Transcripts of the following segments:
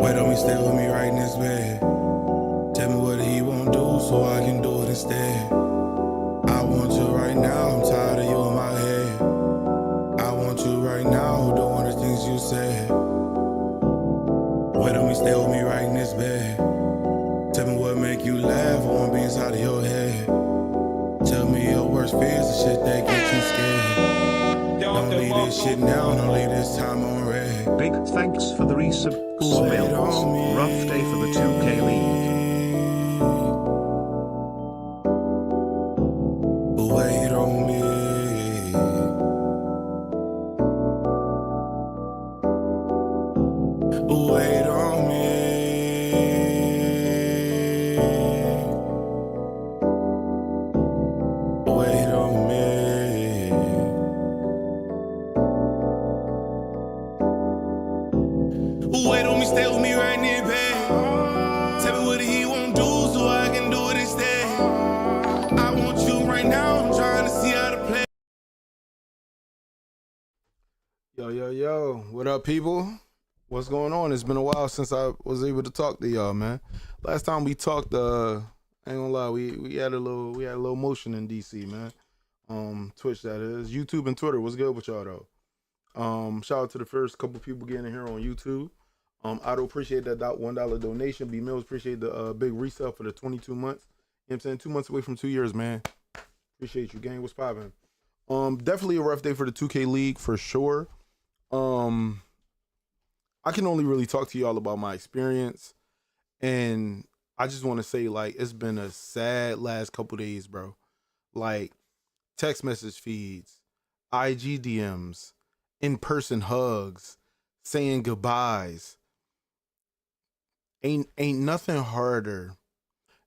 Wait on me, stay with me right in this bed. Tell me what he won't do so I can do it instead. I want you right now, I'm tired of you in my head. I want you right now, doing the things you said. Wait on me, stay with me right in this bed. Tell me what make you laugh, I wanna be inside of your head. Tell me your worst fears, the shit that get you scared. Don't leave this shit now, don't leave this time on red. Big thanks for the resub. Smells. Rough day for the 2K League. Wait on me. Wait on me. Wait on me. Wait on me, stay with me right near bed. Tell me what he won't do so I can do it instead. I want you right now, I'm trying to see how to play. Yo, what up, people? What's going on? It's been a while since I was able to talk to y'all, man. Last time we talked, I ain't gonna lie, we had a little motion in DC, man. Twitch, that is. YouTube and Twitter. What's good with y'all though? Shout out to the first couple people getting in here on YouTube. I do appreciate that $1 donation. B Mills, appreciate the big resale for the 22 months. You know what I'm saying? 2 months away from 2 years, man. Appreciate you, gang. What's poppin'? Definitely a rough day for the 2K League for sure. I can only really talk to y'all about my experience, and I just want to say, like, it's been a sad last couple days, bro. Like, text message feeds, IG DMs, in-person hugs, saying goodbyes. Ain't nothing harder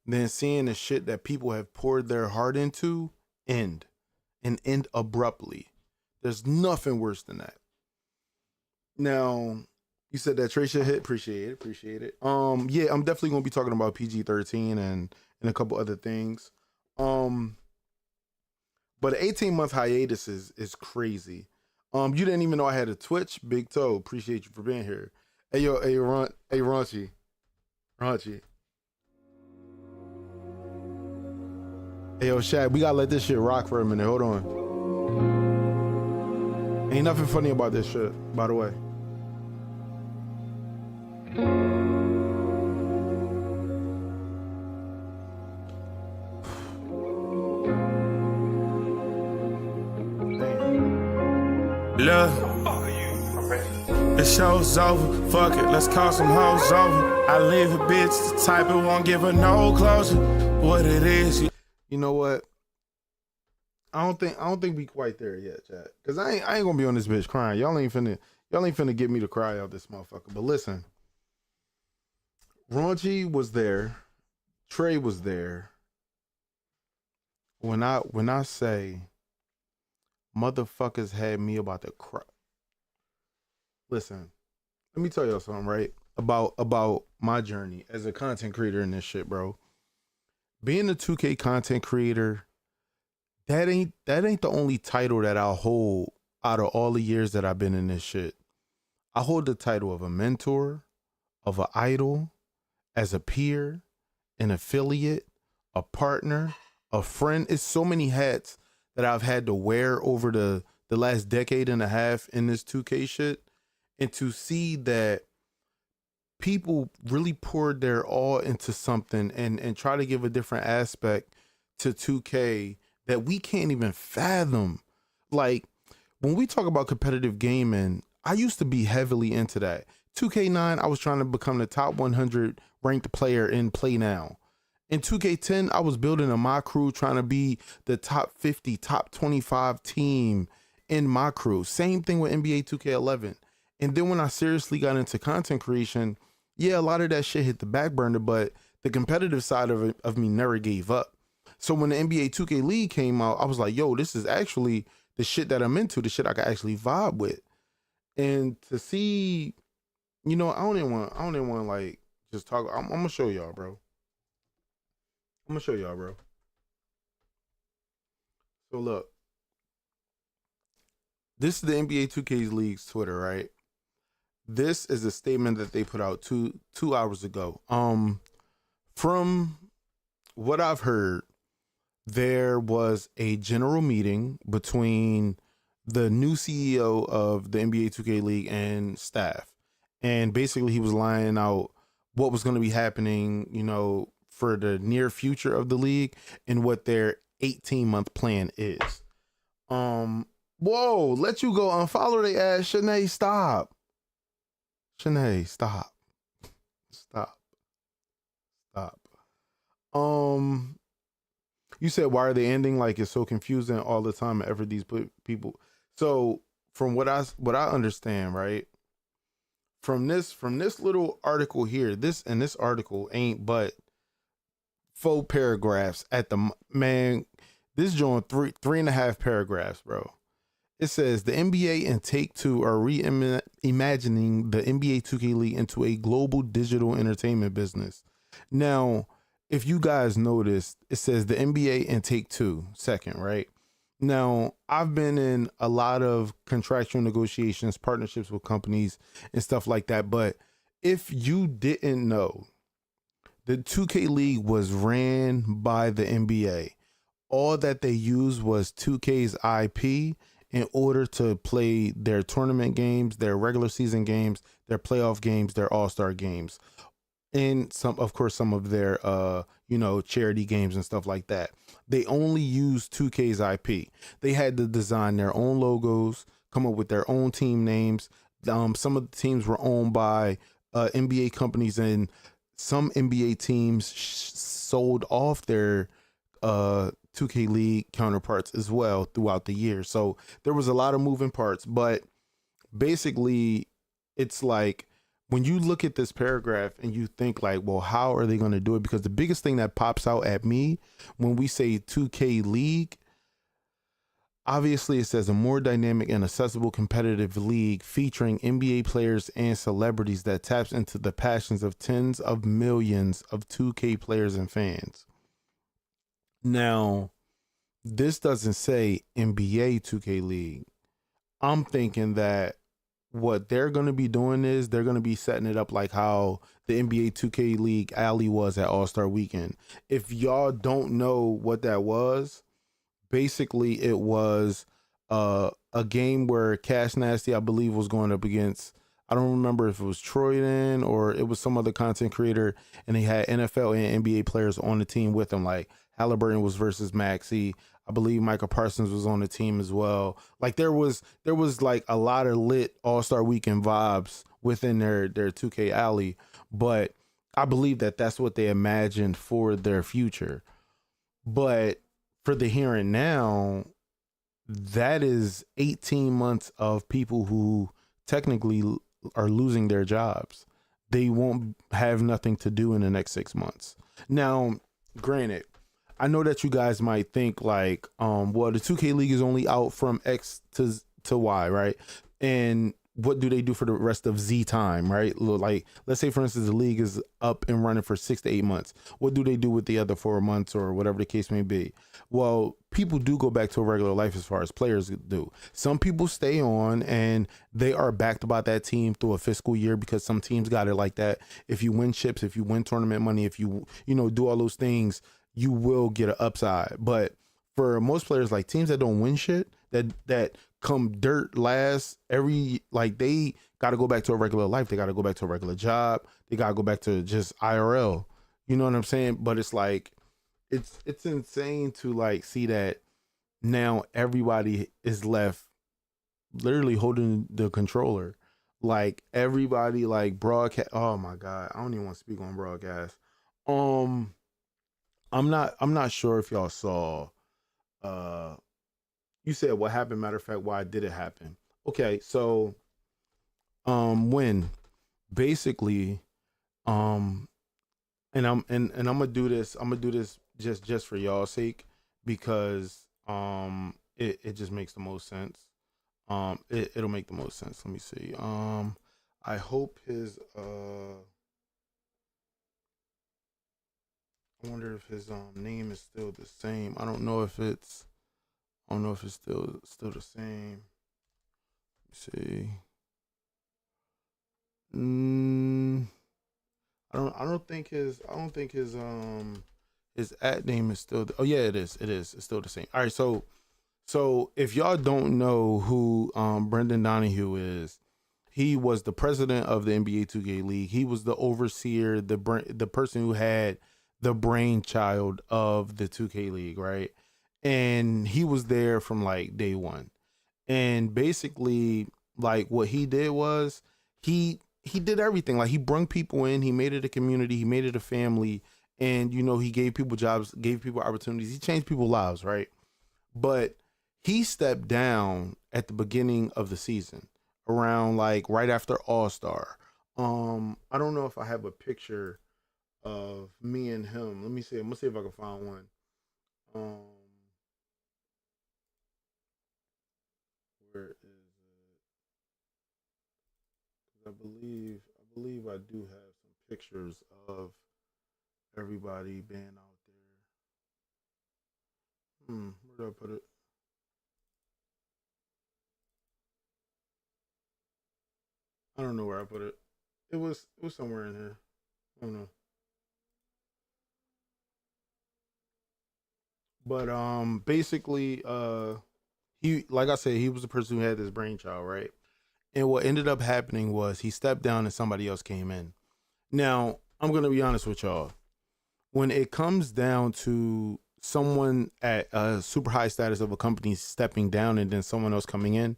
than seeing the shit that people have poured their heart into end abruptly. There's nothing worse than that. Now, you said that Tracia hit. Appreciate it. Yeah, I'm definitely gonna be talking about PG-13 and a couple other things. But an 18-month hiatus is crazy. You didn't even know I had a Twitch. Big Toe, appreciate you for being here. Hey yo, Raunchy. Hey yo, Shaq, we gotta let this shit rock for a minute. Hold on. Ain't nothing funny about this shit, by the way. Look, the show's over, fuck it, let's call some hoes over. I leave a bitch the type that won't give her no closure. What it is, you know what? I don't think we quite there yet, chat. Cause I ain't gonna be on this bitch crying. Y'all ain't finna get me to cry out this motherfucker. But listen, Raunchy was there, Trey was there. When I say motherfuckers had me about to cry. Listen, let me tell y'all something, right? About my journey as a content creator in this shit, bro. Being a 2K content creator, that ain't the only title that I'll hold out of all the years that I've been in this shit. I hold the title of a mentor, of an idol, as a peer, an affiliate, a partner, a friend. It's so many hats that I've had to wear over the last decade and a half in this 2K shit. And to see that people really poured their all into something and try to give a different aspect to 2K that we can't even fathom. Like, when we talk about competitive gaming, I used to be heavily into that. 2K9, I was trying to become the top 100 ranked player in Play Now. In 2K10, I was building a my crew, trying to be the top 50, top 25 team in my crew. Same thing with NBA 2K11. And then when I seriously got into content creation, yeah, a lot of that shit hit the back burner, but the competitive side of me never gave up. So when the NBA 2K League came out, I was like, yo, this is actually the shit that I'm into, the shit I can actually vibe with. And to see, you know, I don't even want to like just talk. I'm gonna show y'all, bro. So look, this is the NBA 2K League's Twitter, right? This is a statement that they put out two hours ago. From what I've heard, there was a general meeting between the new CEO of the NBA 2K League and staff. And basically he was laying out what was going to be happening, for the near future of the league and what their 18-month plan is. Whoa, let you go unfollow they ass. Shanae, stop. Shanae, stop. Stop. Stop. You said, why are they ending? Like, it's so confusing all the time. Ever these people. So from what I understand, right, from this little article here, this article ain't but 4 paragraphs at the man. This joint 3.5 paragraphs, bro. It says the NBA and Take-Two are reimagining the NBA 2K League into a global digital entertainment business. Now, if you guys noticed, it says the NBA and Take-Two second, right? Now, I've been in a lot of contractual negotiations, partnerships with companies and stuff like that. But if you didn't know, the 2K League was ran by the NBA. All that they used was 2K's IP in order to play their tournament games, their regular season games, their playoff games, their all-star games, and some of their charity games and stuff like that. They only used 2K's IP. They had to design their own logos, come up with their own team names. Some of the teams were owned by NBA companies, and some NBA teams sold off their 2K League counterparts as well throughout the year. So there was a lot of moving parts, but basically it's like when you look at this paragraph and you think like, well, how are they going to do it? Because the biggest thing that pops out at me when we say 2K League, obviously it says a more dynamic and accessible competitive league featuring NBA players and celebrities that taps into the passions of tens of millions of 2K players and fans. Now, this doesn't say NBA 2K League. I'm thinking that what they're going to be doing is they're going to be setting it up like how the NBA 2K League Alley was at All-Star Weekend. If y'all don't know what that was, basically it was a game where Cash Nasty, I believe, was going up against, I don't remember if it was Troyden or it was some other content creator, and they had NFL and NBA players on the team with them. Like Halliburton was versus Maxey. I believe Michael Parsons was on the team as well. Like there was like a lot of lit All-Star Weekend vibes within their 2K Alley, but I believe that that's what they imagined for their future. But for the here and now, that is 18 months of people who technically are losing their jobs. They won't have nothing to do in the next 6 months. Now, granted, I know that you guys might think like, well, the 2K League is only out from X to Y, right? And what do they do for the rest of Z time, right? Like, let's say, for instance, the league is up and running for 6 to 8 months. What do they do with the other 4 months or whatever the case may be? Well, people do go back to a regular life as far as players do. Some people stay on and they are backed by that team through a fiscal year because some teams got it like that. If you win chips, if you win tournament money, if you do all those things, you will get an upside. But for most players, like teams that don't win shit, that come dirt last, they got to go back to a regular life. They got to go back to a regular job. They got to go back to just IRL. You know what I'm saying? But it's like, it's insane to like see that now everybody is left literally holding the controller. Like everybody like broadcast. Oh my God. I don't even want to speak on broadcast. I'm not sure if y'all saw, you said what happened, matter of fact, why did it happen? Okay, so when basically and I'm gonna do this, just for y'all's sake because it just makes the most sense. It'll make the most sense. Let me see. I hope his I wonder if his name is still the same. I don't know if it's still the same. Let's see. Mm, I don't think his at name is still. Oh yeah, it is. It is. It's still the same. All right. So if y'all don't know who Brendan Donahue is, he was the president of the NBA 2K League. He was the overseer, the person who had the brainchild of the 2K League, right? And he was there from like day one. And basically, like what he did was he did everything. Like he brung people in, he made it a community, he made it a family, and he gave people jobs, gave people opportunities. He changed people's lives, right? But he stepped down at the beginning of the season, around like right after All Star. I don't know if I have a picture of me and him. Let me see. I'm gonna see if I can find one. Um, where is it? 'Cause I believe I do have some pictures of everybody being out there. Where did I put it? I don't know where I put it. It was somewhere in here. I don't know. But basically, he, like I said, he was the person who had this brainchild, right? And what ended up happening was he stepped down and somebody else came in. Now, I'm gonna be honest with y'all. When it comes down to someone at a super high status of a company stepping down and then someone else coming in,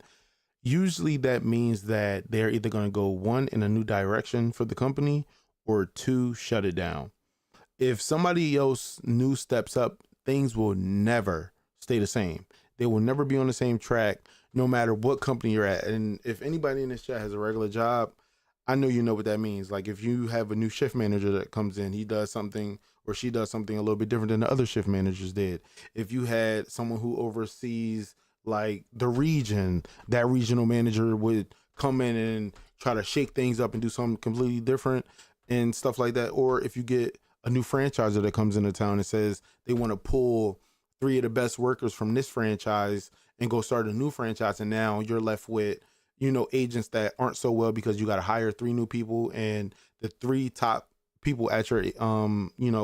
usually that means that they're either gonna go one in a new direction for the company or two shut it down. If somebody else new steps up, things will never stay the same. They will never be on the same track, no matter what company you're at. And if anybody in this chat has a regular job, I know you know what that means. Like if you have a new shift manager that comes in, he does something or she does something a little bit different than the other shift managers did. If you had someone who oversees like the region, that regional manager would come in and try to shake things up and do something completely different and stuff like that. Or if you get a new franchiser that comes into town and says they want to pull three of the best workers from this franchise and go start a new franchise, and now you're left with agents that aren't so well because you got to hire three new people, and the three top people at your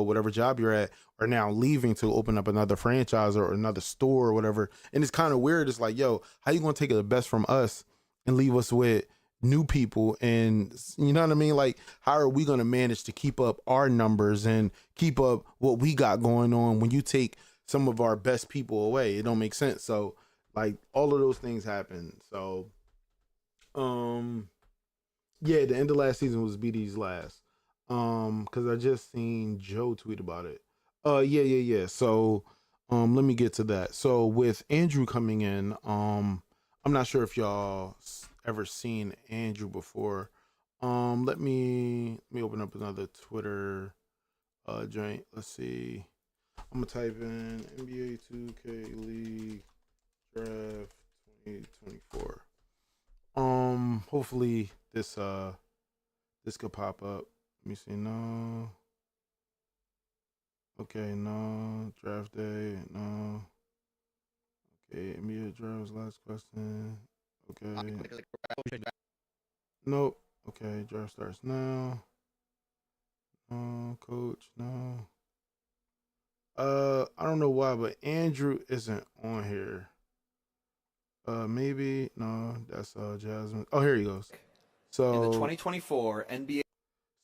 whatever job you're at are now leaving to open up another franchise or another store or whatever. And it's kind of weird. It's like, yo, how you gonna take the best from us and leave us with new people? And you know what I mean? Like, how are we gonna manage to keep up our numbers and keep up what we got going on when you take some of our best people away? It don't make sense. So like all of those things happen. So yeah, the end of last season was BD's last. Because I just seen Joe tweet about it. Yeah. So let me get to that. So with Andrew coming in, I'm not sure if y'all ever seen Andrew before. Let me open up another Twitter joint. Let's see. I'm gonna type in NBA 2K League Draft 2024. Hopefully this could pop up. Let me see. No. Okay, no. Draft day, no. Okay, NBA draft last question. Okay. Nope. Okay, draft starts now. No, coach, no. I don't know why, but Andrew isn't on here. Maybe no, that's Jasmine. Oh, here he goes. So in the 2024 NBA.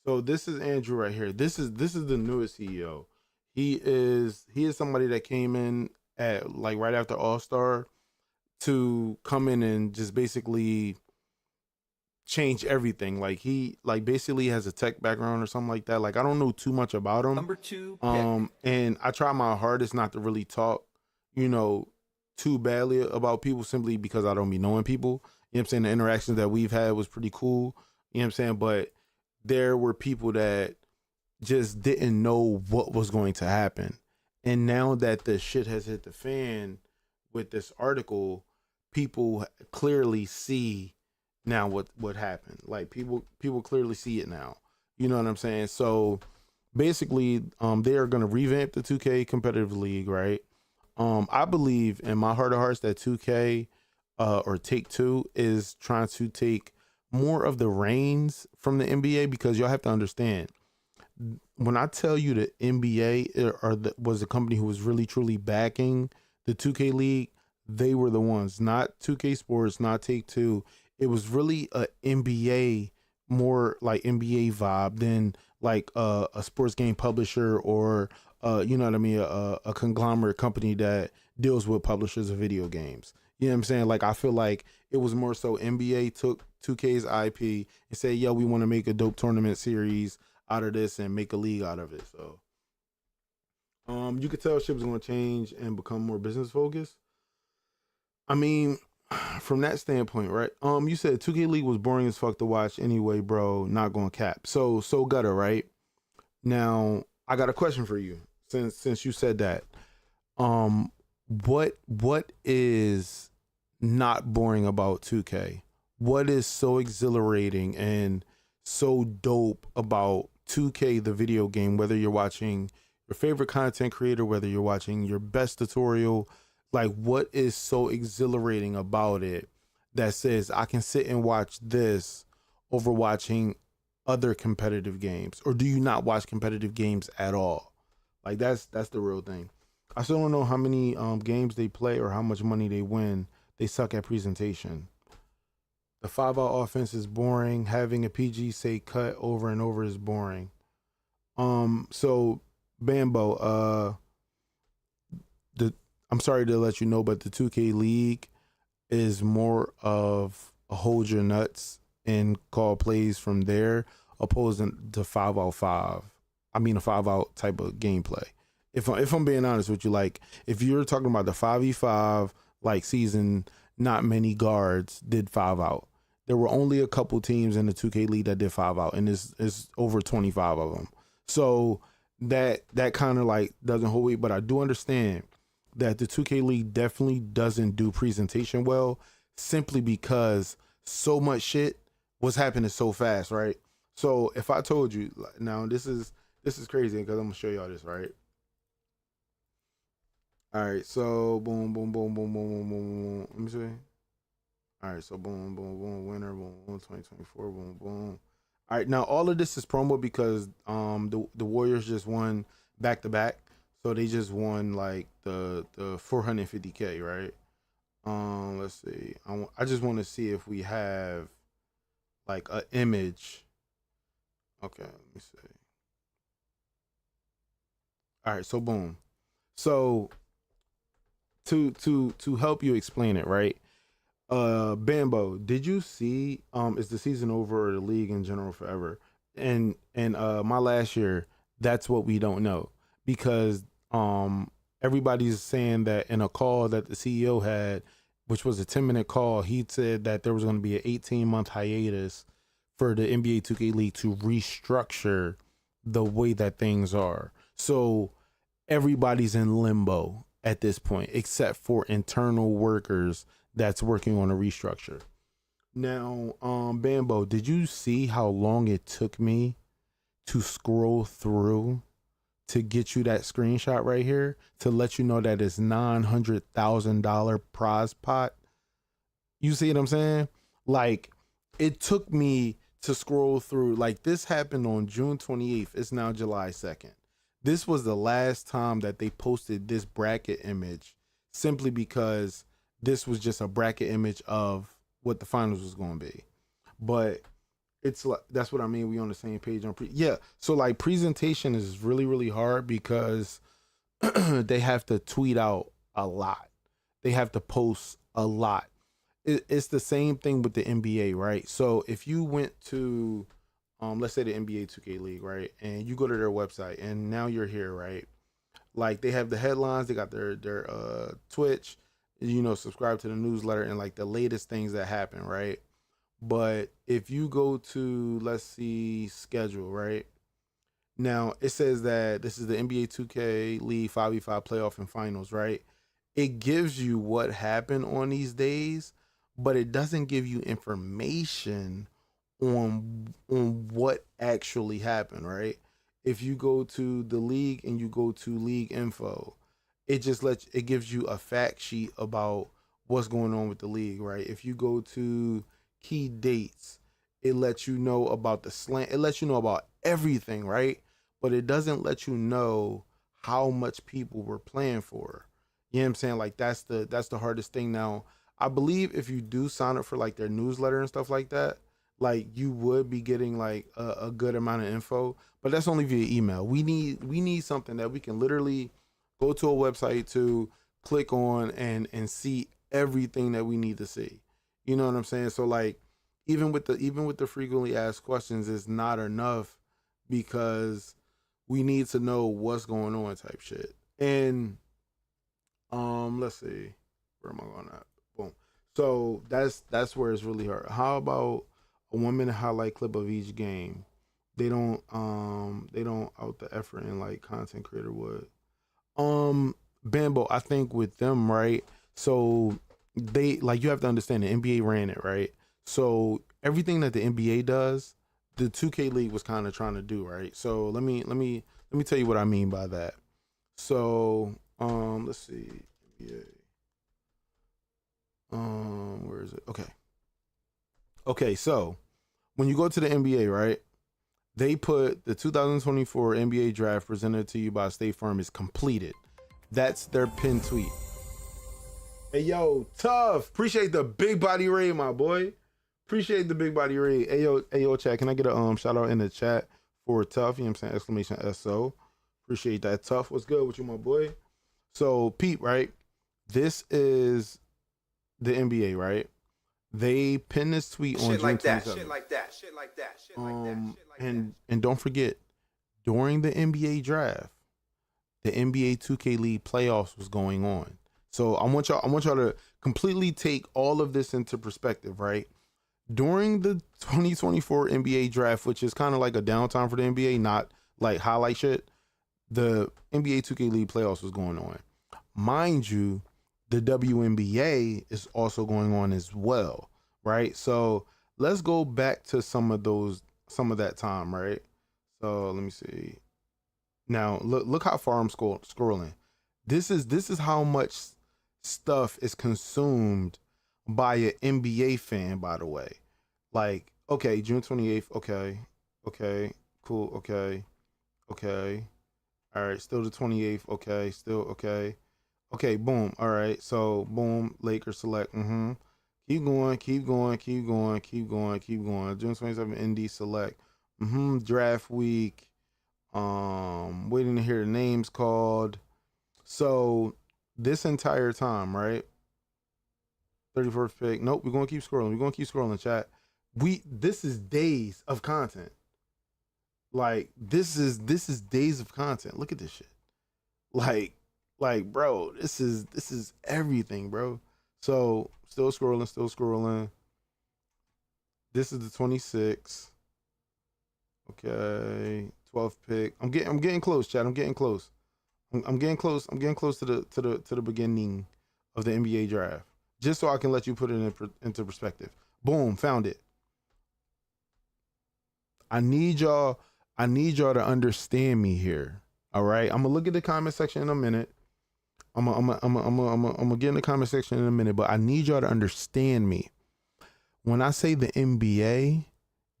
So this is Andrew right here. This is the newest CEO. He is somebody that came in at like right after All Star to come in and just basically change everything. Like he like basically has a tech background or something like that. Like I don't know too much about him. Number 2 pick. And I try my hardest not to really talk, too badly about people simply because I don't be knowing people. You know what I'm saying? The interactions that we've had was pretty cool. You know what I'm saying? But there were people that just didn't know what was going to happen. And now that the shit has hit the fan with this article, people clearly see now what happened. Like people clearly see it now. You know what I'm saying? So basically, they are going to revamp the 2K competitive league, right? I believe in my heart of hearts that 2K or Take Two is trying to take more of the reins from the NBA, because y'all have to understand, when I tell you the NBA was the company who was really truly backing the 2K League, they were the ones, not 2K Sports, not Take Two. It was really a NBA, more like NBA vibe than like a sports game publisher or you know what I mean, a conglomerate company that deals with publishers of video games. You know what I'm saying? Like I feel like it was more so NBA took 2K's IP and said, "Yo, we want to make a dope tournament series out of this and make a league out of it." So you could tell shit was going to change and become more business focused. I mean, from that standpoint, right? You said 2K League was boring as fuck to watch anyway, bro. Not going to cap. So gutter, right? Now, I got a question for you since you said that. Um what is not boring about 2K? What is so exhilarating and so dope about 2K the video game, whether you're watching your favorite content creator, whether you're watching your best tutorial, like what is so exhilarating about it that says I can sit and watch this over watching other competitive games? Or do you not watch competitive games at all? Like that's the real thing. I still don't know how many games they play or how much money they win. They suck at presentation. The 5-out offense is boring. Having a PG say cut over and over is boring. So Bambo, I'm sorry to let you know, but the 2K League is more of a hold your nuts and call plays from there, opposed to 5-out-5. I mean a 5-out type of gameplay. If I'm being honest with you, like if you're talking about the 5v5 like season, not many guards did 5-out. There were only a couple teams in the 2K League that did 5-out, and it's over 25 of them. So that kind of like doesn't hold weight, but I do understand that the 2K League definitely doesn't do presentation well, simply because so much shit was happening so fast, right? So if I told you, now this is crazy because I'm gonna show y'all this, right? All right, so boom, boom, boom, boom, boom, boom, boom, boom. Let me see. All right, so boom, boom, boom, winner, boom, boom, 2024, boom, boom. All right, now all of this is promo because the Warriors just won back to back, so they just won like the 450K, right? Let's see. I just want to see if we have like an image. Okay, let me see. All right, so boom. So to help you explain it, right? Bambo, did you see is the season over or the league in general forever? And my last year, that's what we don't know, because everybody's saying that in a call that the CEO had, which was a 10-minute call, he said that there was going to be an 18-month hiatus for the NBA 2K League to restructure the way that things are. So everybody's in limbo at this point, except for internal workers that's working on a restructure. Now, Bambo, did you see how long it took me to scroll through to get you that screenshot right here to let you know that it's $900,000 prize pot? You see what I'm saying? Like, it took me to scroll through. Like, this happened on June 28th. It's now July 2nd. This was the last time that they posted this bracket image, simply because this was just a bracket image of what the finals was going to be. But it's like, that's what I mean. We on the same page on yeah. So like presentation is really, really hard because they have to tweet out a lot. They have to post a lot. It's the same thing with the NBA, right? So if you went to, let's say the NBA 2K League, right? And you go to their website and now you're here, right? Like they have the headlines, they got their Twitch, you know, subscribe to the newsletter and like the latest things that happen, right? But if you go to, let's see, schedule, right? Now it says that this is the NBA 2K League 5v5 playoff and finals, right? It gives you what happened on these days, but it doesn't give you information on what actually happened, right? If you go to the league and you go to league info, it just it gives you a fact sheet about what's going on with the league, right? If you go to key dates, It lets you know about the slant. It lets you know about everything, right? But it doesn't let you know how much people were playing for. You know what I'm saying? Like that's the hardest thing. Now, I believe if you do sign up for like their newsletter and stuff like that, like you would be getting like a good amount of info, but that's only via email. We need something that we can literally go to a website to click on and see everything that we need to see. You know what I'm saying? So like even with the frequently asked questions is not enough because we need to know what's going on type shit. And let's see, where am I going at? Boom. So that's where it's really hard. How about a 1 minute highlight clip of each game? They don't out the effort in like content creator would. Bambo, I think with them, right? So they like you have to understand the NBA ran it, right? So everything that the NBA does, the 2K League was kind of trying to do, right? So let me tell you what I mean by that. So let's see, NBA. Where is it? Okay. So when you go to the NBA, right? They put the 2024 NBA draft presented to you by State Farm is completed. That's their pinned tweet. Hey yo, tough. Appreciate the big body raid, my boy. Appreciate the big body raid. Hey yo, chat. Can I get a shout out in the chat for tough? You know what I'm saying? Exclamation SO. Appreciate that, tough. What's good with you, my boy? So Pete, right? This is the NBA, right? They pinned this tweet on June 27th. Shit like that. And don't forget, during the NBA draft, the NBA 2K League playoffs was going on. So I want y'all to completely take all of this into perspective, right? During the 2024 NBA draft, which is kind of like a downtime for the NBA, not like highlight shit, the NBA 2K League playoffs was going on. Mind you, the WNBA is also going on as well, right? So let's go back to some of that time, right? So let me see. Now look how far I'm scrolling. This is how much stuff is consumed by an NBA fan, by the way. Like, okay, June 28th, okay, cool, okay. All right, still the 28th, okay, still okay. Okay, boom. All right, so boom, Lakers select. Keep going. June 27th, ND select. Draft week. Waiting to hear the names called. So this entire time, right? 31st pick. Nope, we're gonna keep scrolling, chat. This is days of content. Like this is days of content. Look at this shit. Like bro, this is everything, bro. So still scrolling. This is the 26th. Okay, 12th pick. I'm getting close, chat. I'm getting close. I'm getting close to the beginning of the NBA draft. Just so I can let you put it into perspective. Boom, found it. I need y'all to understand me here. All right, I'm gonna look at the comment section in a minute. I'm gonna get in the comment section in a minute, but I need y'all to understand me. When I say the NBA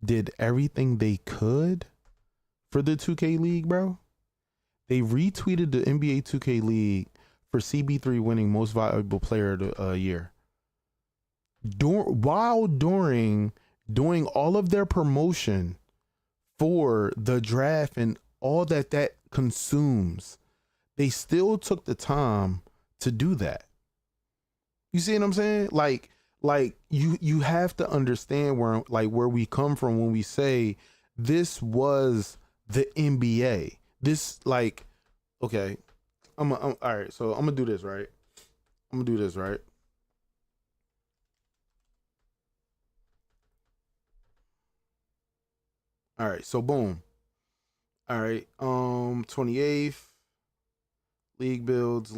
did everything they could for the 2K League, bro, they retweeted the NBA 2K League for CB3 winning most valuable player of the year. While doing all of their promotion for the draft and all that consumes, they still took the time to do that. You see what I'm saying? Like you have to understand where we come from when we say this was the NBA. This like, okay, I'm all right. So I'm gonna do this right. All right. So boom. All right. 28th. League builds.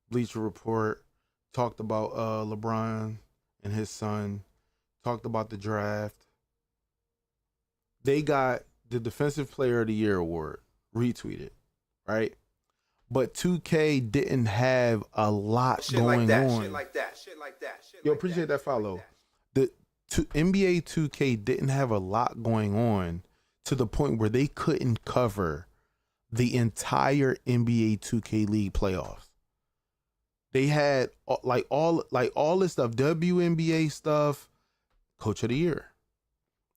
Bleacher Report talked about LeBron and his son. Talked about the draft. They got the Defensive Player of the Year award retweeted, right? But 2K didn't have a lot going on. Shit like that. Yo, appreciate that follow. NBA 2K didn't have a lot going on to the point where they couldn't cover the entire NBA 2K League playoffs. They had all this stuff, WNBA stuff, Coach of the Year.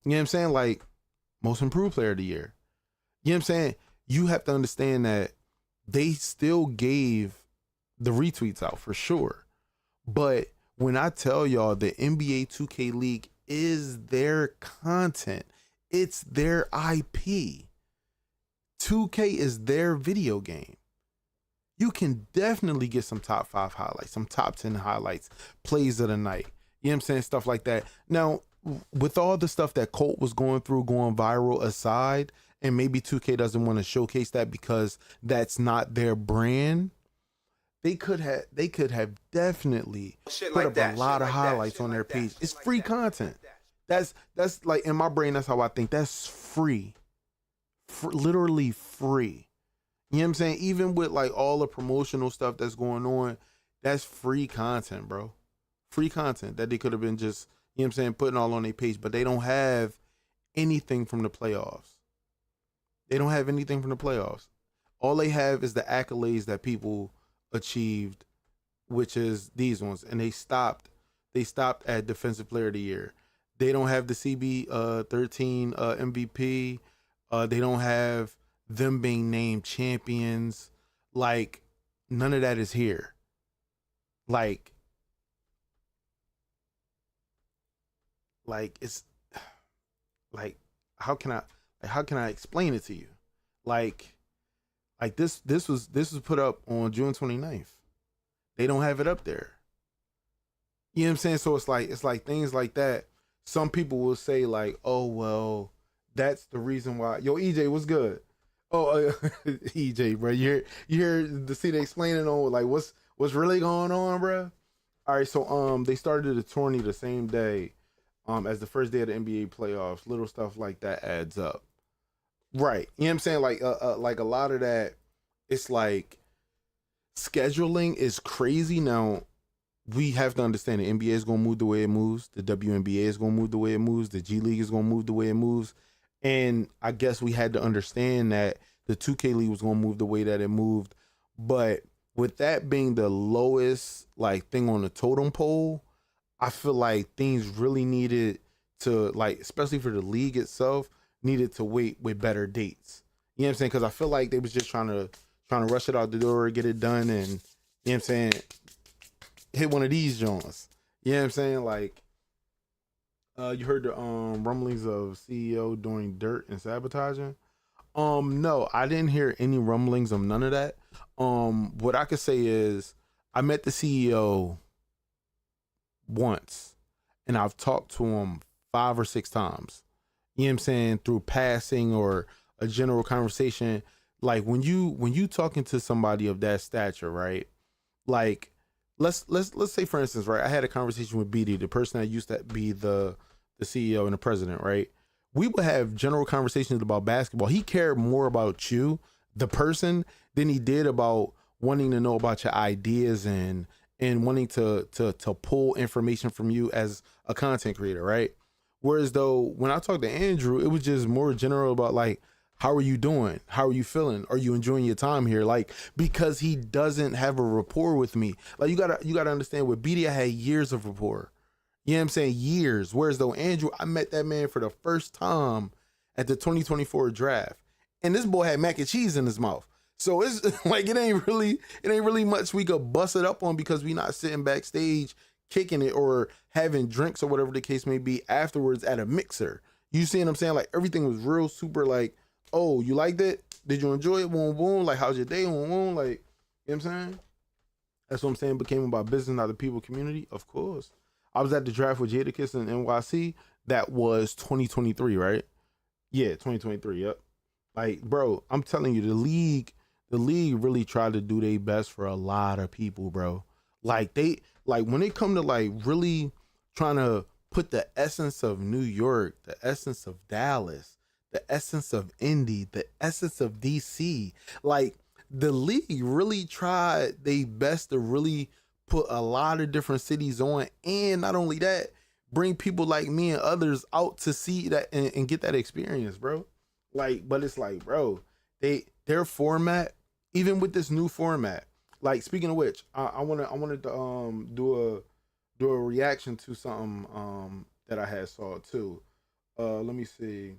You know what I'm saying? Like Most Improved Player of the Year. You know what I'm saying? You have to understand that they still gave the retweets out for sure. But when I tell y'all the NBA 2K League is their content, it's their IP. 2K is their video game. You can definitely get some top 5 highlights, some top 10 highlights, plays of the night. You know what I'm saying? Stuff like that. Now, with all the stuff that Colt was going through, going viral aside, and maybe 2K doesn't want to showcase that because that's not their brand, they could have definitely put up a lot of highlights on their page. It's free content. That's like, in my brain, that's how I think. That's free. Literally free. You know what I'm saying? Even with like all the promotional stuff that's going on, that's free content, bro. Free content that they could have been just, you know what I'm saying, putting all on their page, but they don't have anything from the playoffs. They don't have anything from the playoffs. All they have is the accolades that people achieved, which is these ones, and they stopped at Defensive Player of the Year. They don't have the CB13 MVP. They don't have them being named champions. Like, none of that is here. Like it's like, how can I explain it to you? Like this was put up on June 29th. They don't have it up there. You know what I'm saying? So it's like things like that. Some people will say like, oh, well, that's the reason why. Yo, EJ, what's good? Oh, EJ, bro, you hear the see they explaining on like what's really going on, bro. All right, so they started the tourney the same day as the first day of the NBA playoffs. Little stuff like that adds up. Right. You know what I'm saying? Like a lot of that, it's like scheduling is crazy. Now, we have to understand the NBA is going to move the way it moves. The WNBA is going to move the way it moves. The G League is going to move the way it moves. And I guess we had to understand that the 2K League was going to move the way that it moved. But with that being the lowest like thing on the totem pole, I feel like things really needed to, like, especially for the league itself, needed to wait with better dates. You know what I'm saying? Because I feel like they was just trying to rush it out the door, get it done, and, you know what I'm saying, hit one of these joints. You know what I'm saying? Like, you heard the rumblings of CEO doing dirt and sabotaging. No, I didn't hear any rumblings of none of that. What I could say is I met the CEO once, and I've talked to him 5 or 6 times. You know what I'm saying? Through passing or a general conversation. Like when you talking to somebody of that stature, right? Like let's say, for instance, right? I had a conversation with BD, the person that used to be the CEO and the president, right? We would have general conversations about basketball. He cared more about you, the person, than he did about wanting to know about your ideas and wanting to pull information from you as a content creator, right? Whereas though when I talked to Andrew, it was just more general about like, how are you doing? How are you feeling? Are you enjoying your time here? Like, because he doesn't have a rapport with me. Like, you gotta understand, with BD, I had years of rapport. You know what I'm saying? Years. Whereas though Andrew, I met that man for the first time at the 2024 draft. And this boy had mac and cheese in his mouth. So it's like, it ain't really much we could bust it up on, because we not sitting backstage kicking it or having drinks or whatever the case may be afterwards at a mixer. You see what I'm saying? Like, everything was real super like, oh, you liked it? Did you enjoy it? Boom, boom. Like, how's your day? Boom, boom. Like, you know what I'm saying? That's what I'm saying. Became about business, not the people community. Of course. I was at the draft with Jadakiss in NYC. That was 2023, right? Yeah, 2023. Yep. Like, bro, I'm telling you, the league really tried to do their best for a lot of people, bro. Like, when it come to like really trying to put the essence of New York, the essence of Dallas, the essence of Indy, the essence of DC, like, the league really tried their best to really put a lot of different cities on. And not only that, bring people like me and others out to see that and get that experience, bro. Like, but it's like, bro, their format, even with this new format. Like, speaking of which, I wanted to do a reaction to something that I had saw too. Let me see.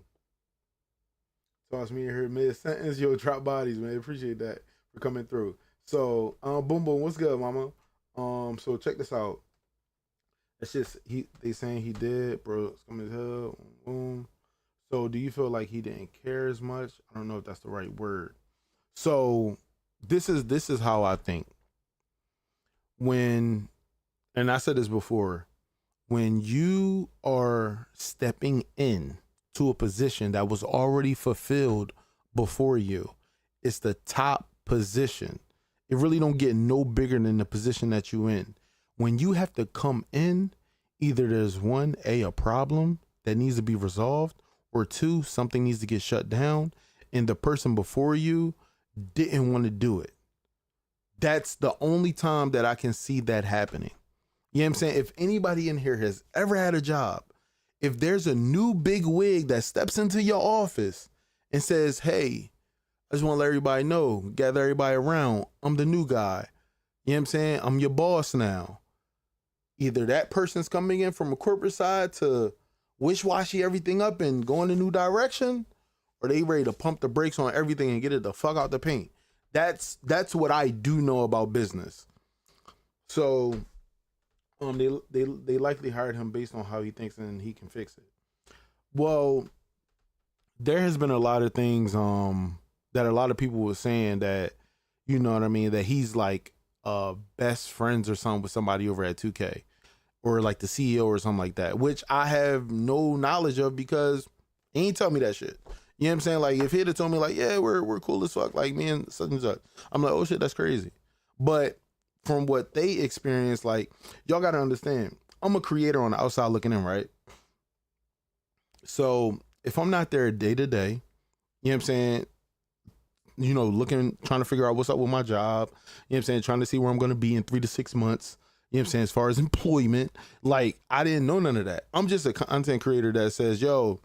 Toss me in here mid sentence. Yo, drop bodies, man. Appreciate that for coming through. So, boom, boom. What's good, mama? So check this out. It's just they saying he did, bro. It's coming as hell. Boom. So, do you feel like he didn't care as much? I don't know if that's the right word. So, this is how I think. When, and I said this before, when you are stepping in to a position that was already fulfilled before you, it's the top position. It really don't get no bigger than the position that you in. When you have to come in, either there's one, a problem that needs to be resolved, or two, something needs to get shut down, and the person before you didn't want to do it. That's the only time that I can see that happening. You know what I'm saying? If anybody in here has ever had a job, if there's a new big wig that steps into your office and says, hey, I just want to let everybody know, gather everybody around, I'm the new guy. You know what I'm saying? I'm your boss now. Either that person's coming in from a corporate side to wish-washy everything up and go in a new direction, or they ready to pump the brakes on everything and get it the fuck out the paint. That's what I do know about business. So they likely hired him based on how he thinks and he can fix it. Well, there has been a lot of things that a lot of people were saying that, you know what I mean, that he's like best friends or something with somebody over at 2K, or like the CEO or something like that, which I have no knowledge of because he ain't tell me that shit. You know what I'm saying? Like, if he'd have told me like, yeah, we're cool as fuck, like me and such and such, I'm like, oh shit, that's crazy. But from what they experienced, like, y'all gotta understand, I'm a creator on the outside looking in, right? So if I'm not there day to day, you know what I'm saying, you know, trying to figure out what's up with my job, you know what I'm saying, trying to see where I'm gonna be in 3 to 6 months, you know what I'm saying, as far as employment, like, I didn't know none of that. I'm just a content creator that says, yo,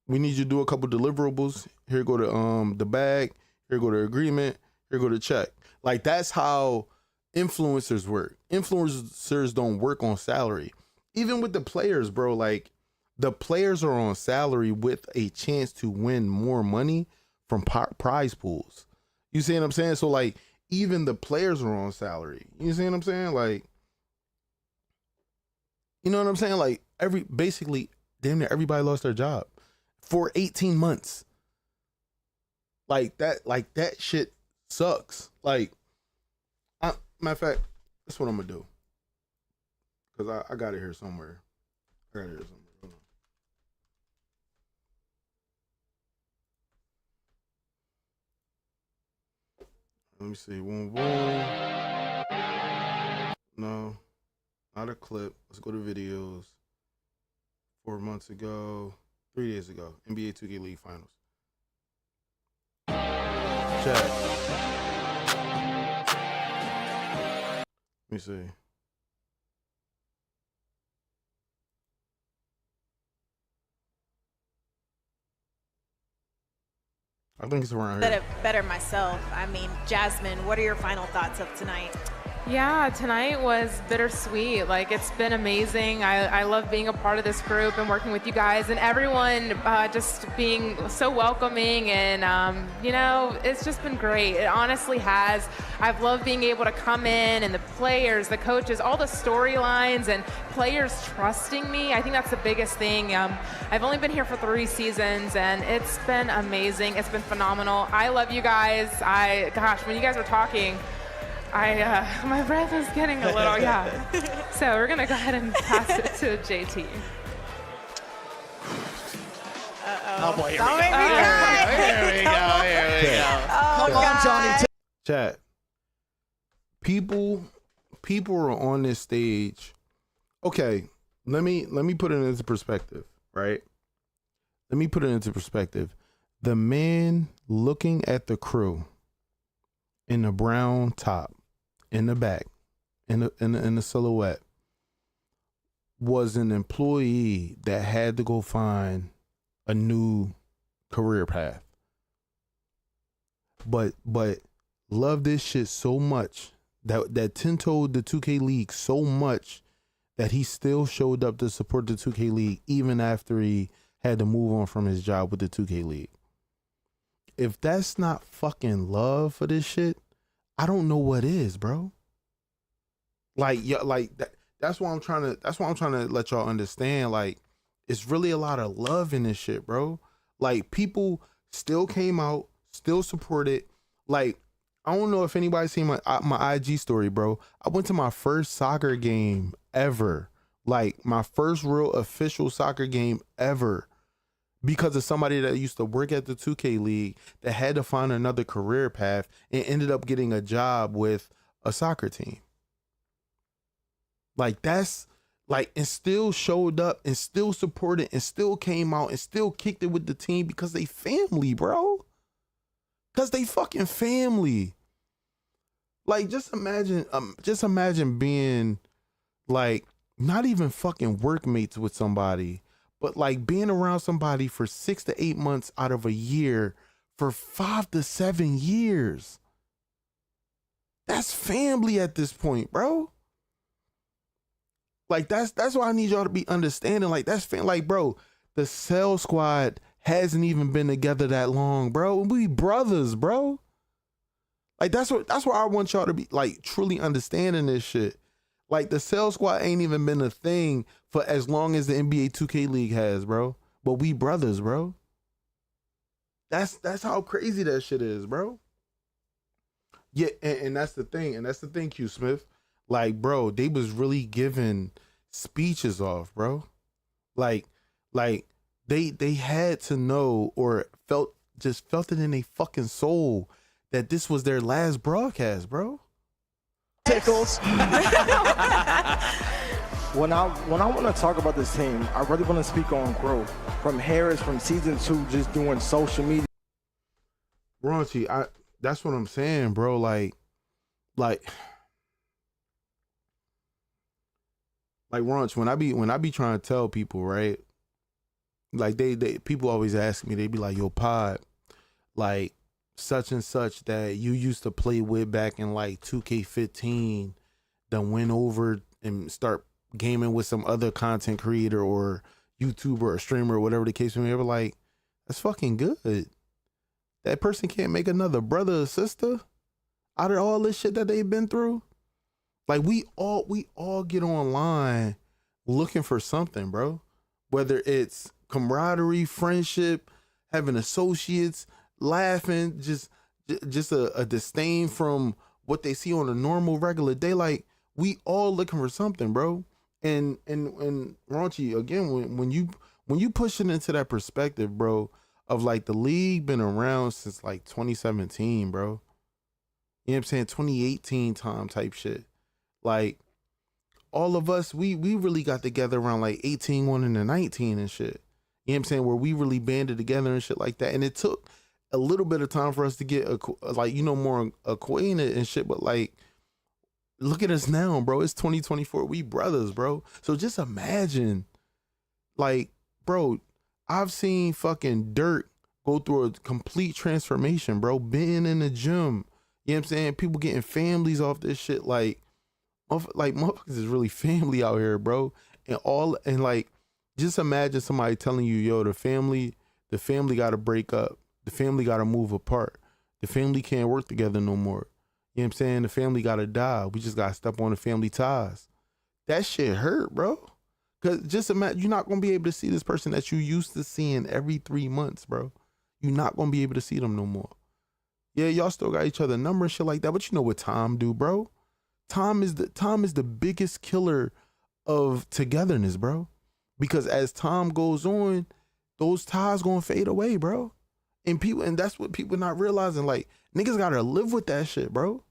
we need you to do a couple deliverables. Here go to the bag. Here go the agreement. Here go the check. Like, that's how influencers work. Influencers don't work on salary. Even with the players, bro, like, the players are on salary with a chance to win more money from prize pools. You see what I'm saying? So, like, even the players are on salary. You see what I'm saying? Like, you know what I'm saying? Like, basically, damn near everybody lost their job for 18 months. Like that shit sucks. Like, matter of fact, that's what I'm gonna do. Cause I got it here somewhere. Hold on. Let me see. Boom, boom. No, not a clip. Let's go to videos. 4 months ago, 3 days ago, NBA 2K League Finals. Chat. Let me see. I think it's around here. Better myself. I mean, Jasmine, what are your final thoughts of tonight? Yeah, tonight was bittersweet. Like, it's been amazing. I love being a part of this group and working with you guys and everyone just being so welcoming, and you know, it's just been great. It honestly has. I've loved being able to come in, and the players, the coaches, all the storylines, and players trusting me. I think that's the biggest thing. I've only been here for 3 seasons, and it's been amazing. It's been phenomenal. I love you guys. Gosh, when you guys were talking, my breath is getting a little, yeah. So we're gonna go ahead and pass it to JT. Oh boy, here we go. Here we go. Oh, Come on, Johnny. Chat. People are on this stage. Okay, let me put it into perspective, right? Let me put it into perspective. The man looking at the crew in the brown top, in the back, in the silhouette, was an employee that had to go find a new career path. But loved this shit so much that Tintoed the 2K League so much that he still showed up to support the 2K League even after he had to move on from his job with the 2K League. If that's not fucking love for this shit, I don't know what is, bro. Like, yeah, like that. That's why I'm trying to let y'all understand. Like, it's really a lot of love in this shit, bro. Like, people still came out, still supported. Like, I don't know if anybody's seen my IG story, bro. I went to my first soccer game ever. Like, my first real official soccer game ever, because of somebody that used to work at the 2K League that had to find another career path and ended up getting a job with a soccer team. Like, that's like, and still showed up and still supported and still came out and still kicked it with the team because they family, bro. Because they fucking family. Like, just imagine being like, not even fucking workmates with somebody, but like being around somebody for 6 to 8 months out of a year for 5 to 7 years. That's family at this point, bro. Like, that's why I need y'all to be understanding. Like, that's like, bro, the Cell Squad hasn't even been together that long, bro. We brothers, bro. Like, that's why I want y'all to be like truly understanding this shit. Like, the Cell Squad ain't even been a thing for as long as the NBA 2K League has, bro. But we brothers, bro. That's how crazy that shit is, bro. Yeah, and that's the thing. And that's the thing, Q Smith. Like, bro, they was really giving speeches off, bro. Like they had to know, or felt it in their fucking soul that this was their last broadcast, bro. Tickles. When I want to talk about this team, I really want to speak on growth. From Harris, from season 2, just doing social media. Raunchy, that's what I'm saying, bro. Like Raunch, when I be trying to tell people, right? Like, they people always ask me, they be like, yo, Pod, like, such and such that you used to play with back in like 2K15 done went over and start gaming with some other content creator or YouTuber or streamer or whatever the case may be. They were like, that's fucking good. That person can't make another brother or sister out of all this shit that they've been through. Like, we all get online looking for something, bro. Whether it's camaraderie, friendship, having associates, laughing, just a disdain from what they see on a normal, regular day. Like, we all looking for something, bro. And Raunchy, again, when you push it into that perspective, bro, of like the league been around since like 2017, bro. You know what I'm saying? 2018 time type shit. Like, all of us, we really got together around like 18, 1 and 19 and shit. You know what I'm saying? Where we really banded together and shit like that. And it took a little bit of time for us to get more acquainted and shit. But like, look at us now, bro. It's 2024. We brothers, bro. So just imagine, like, bro, I've seen fucking Dirk go through a complete transformation, bro. Being in the gym. You know what I'm saying? People getting families off this shit. Like motherfuckers is really family out here, bro. And like, just imagine somebody telling you, yo, the family gotta break up. The family gotta move apart. The family can't work together no more. You know what I'm saying? The family gotta die. We just gotta step on the family ties. That shit hurt, bro. Cause just imagine, you're not gonna be able to see this person that you used to seeing every 3 months, bro. You're not gonna be able to see them no more. Yeah, y'all still got each other number and shit like that, but you know what time do, bro? Time is the biggest killer of togetherness, bro. Because as time goes on, those ties gonna fade away, bro. And that's what people not realizing. Like, niggas gotta live with that shit, bro.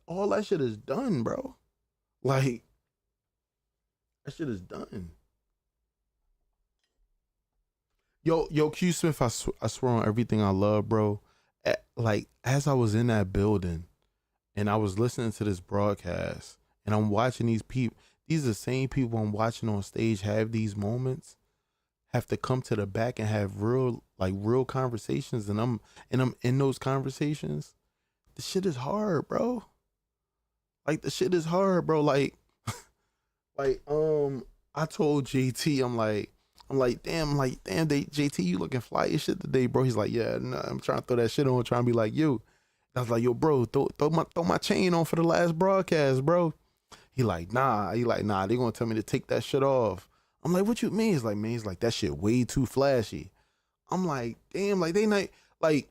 All that shit is done, bro. Like, that shit is done. Yo, Q Smith, I swear on everything I love, bro. Like, as I was in that building and I was listening to this broadcast and I'm watching these these are the same people I'm watching on stage have these moments, have to come to the back and have real conversations, and I'm in those conversations. The shit is hard, bro. Like the shit is hard, bro. Like I told JT, I'm like, damn, JT, you looking fly as shit today, bro. He's like, yeah, nah, I'm trying to throw that shit on, trying to be like you. I was like, yo, bro, throw my chain on for the last broadcast, bro. He like, nah, they gonna tell me to take that shit off. I'm like, what you mean? He's like, man, that shit way too flashy. I'm like, damn, like they not like,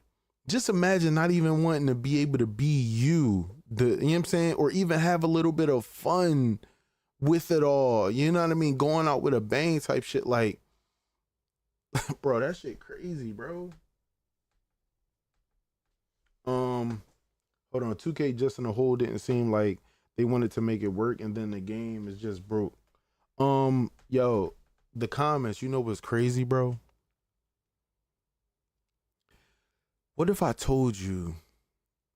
just imagine not even wanting to be able to be you know what I'm saying? Or even have a little bit of fun with it all. You know what I mean? Going out with a bang type shit. Like, bro, that shit crazy, bro. Hold on. 2K just in a whole didn't seem like they wanted to make it work, and then the game is just broke. Yo, the comments, you know what's crazy, bro? What if I told you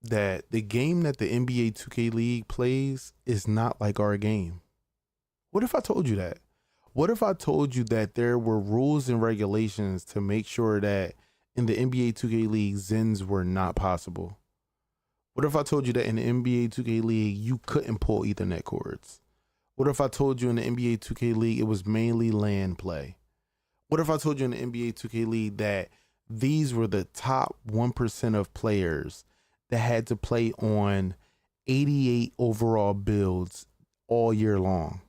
that the game that the NBA 2K League plays is not like our game? What if I told you that? What if I told you that there were rules and regulations to make sure that in the NBA 2K League, Zens were not possible? What if I told you that in the NBA 2K League, you couldn't pull Ethernet cords? What if I told you in the NBA 2K League, it was mainly LAN play? What if I told you in the NBA 2K League that these were the top 1% of players that had to play on 88 overall builds all year long?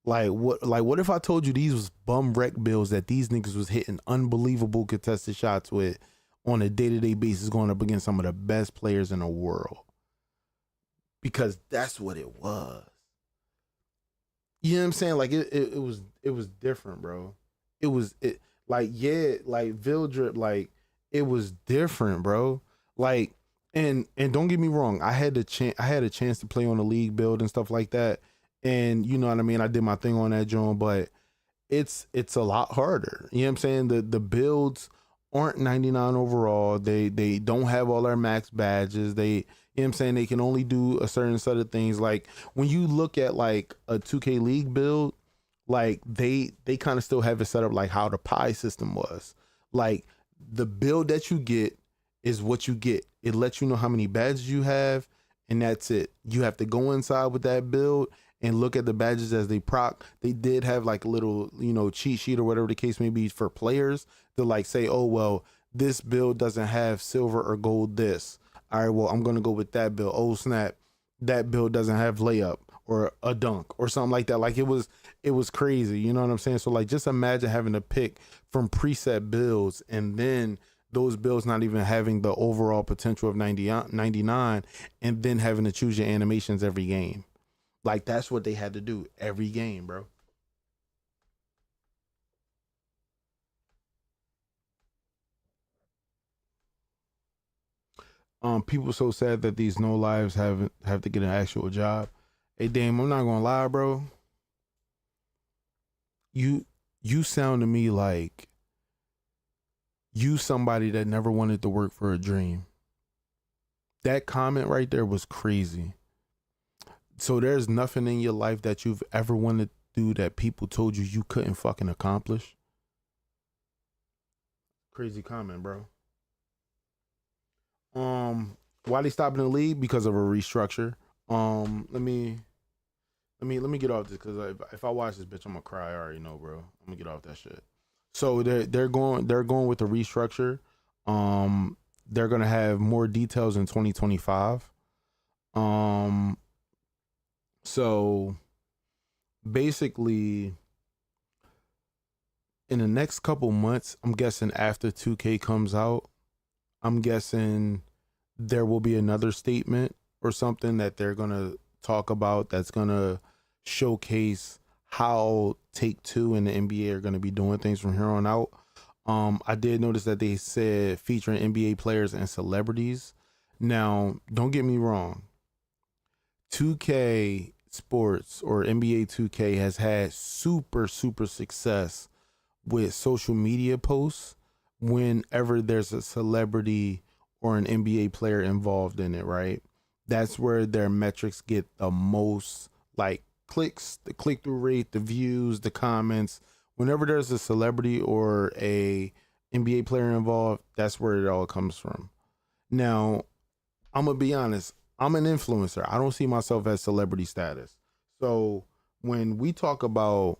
Like what if I told you these was bum wreck builds that these niggas was hitting unbelievable contested shots with on a day-to-day basis, going up against some of the best players in the world? Because that's what it was. You know what I'm saying? Like it was different, bro. Like Vildrip, like it was different, bro. Like and don't get me wrong, I had a chance to play on the league build and stuff like that. And you know what I mean? I did my thing on that joint, but it's a lot harder. You know what I'm saying? The builds aren't 99 overall. They don't have all their max badges. You know what I'm saying? They can only do a certain set of things. Like when you look at like a 2K League build, like they kind of still have it set up like how the Pi system was. Like the build that you get is what you get. It lets you know how many badges you have, and that's it. You have to go inside with that build and look at the badges as they proc. They did have like a little, cheat sheet or whatever the case may be for players to like say, oh, well, this build doesn't have silver or gold this. All right, well, I'm going to go with that build. Oh, snap. That build doesn't have layup or a dunk or something like that. Like it was crazy. You know what I'm saying? So like, just imagine having to pick from preset builds and then those builds not even having the overall potential of 99 and then having to choose your animations every game. Like that's what they had to do every game, bro. People so sad that these no lives have to get an actual job. Hey, Dame, I'm not gonna lie, bro. You sound to me like you somebody that never wanted to work for a dream. That comment right there was crazy. So there's nothing in your life that you've ever wanted to do that people told you couldn't fucking accomplish? Crazy comment, bro. Why they stopping the league? Because of a restructure. Let me get off this, because if I watch this bitch, I'm gonna cry. I already know, bro. I'm gonna get off that shit. So they're going with the restructure. They're gonna have more details in 2025. So basically, in the next couple months, I'm guessing after 2K comes out, I'm guessing there will be another statement or something that they're going to talk about that's going to showcase how Take-Two and the NBA are going to be doing things from here on out. I did notice that they said featuring NBA players and celebrities. Now, don't get me wrong. 2K Sports or NBA 2K has had super success with social media posts whenever there's a celebrity or an NBA player involved in it, right? That's where their metrics get the most like clicks, the click-through rate, the views, the comments. Whenever there's a celebrity or a NBA player involved, that's where it all comes from. Now, I'm gonna be honest. I'm an influencer. I don't see myself as celebrity status. So when we talk about,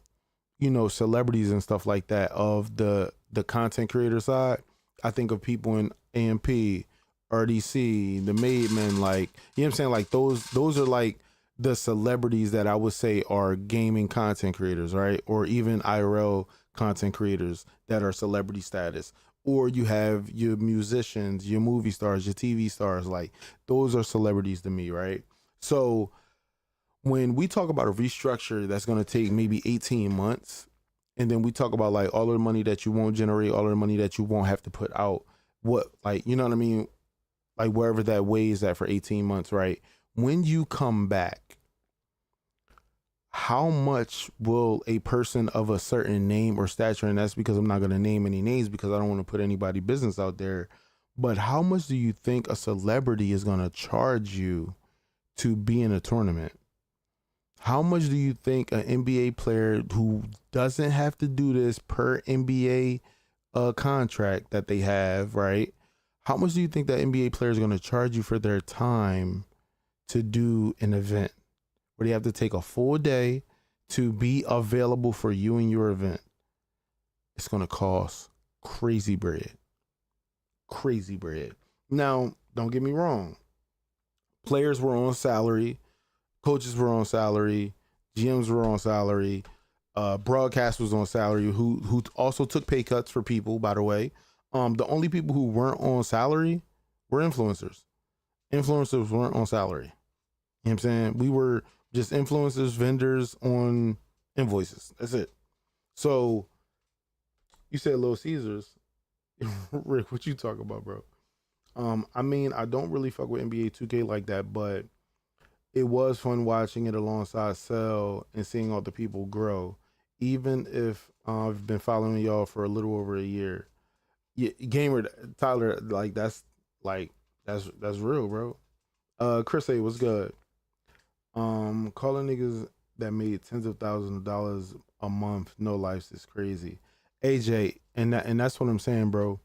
celebrities and stuff like that of the content creator side, I think of people in AMP, RDC, the Made Men, like, you know what I'm saying? Like those are like the celebrities that I would say are gaming content creators, right? Or even IRL content creators that are celebrity status. Or you have your musicians, your movie stars, your TV stars, like those are celebrities to me, right? So when we talk about a restructure that's going to take maybe 18 months, and then we talk about like all of the money that you won't generate, all of the money that you won't have to put out, what, like, you know what I mean? Like wherever that weighs at for 18 months, right? When you come back, how much will a person of a certain name or stature, and that's because I'm not going to name any names because I don't want to put anybody's business out there, but how much do you think a celebrity is going to charge you to be in a tournament? How much do you think an NBA player who doesn't have to do this per NBA contract that they have, right? How much do you think that NBA player is going to charge you for their time to do an event where they have to take a full day to be available for you and your event? It's going to cost crazy bread. Crazy bread. Now, don't get me wrong. Players were on salary. Coaches were on salary. GMs were on salary. Broadcast was on salary, who also took pay cuts for people, by the way. The only people who weren't on salary were influencers. Influencers weren't on salary. You know what I'm saying? We were just influencers, vendors on invoices. That's it. So you said Little Caesars. Rick, what you talking about, bro? I mean, I don't really fuck with NBA 2K like that, but it was fun watching it alongside Cell and seeing all the people grow. Even if I've been following y'all for a little over a year. Yeah, Gamer Tyler, like that's real, bro. Chris A, what's good? Calling niggas that made tens of thousands of dollars a month, no lives is crazy. AJ, and that's what I'm saying, bro.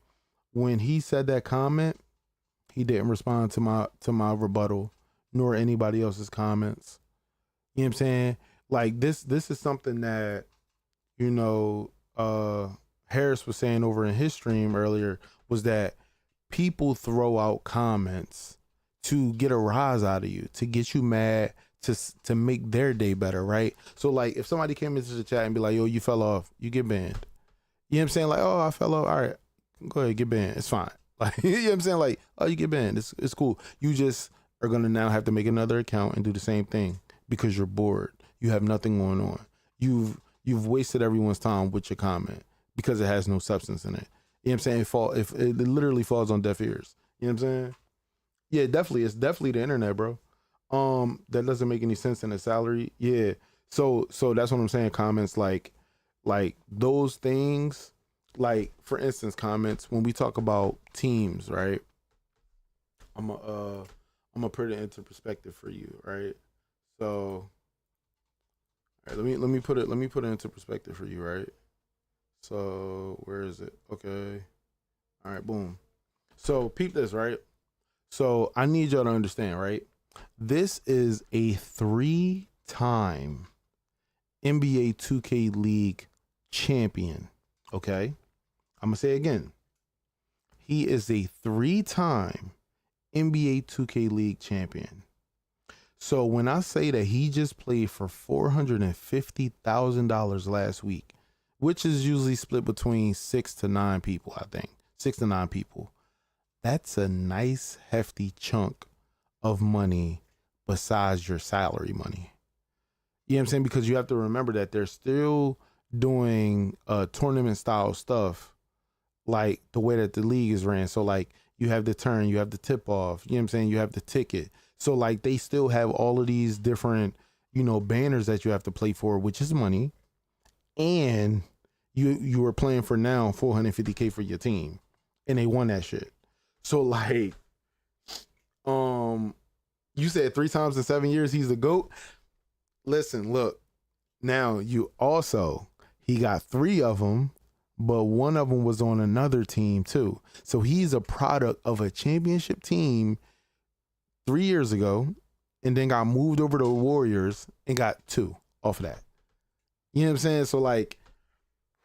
When he said that comment, he didn't respond to my rebuttal, nor anybody else's comments. You know what I'm saying? Like this is something that, Harris was saying over in his stream earlier, was that people throw out comments to get a rise out of you, to get you mad, to make their day better, right? So like if somebody came into the chat and be like, yo, you fell off, you get banned. You know what I'm saying? Like, oh, I fell off. All right, go ahead, get banned. It's fine. Like, you know what I'm saying? Like, oh, you get banned. It's cool. You just are going to now have to make another account and do the same thing because you're bored. You have nothing going on. You've wasted everyone's time with your comment because it has no substance in it. You know what I'm saying? If it literally falls on deaf ears. You know what I'm saying? Yeah, definitely. It's definitely the internet, bro. That doesn't make any sense in a salary. Yeah. So that's what I'm saying. Comments like those things, like for instance, comments when we talk about teams, right? I'm gonna put it into perspective for you, right? So, all right, let me put it into perspective for you, right? So where is it? Okay, all right, boom. So peep this, right? So I need y'all to understand, right? This is a 3-time NBA 2K League champion. Okay, I'm gonna say it again. He is a 3-time NBA 2K League champion. So when I say that he just played for $450,000 last week, which is usually split between 6 to 9 people, I think 6 to 9 people, that's a nice hefty chunk of money besides your salary money. You know what I'm saying? Because you have to remember that they're still doing tournament style stuff like the way that the league is ran. So like you have the turn, you have the tip off, you know what I'm saying? You have the ticket. So like they still have all of these different, banners that you have to play for, which is money. And you are playing for now $450K for your team. And they won that shit. So like, you said 3 times in 7 years he's the GOAT. listen, look. Now he got 3 of them, but one of them was on another team too. So he's a product of a championship team 3 years ago, and then got moved over to the Warriors and got 2 off of that. You know what I'm saying? So like,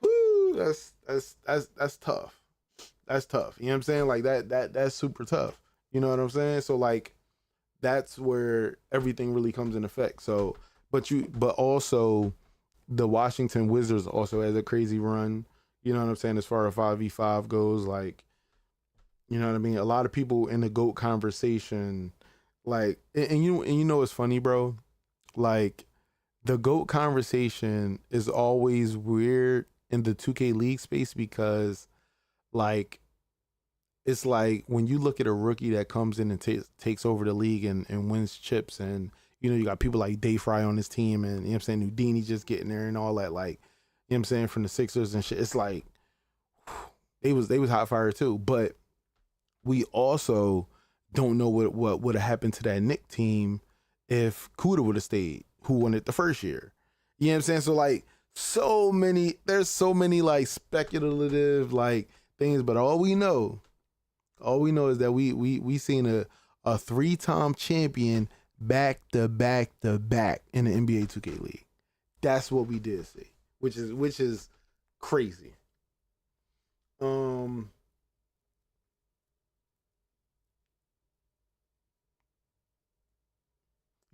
whoo, that's tough. That's tough. You know what I'm saying? Like that's super tough. You know what I'm saying? So like, that's where everything really comes in effect. So, but also the Washington Wizards also has a crazy run. You know what I'm saying? As far as 5v5 goes, like, you know what I mean? A lot of people in the GOAT conversation, like, and you know what's funny, bro? Like, the GOAT conversation is always weird in the 2K League space because, like, it's like when you look at a rookie that comes in and takes over the league and wins chips, and you know you got people like Day Fry on his team, and you know what I'm saying, Houdini just getting there and all that, like, you know what I'm saying, from the Sixers and shit. It's like they was hot fire too, but we also don't know what would have happened to that Knick team if Kuda would have stayed, who won it the first year. You know what I'm saying? So like there's so many like speculative like things, but all we know is that we seen a 3-time champion back to back to back in the NBA 2K League. That's what we did see, which is crazy. You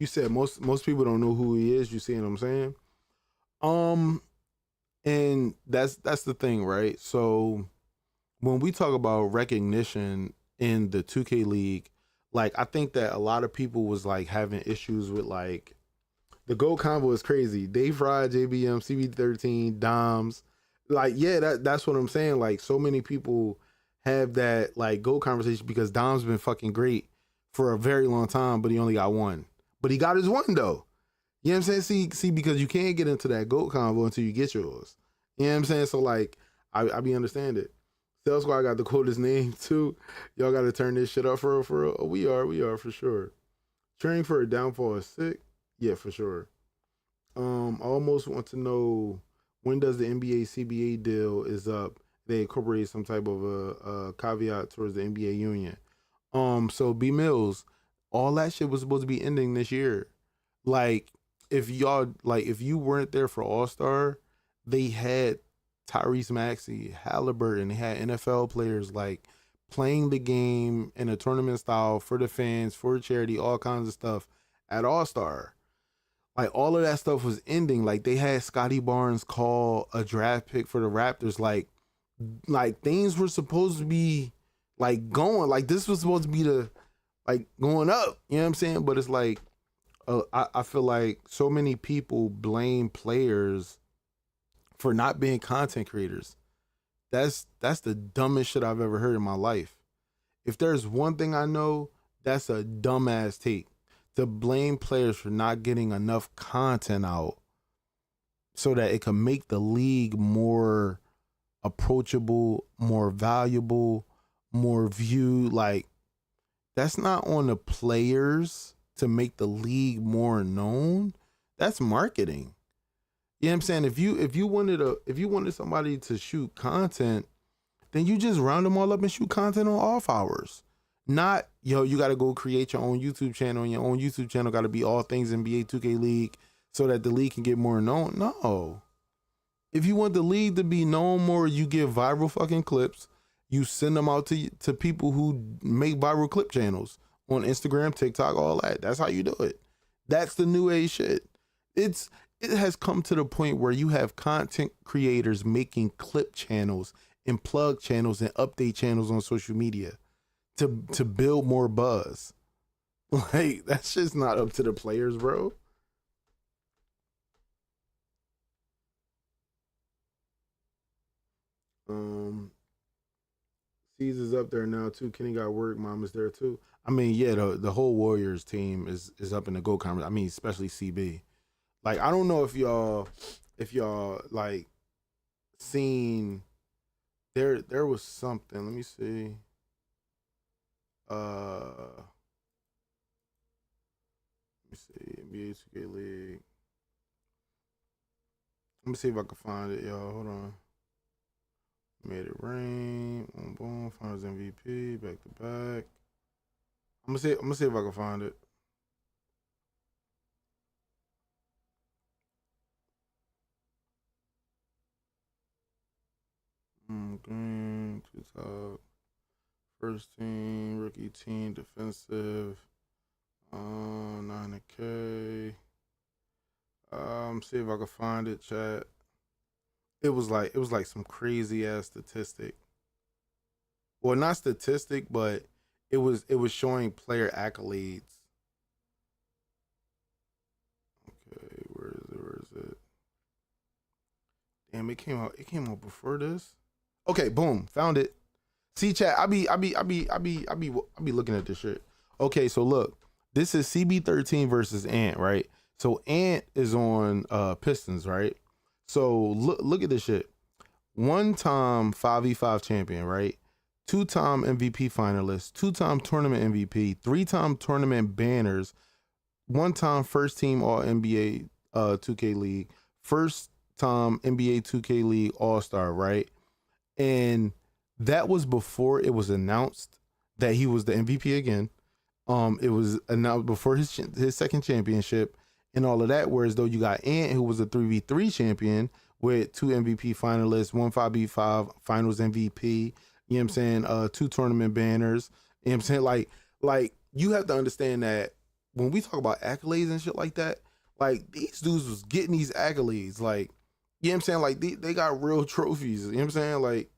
said most people don't know who he is. You see what I'm saying? And that's the thing, right? So when we talk about recognition in the 2K League, like, I think that a lot of people was like having issues with like the GOAT combo is crazy. Dave Fry, JBM, CB13, Doms. Like, yeah, that's what I'm saying. Like, so many people have that like GOAT conversation because Dom's been fucking great for a very long time, but he only got 1. But he got his 1 though. You know what I'm saying? See, because you can't get into that GOAT combo until you get yours. You know what I'm saying? So like, I be understand it. Sales Squad got the coolest name too. Y'all got to turn this shit up for real. Oh, we are for sure. Cheering for a downfall is sick. Yeah, for sure. I almost want to know, when does the NBA CBA deal is up? They incorporate some type of a caveat towards the NBA union. So B Mills, all that shit was supposed to be ending this year. Like, if you weren't there for All-Star, they had Tyrese Maxey, Halliburton, they had NFL players like playing the game in a tournament style for the fans, for charity, all kinds of stuff at All-Star. Like, all of that stuff was ending. Like, they had Scotty Barnes call a draft pick for the Raptors. Like things were supposed to be like going, like this was supposed to be the like going up. You know what I'm saying? But it's like, I feel like so many people blame players for not being content creators. That's the dumbest shit I've ever heard in my life. If there's one thing I know, that's a dumbass take, to blame players for not getting enough content out so that it can make the league more approachable, more valuable, more viewed. Like, that's not on the players to make the league more known. That's marketing. You know what I'm saying? If you wanted somebody to shoot content, then you just round them all up and shoot content on off hours. Not, you got to go create your own YouTube channel, and your own YouTube channel got to be all things NBA 2K League so that the league can get more known. No. If you want the league to be known more, you give viral fucking clips. You send them out to people who make viral clip channels on Instagram, TikTok, all that. That's how you do it. That's the new age shit. It has come to the point where you have content creators making clip channels and plug channels and update channels on social media to build more buzz. Like, that's just not up to the players, bro. Caesar's up there now too. Kenny got work. Mom is there too. I mean, yeah, the whole Warriors team is up in the GO conference. I mean, especially CB. Like, I don't know if y'all like seen there was something. Let me see. Let me see. NBA 2K League. Let me see if I can find it, y'all. Hold on. Made it rain. Boom, boom. Finals MVP. Back to back. I'm gonna see if I can find it. Green, two top. First team, rookie team, defensive. 9K. See if I can find it, chat. It was like some crazy ass statistic. Well, not statistic, but it was showing player accolades. Okay, where is it? Where is it? Damn, it came out before this. Okay, boom, found it. See, chat, I be looking at this shit. Okay, so look, this is CB13 versus Ant, right? So Ant is on Pistons, right? So look at this shit. 1-time 5v5 champion, right? 2-time MVP finalist, 2-time tournament MVP, 3-time tournament banners, 1-time first team All NBA 2K League, first time NBA 2K League All-Star, right? And that was before it was announced that he was the MVP again. It was announced before his second championship and all of that. Whereas though you got Ant, who was a 3v3 champion with 2 MVP finalists, 1 5v5 finals MVP, you know what I'm saying? 2 tournament banners. You know what I'm saying? Like you have to understand that when we talk about accolades and shit like that, like these dudes was getting these accolades. Like, you know what I'm saying? Like they got real trophies. You know what I'm saying? Like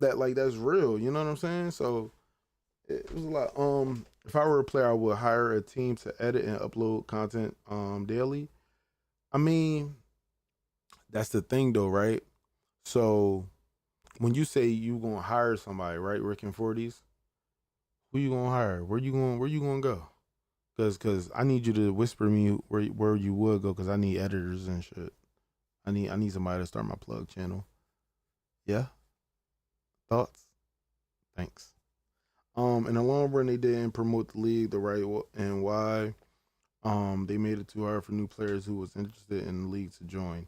that's real. You know what I'm saying? So it was a lot. If I were a player, I would hire a team to edit and upload content daily. I mean, that's the thing though, right? So when you say you gonna hire somebody, right, Rick and 40s, who you gonna hire? Where you gonna go? Cause I need you to whisper me where you would go, cause I need editors and shit. I need somebody to start my plug channel. Yeah. Thoughts? Thanks. In the long run, they didn't promote the league the right way, and why. They made it too hard for new players who was interested in the league to join.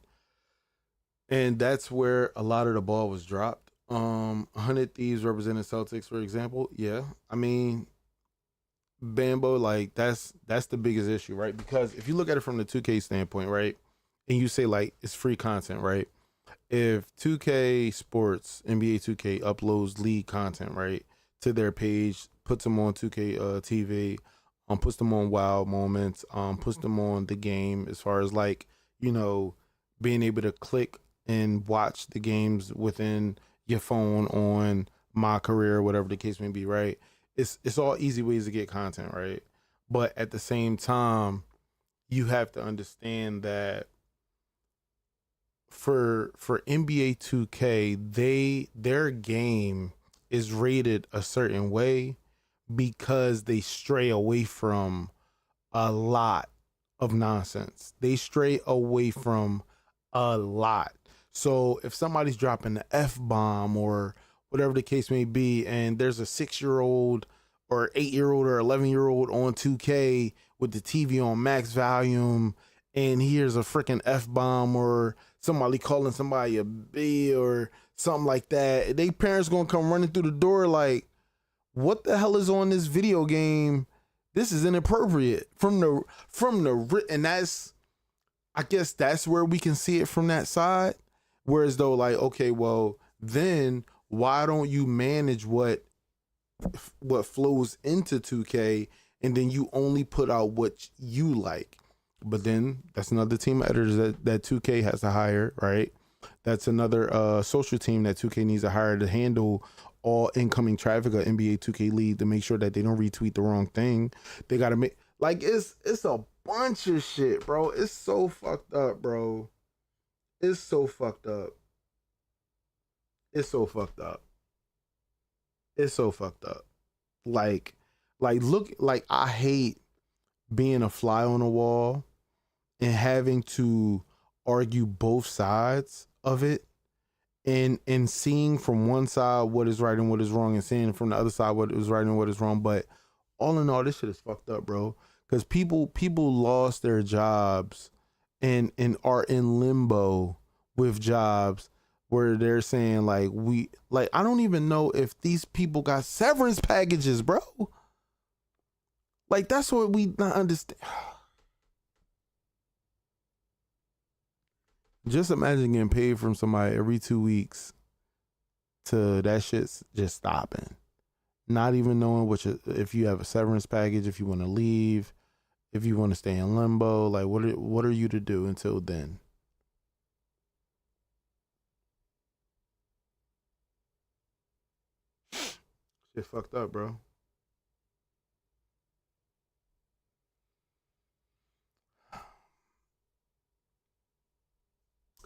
And that's where a lot of the ball was dropped. 100 Thieves represented Celtics, for example. Yeah. I mean, Bambo, like that's the biggest issue, right? Because if you look at it from the 2K standpoint, right, and you say like it's free content, right? If 2K Sports, NBA 2K uploads league content, right, to their page, puts them on 2K TV, puts them on Wild Moments, puts them on the game as far as like, you know, being able to click and watch the games within your phone on My Career, whatever the case may be, right? It's all easy ways to get content, right? But at the same time, you have to understand that for NBA 2K, their game is rated a certain way because they stray away from a lot of nonsense. They stray away from a lot. So if somebody's dropping the F-bomb or whatever the case may be, and there's a 6-year-old or 8-year-old or 11-year-old on 2K with the TV on max volume, and here's a freaking F-bomb or somebody calling somebody a B or something like that, they parents gonna come running through the door like, what the hell is on this video game? This is inappropriate from the and that's, I guess that's where we can see it from that side. Whereas though, like, okay, well, then why don't you manage what flows into 2K and then you only put out what you like? But then that's another team of editors that 2K has to hire, right? That's another social team that 2K needs to hire to handle all incoming traffic of NBA 2K League to make sure that they don't retweet the wrong thing. They got to make, like, it's a bunch of shit, bro. It's so fucked up, bro. It's so fucked up. It's so fucked up. It's so fucked up. Like look, like I hate being a fly on the wall and having to argue both sides of it and seeing from one side what is right and what is wrong and seeing from the other side what is right and what is wrong. But all in all, this shit is fucked up, bro. Because people lost their jobs and are in limbo with jobs where they're saying like I don't even know if these people got severance packages, bro. Like that's what we not understand. Just imagine getting paid from somebody every 2 weeks to that shit's just stopping. Not even knowing if you have a severance package, if you want to leave, if you want to stay in limbo, like what are you to do until then? Shit fucked up, bro.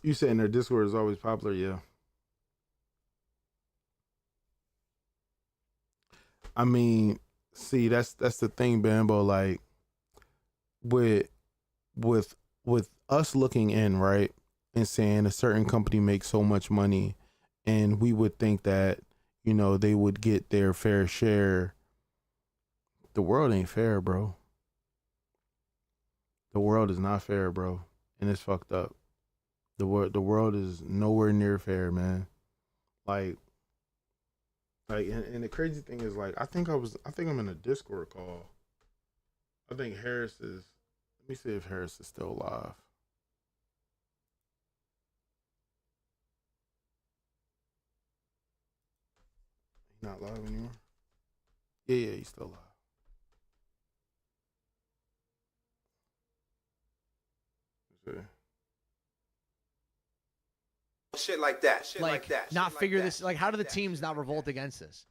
You saying their Discord is always popular, yeah. I mean, see, that's the thing, Bambo. Like, with us looking in, right, and saying a certain company makes so much money, and we would think that, you know, they would get their fair share. The world ain't fair, bro. The world is not fair, bro, and it's fucked up. The world is nowhere near fair, man. Like, and the crazy thing is, like, I think I'm in a Discord call. I think Harris is. Let me see if Harris is still live. He's not live anymore. Yeah, he's still live. Let's see. Shit like that. Not figure this. Like, how do the teams not revolt against this?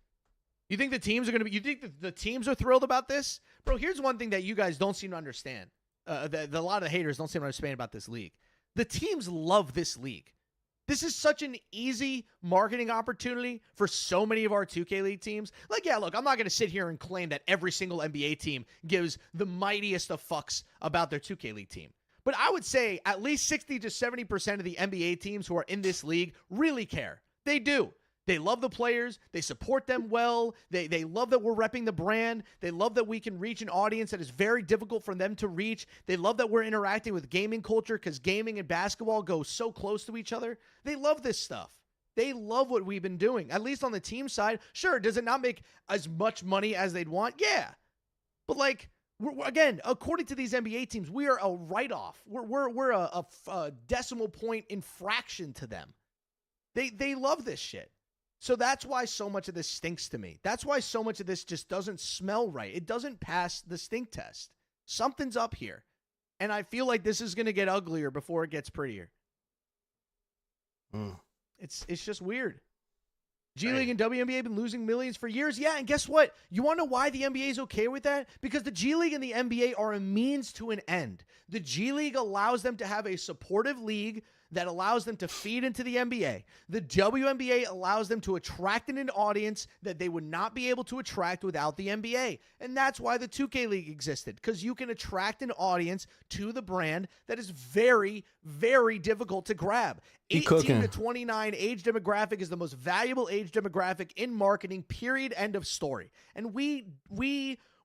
You think the teams are going to be? You think that the teams are thrilled about this, bro? Here's one thing that you guys don't seem to understand. A lot of the haters don't seem to understand about this league. The teams love this league. This is such an easy marketing opportunity for so many of our 2K League teams. Like, yeah, look, I'm not going to sit here and claim that every single NBA team gives the mightiest of fucks about their 2K League team. But I would say at least 60 to 70% of the NBA teams who are in this league really care. They do. They love the players. They support them well. They love that we're repping the brand. They love that we can reach an audience that is very difficult for them to reach. They love that we're interacting with gaming culture because gaming and basketball go so close to each other. They love this stuff. They love what we've been doing, at least on the team side. Sure, does it not make as much money as they'd want? Yeah. But, like, again, according to these NBA teams, we are a write-off. We're a decimal point infraction to them. They love this shit. So that's why so much of this stinks to me. That's why so much of this just doesn't smell right. It doesn't pass the stink test. Something's up here. And I feel like this is going to get uglier before it gets prettier. It's just weird. G League and WNBA have been losing millions for years. Yeah, and guess what? You want to know why the NBA is okay with that? Because the G League and the NBA are a means to an end. The G League allows them to have a supportive league that allows them to feed into the NBA. The WNBA allows them to attract an audience that they would not be able to attract without the NBA. And that's why the 2K League existed, because you can attract an audience to the brand that is very, very difficult to grab. 18 to 29 age demographic is the most valuable age demographic in marketing, period, end of story. And we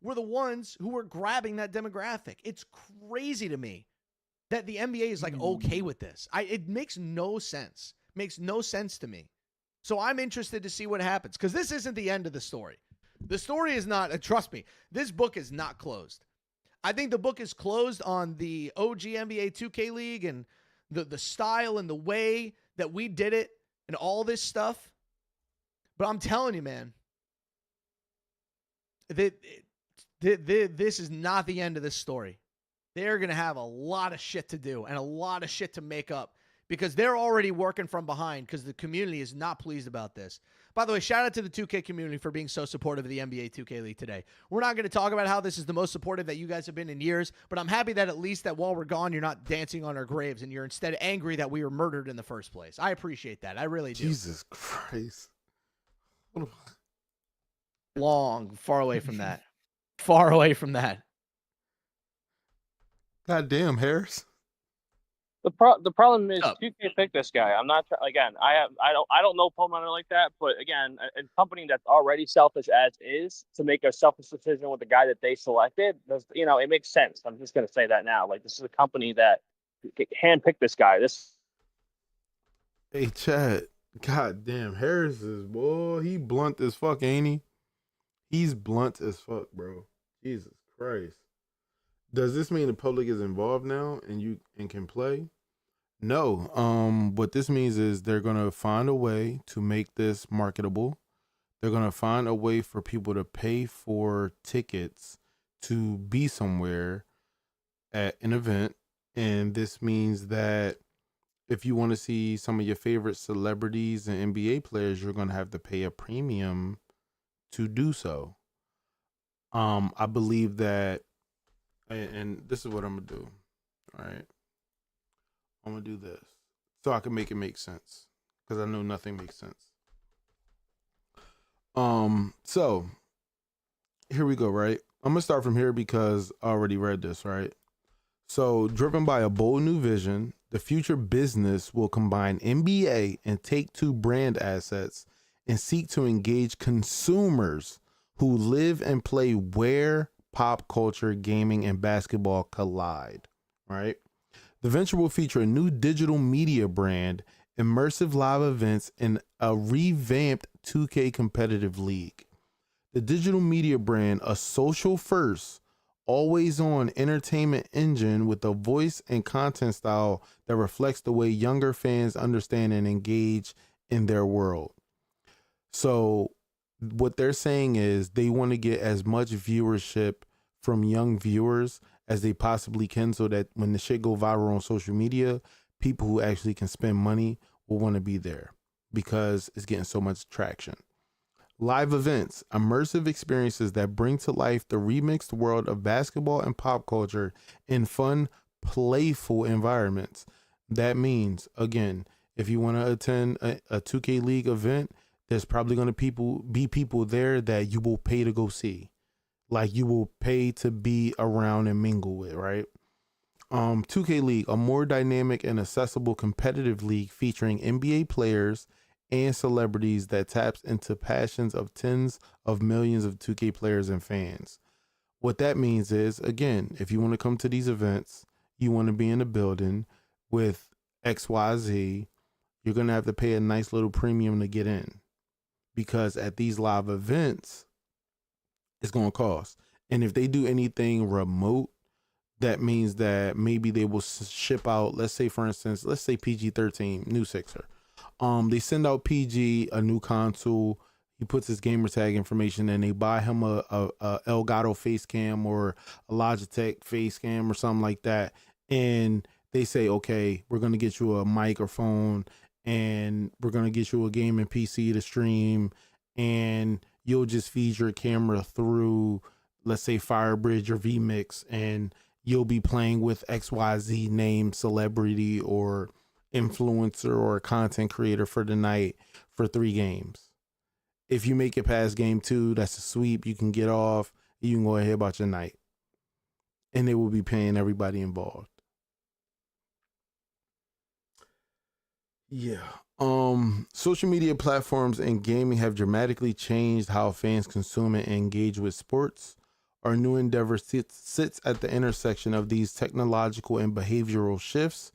were the ones who were grabbing that demographic. It's crazy to me that the NBA is like okay with this. It makes no sense. Makes no sense to me. So I'm interested to see what happens, because this isn't the end of the story. The story is not, trust me, this book is not closed. I think the book is closed on the OG NBA 2K League and the style and the way that we did it and all this stuff. But I'm telling you, man, this is not the end of this story. They're going to have a lot of shit to do and a lot of shit to make up, because they're already working from behind because the community is not pleased about this. By the way, shout out to the 2K community for being so supportive of the NBA 2K League today. We're not going to talk about how this is the most supportive that you guys have been in years, but I'm happy that at least that while we're gone, you're not dancing on our graves and you're instead angry that we were murdered in the first place. I appreciate that. I really do. Jesus Christ. Far away from that. Far away from that. God damn, Harris. The problem is you can't pick this guy. I'm not again. I don't know Palmer like that, but again, a company that's already selfish as is to make a selfish decision with the guy that they selected, it makes sense. I'm just gonna say that now. Like, this is a company that handpicked this guy. Hey, Chad. God damn, Harris is, boy, he blunt as fuck, ain't he? He's blunt as fuck, bro. Jesus Christ. Does this mean the public is involved now and can play? No. What this means is they're gonna find a way to make this marketable. They're gonna find a way for people to pay for tickets to be somewhere at an event. And this means that if you want to see some of your favorite celebrities and NBA players, you're gonna have to pay a premium to do so. I believe that, and this is what I'm gonna do. All right, I'm gonna do this so I can make it make sense because I know nothing makes sense. So here we go. Right, I'm gonna start from here because I already read this. Right, so driven by a bold new vision, the future business will combine NBA and Take-Two brand assets and seek to engage consumers who live and play where pop culture, gaming, and basketball collide, right? The venture will feature a new digital media brand, immersive live events, and a revamped 2K competitive league. The digital media brand, a social first, always on entertainment engine with a voice and content style that reflects the way younger fans understand and engage in their world. So what they're saying is they want to get as much viewership from young viewers as they possibly can so that when the shit go viral on social media, people who actually can spend money will want to be there because it's getting so much traction. Live events, immersive experiences that bring to life the remixed world of basketball and pop culture in fun, playful environments. That means, again, if you want to attend a 2K League event, there's probably going to be people there that you will pay to go see. Like you will pay to be around and mingle with, right? 2K League, a more dynamic and accessible competitive league featuring NBA players and celebrities that taps into passions of tens of millions of 2K players and fans. What that means is, again, if you want to come to these events, you want to be in a building with XYZ, you're going to have to pay a nice little premium to get in. Because at these live events, it's going to cost. And if they do anything remote, that means that maybe they will ship out, let's say, for instance, let's say PG-13, new Sixer. They send out PG a new console. He puts his gamer tag information and they buy him a Elgato face cam or a Logitech face cam or something like that. And they say, okay, we're going to get you a microphone and we're going to get you a gaming PC to stream, and you'll just feed your camera through, let's say, Firebridge or vMix, and you'll be playing with XYZ name celebrity or influencer or content creator for the night for 3 games. If you make it past game 2, that's a sweep. You can get off. You can go ahead about your night. And they will be paying everybody involved. Yeah. Social media platforms and gaming have dramatically changed how fans consume and engage with sports. Our new endeavor sits at the intersection of these technological and behavioral shifts,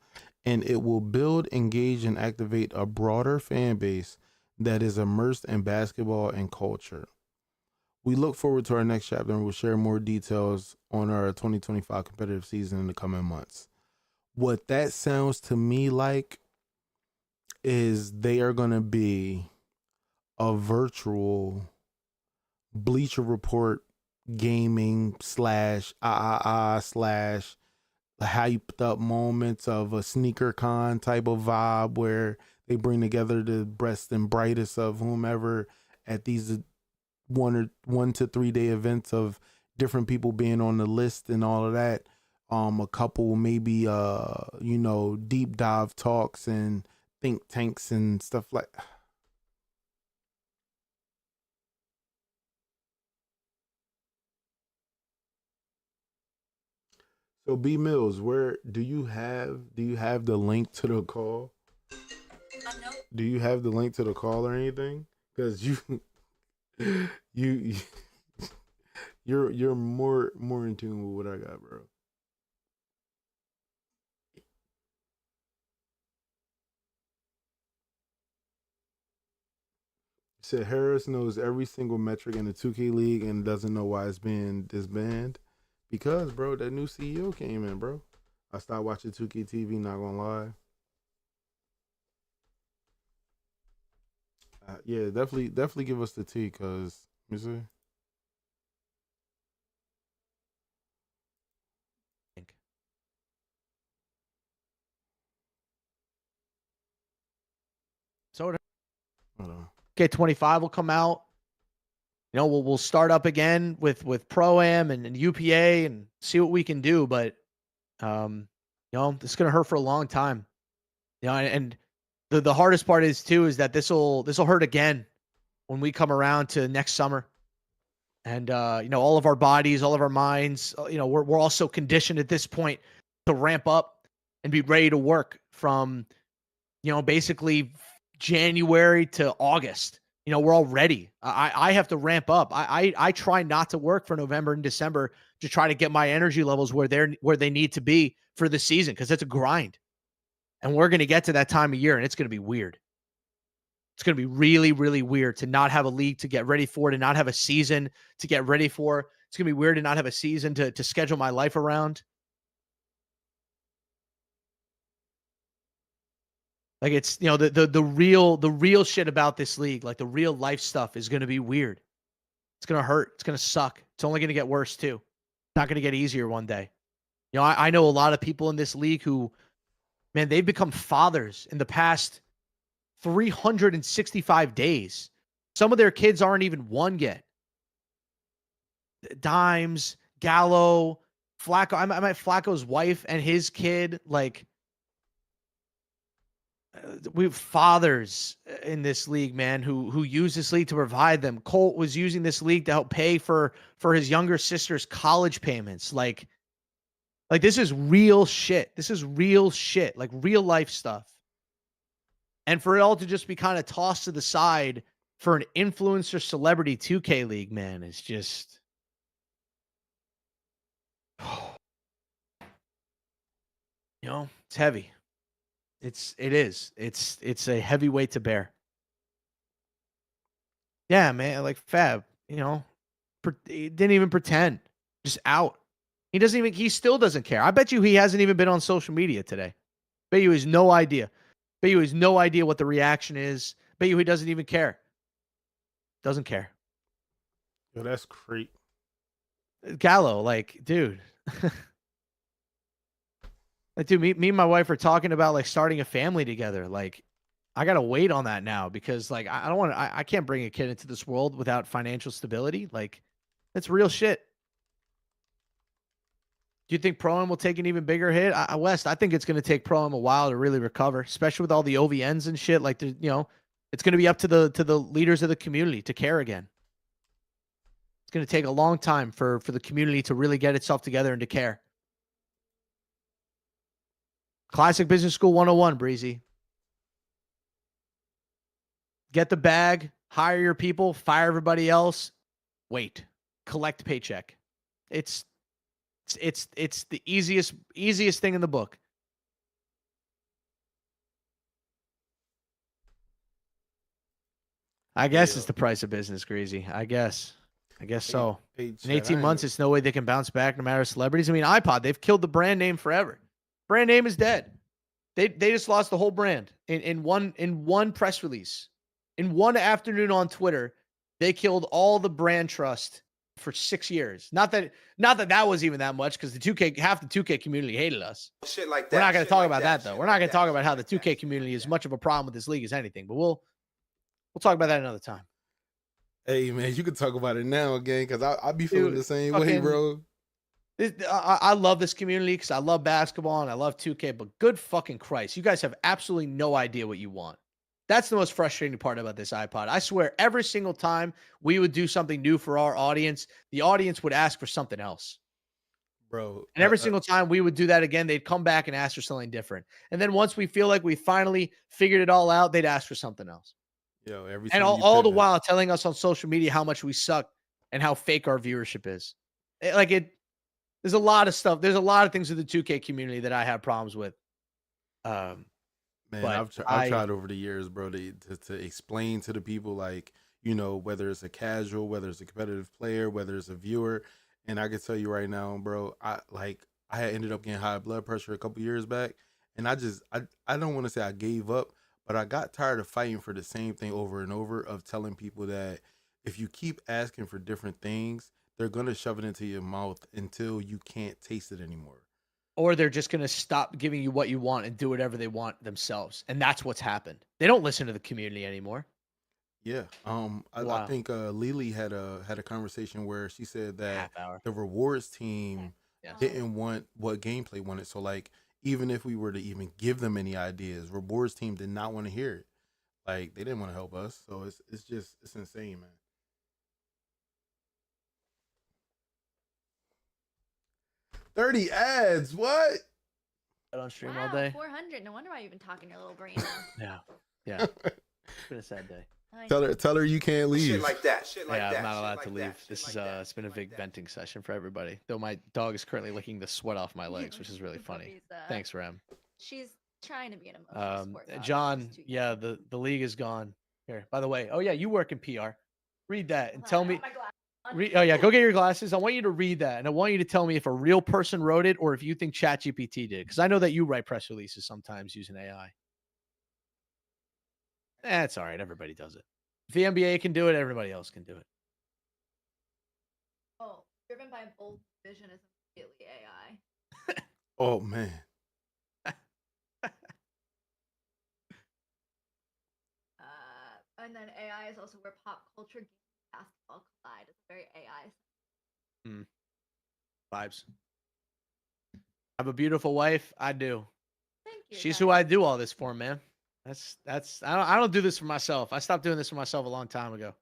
and it will build, engage, and activate a broader fan base that is immersed in basketball and culture. We look forward to our next chapter and we'll share more details on our 2025 competitive season in the coming months. What that sounds to me like is they are going to be a virtual Bleacher Report gaming slash slash hyped up moments of a sneaker con type of vibe where they bring together the best and brightest of whomever at these 1 to 3 day events of different people being on the list and all of that. A couple maybe deep dive talks and think tanks and stuff like. So B Mills, where do you have the link to the call? No. Do you have the link to the call or anything? Because you're more in tune with what I got, bro. Said Harris knows every single metric in the 2K league and doesn't know why it's being disbanded. Because, bro, that new CEO came in, bro. I stopped watching 2K TV, not gonna lie. Yeah, definitely give us the tea, cause let me see. So Hold on. okay, 25 will come out. You know, we'll start up again with Pro-Am and UPA and see what we can do. But you know, it's gonna hurt for a long time. You know, and the hardest part is too is that this'll hurt again when we come around to next summer. And you know, all of our bodies, all of our minds, you know, we're also conditioned at this point to ramp up and be ready to work from, you know, basically January to August. You know, we're all ready. I have to ramp up. I try not to work for November and December to try to get my energy levels where they need to be for the season, because it's a grind. And we're going to get to that time of year and it's going to be weird. It's going to be really, really weird to not have a league to get ready for, to not have a season to get ready for. It's going to be weird to not have a season to schedule my life around. Like, it's, you know, the real shit about this league, like the real life stuff, is going to be weird. It's going to hurt. It's going to suck. It's only going to get worse too. It's not going to get easier one day. You know, I know a lot of people in this league who, man, they've become fathers in the past 365 days. Some of their kids aren't even one yet. Dimes, Gallo, Flacco. I met Flacco's wife and his kid. Like, we have fathers in this league, man, who use this league to provide them. Colt was using this league to help pay for his younger sister's college payments. Like this is real shit. This is real shit, like real life stuff. And for it all to just be kind of tossed to the side for an influencer celebrity 2K league, man, is just, you know, it's heavy. It's a heavy weight to bear. Yeah, man, like Fab, you know, he didn't even pretend, just out. He still doesn't care. I bet you he hasn't even been on social media today. Bet you he has no idea. Bet you he has no idea what the reaction is. Bet you he doesn't even care. Doesn't care. Yo, that's creep. Gallo, like, dude. Like, dude, me and my wife are talking about like starting a family together. Like, I gotta wait on that now because like I don't want to. I can't bring a kid into this world without financial stability. Like, that's real shit. Do you think Pro-Am will take an even bigger hit? West, I think it's going to take Pro-Am a while to really recover, especially with all the OVNs and shit. Like, you know, it's going to be up to the leaders of the community to care again. It's going to take a long time for the community to really get itself together and to care. Classic Business School 101, Breezy. Get the bag, hire your people, fire everybody else, wait, collect paycheck. It's the easiest thing in the book. I guess it's the price of business, Greasy. I guess so. In 18 months, it's no way they can bounce back no matter celebrities. I mean, iPod, they've killed the brand name forever. Brand name is dead. They just lost the whole brand in one press release. In one afternoon on Twitter, they killed all the brand trust for 6 years. Not that was even that much, because half the 2K community hated us. Shit like that. We're not going to talk about that though. We're not going to talk about how the 2K community is much of a problem with this league as anything. But we'll talk about that another time. Hey man, you can talk about it now again, because I be feeling the same way, bro. I love this community because I love basketball and I love 2K. But good fucking Christ, you guys have absolutely no idea what you want. That's the most frustrating part about this iPod. I swear, every single time we would do something new for our audience, the audience would ask for something else. Bro. And every single time we would do that again, they'd come back and ask for something different. And then once we feel like we finally figured it all out, they'd ask for something else. Yo, every and time all the while telling us on social media how much we suck and how fake our viewership is. There's a lot of stuff. There's a lot of things with the 2K community that I have problems with. Man, I've tried over the years, bro, to explain to the people, like, you know, whether it's a casual, whether it's a competitive player, whether it's a viewer. And I can tell you right now, bro, I had ended up getting high blood pressure a couple years back, and I don't want to say I gave up, but I got tired of fighting for the same thing over and over, of telling people that if you keep asking for different things, they're gonna shove it into your mouth until you can't taste it anymore. Or they're just going to stop giving you what you want and do whatever they want themselves. And that's what's happened. They don't listen to the community anymore. Yeah. I think Lily had a conversation where she said that Half hour. the rewards team Yes. didn't want what gameplay wanted. So like, even if we were to even give them any ideas, rewards team did not want to hear it. Like, they didn't want to help us. So it's insane, man. 30 ads. What? On stream Wow, all day. 400. No wonder why you've been talking your little brain. Yeah. It's been a sad day. Tell her you can't leave. Shit like that. Shit like Yeah, that. I'm not shit allowed like to that, leave. shit This like is that, it's been a shit big like that. venting session for everybody. Though my dog is currently licking the sweat off my legs, which is really funny. Thanks, Rem. She's trying to be an emotional support dog. John, She's too yeah, young. the league is gone. Here, by the way, oh yeah, you work in PR. Read that and tell me. Oh yeah, go get your glasses. I want you to read that, and I want you to tell me if a real person wrote it or if you think ChatGPT did, because I know that you write press releases sometimes using AI. That's all right. Everybody does it. If the NBA can do it, everybody else can do it. Oh, driven by bold vision is immediately AI. Oh man. And then AI is also where pop culture, games, basketball collide. It's very AI. Vibes. I have a beautiful wife. I do. Thank you. She's who I do all this for, man. That's I don't do this for myself. I stopped doing this for myself a long time ago.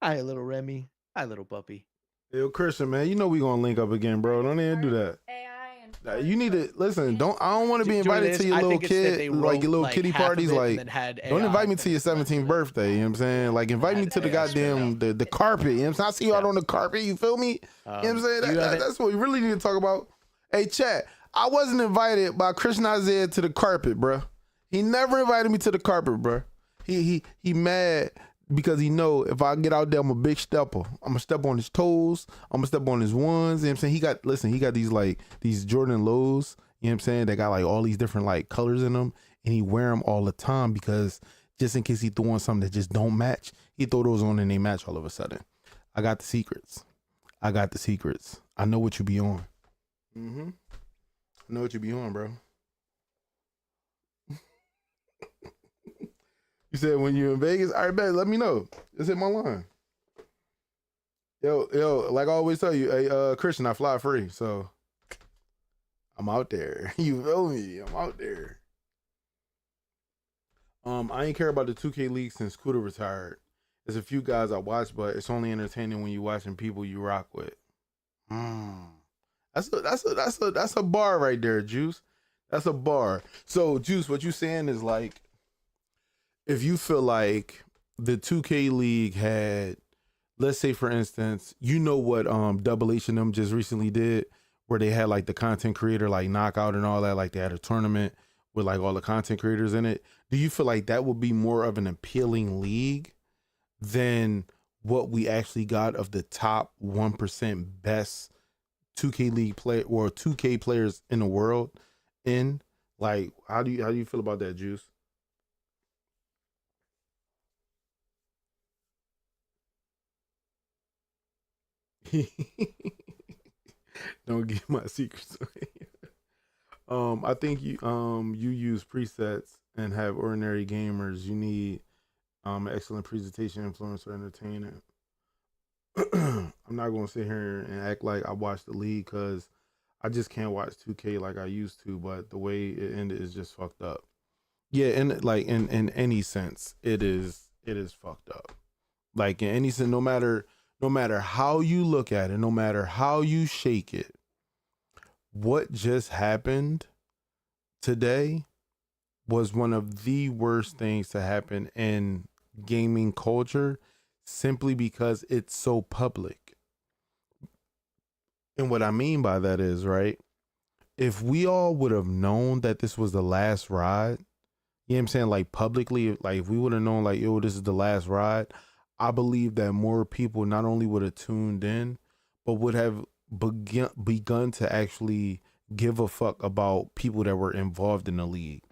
Hi, little Remy. Hi, little puppy. Yo, Christian, man, you know we gonna link up again, bro. Don't even do that. AI and You need to listen. I don't want to be Doing invited this, to your I little think it's that they kid, like your wrote, little kiddie half of parties. it and Like, then had don't invite me AI to your 17th birthday. You know what I'm saying? Like, invite me to the Yeah. goddamn the carpet. You know what I'm saying? I see you out on the carpet. You feel me? You know what I'm saying? you haven't- That's what we really need to talk about. Hey, chat. I wasn't invited by Christian Isaiah to the carpet, bro. He never invited me to the carpet, bro. He mad because he know if I get out there, I'm a big stepper. I'm gonna step on his toes. I'm gonna step on his ones. You know what I'm saying? He got these Jordan lows, you know what I'm saying? They got like all these different like colors in them, and he wear them all the time because just in case he throw on something that just don't match, he throw those on and they match all of a sudden. I got the secrets. I know what you be on. I know what you be on, bro. You said when you're in Vegas, all right, bet, let me know. Just hit my line. Yo, like I always tell you, hey, Christian, I fly free, so I'm out there. You feel me? I'm out there. I ain't care about the 2K League since Kuda retired. There's a few guys I watch, but it's only entertaining when you're watching people you rock with. That's a bar right there, Juice. That's a bar. So, Juice, what you saying is like, if you feel like the 2K League had, let's say for instance, you know what Double H and them just recently did, where they had like the content creator like knockout and all that, like they had a tournament with like all the content creators in it. Do you feel like that would be more of an appealing league than what we actually got of the top 1% best 2K League play or 2K players in the world in? Like, how do you feel about that, Juice? Don't give my secrets away. I think you use presets and have ordinary gamers. You need excellent presentation, influencer, entertainer. I'm not gonna sit here and act like I watch the league because I just can't watch 2K like I used to. But the way it ended is just fucked up. Yeah, and like in any sense, it is fucked up. Like in any sense, no matter how you look at it, no matter how you shake it, what just happened today was one of the worst things to happen in gaming culture, simply because it's so public. And what I mean by that is, right, if we all would have known that this was the last ride, you know what I'm saying, like publicly, like if we would have known like, yo, this is the last ride, I believe that more people not only would have tuned in, but would have begun to actually give a fuck about people that were involved in the league,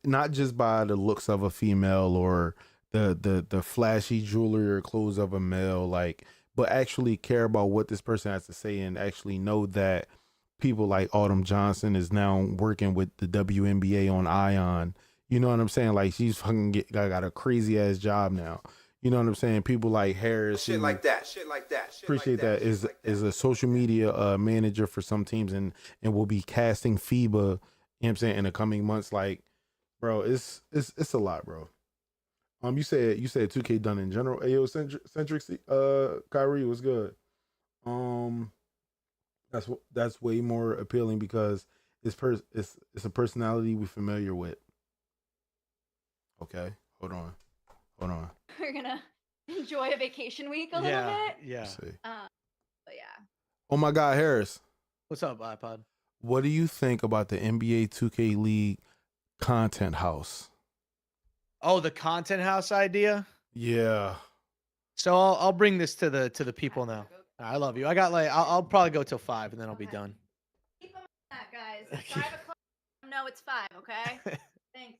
not just by the looks of a female or the flashy jewelry or clothes of a male, like, but actually care about what this person has to say and actually know that people like Autumn Johnson is now working with the WNBA on Ion. You know what I'm saying? Like, she's fucking got a crazy ass job now. You know what I'm saying? People like Harris, Shit like that. Shit like that. Shit appreciate like that, is a social media manager for some teams and will be casting FIBA, you know what I'm saying, in the coming months. Like, bro, it's a lot, bro. You said 2K done in general. Ayo, Centric, Kyrie was good. That's way more appealing because it's a personality we're familiar with. Okay, hold on. We're gonna enjoy a vacation week a little bit. Yeah. But yeah. Oh my God, Harris. What's up, iPod? What do you think about the NBA 2K League content house? Oh, the content house idea. Yeah. So I'll bring this to the people now. I love you. I got like I'll probably go till 5 and then I'll be done. Keep on that, guys. It's 5 o'clock. No, it's 5. Okay. Thanks.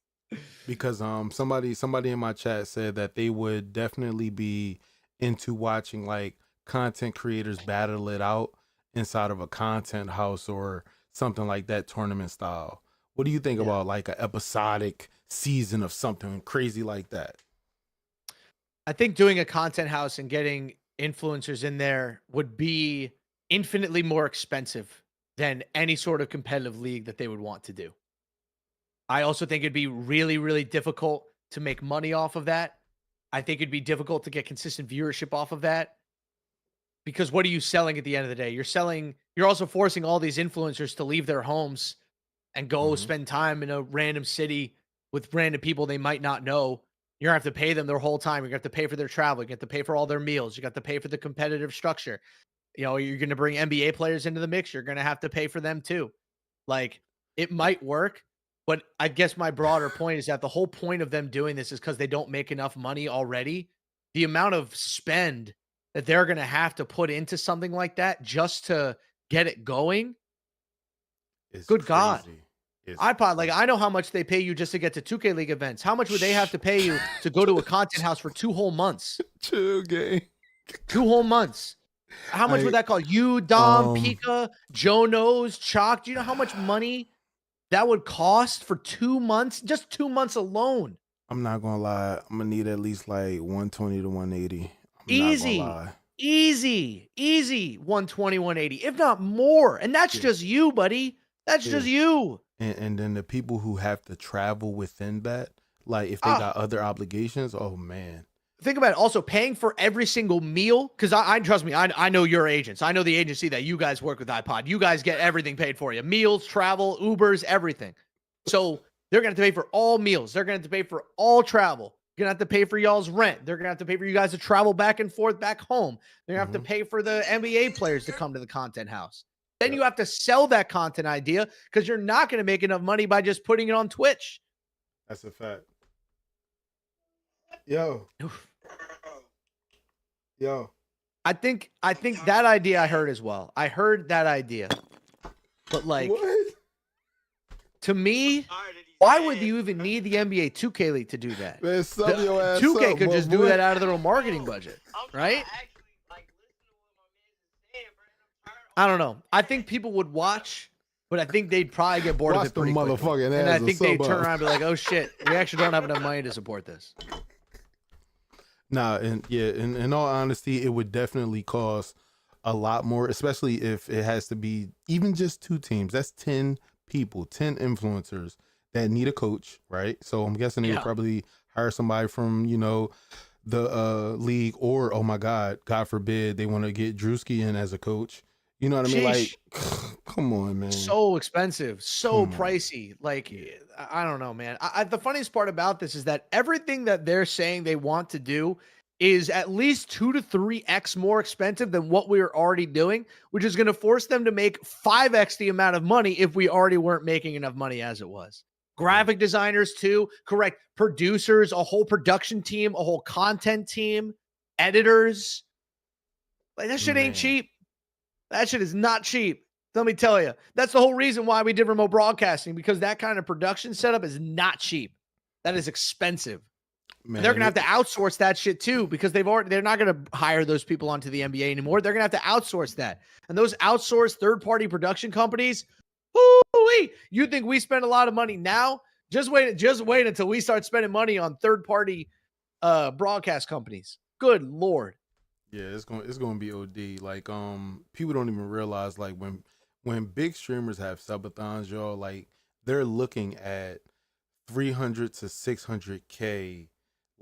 Because somebody in my chat said that they would definitely be into watching like content creators battle it out inside of a content house or something like that, tournament style. What do you think about like an episodic season of something crazy like that? I think doing a content house and getting influencers in there would be infinitely more expensive than any sort of competitive league that they would want to do. I also think it'd be really, really difficult to make money off of that. I think it'd be difficult to get consistent viewership off of that. Because what are you selling at the end of the day? You're also forcing all these influencers to leave their homes and go spend time in a random city with random people they might not know. You're going to have to pay them their whole time. You're going to have to pay for their travel. You have to pay for all their meals. You got to pay for the competitive structure. You know, you're going to bring NBA players into the mix. You're going to have to pay for them too. Like, it might work, but I guess my broader point is that the whole point of them doing this is because they don't make enough money already. The amount of spend that they're going to have to put into something like that just to get it going. Good crazy. God. iPod, like, I know how much they pay you just to get to 2K League events. How much would they have to pay you to go to a content house for 2 whole months? 2 whole months. How much would that cost? You, Dom, Pika, Joe Knows, Chalk. Do you know how much money that would cost for 2 months? Just 2 months alone. I'm not gonna lie. I'm gonna need at least like 120 to 180. Easy 120, 180, if not more. And that's just you, buddy. That's just you. And then the people who have to travel within that, like if they got other obligations, oh man. Think about it. Also paying for every single meal. Cause I trust me, I know your agents. I know the agency that you guys work with iPod. You guys get everything paid for you. Meals, travel, Ubers, everything. So they're going to have to pay for all meals. They're going to have to pay for all travel. You're going to have to pay for y'all's rent. They're going to have to pay for you guys to travel back and forth back home. They're going to have to pay for the NBA players to come to the content house. Then you have to sell that content idea because you're not going to make enough money by just putting it on Twitch. That's a fact. Yo. I think that idea I heard as well. I heard that idea. But like, what? To me, why would you even need the NBA 2K League to do that? Man, 2K could just do that out of their own marketing budget, right? I don't know. I think people would watch, but I think they'd probably get bored of it pretty quickly. And I think they'd turn around and be like, oh shit, we actually don't have enough money to support this. Nah, and yeah, in all honesty, it would definitely cost a lot more, especially if it has to be even just 2 teams. That's 10 people, 10 influencers that need a coach, right? So I'm guessing they would probably hire somebody from, you know, the league, or oh my God forbid, they want to get Drewski in as a coach. You know what I mean? Like, come on, man. So expensive, so pricey. Like, I don't know, man. The funniest part about this is that everything that they're saying they want to do is at least 2 to 3x more expensive than what we were already doing, which is going to force them to make 5x the amount of money if we already weren't making enough money as it was. Graphic designers too, correct. Producers, a whole production team, a whole content team. editors. Like, that shit ain't cheap. That shit is not cheap. Let me tell you. That's the whole reason why we did remote broadcasting, because that kind of production setup is not cheap. That is expensive. Man, they're going to have to outsource that shit too, because they're not going to hire those people onto the NBA anymore. They're going to have to outsource that. And those outsourced third-party production companies, whoo-wee, you think we spend a lot of money now? Just wait until we start spending money on third-party broadcast companies. Good Lord. Yeah, it's going to be OD. Like, people don't even realize, like, when big streamers have subathons, y'all, like, they're looking at 300 to 600K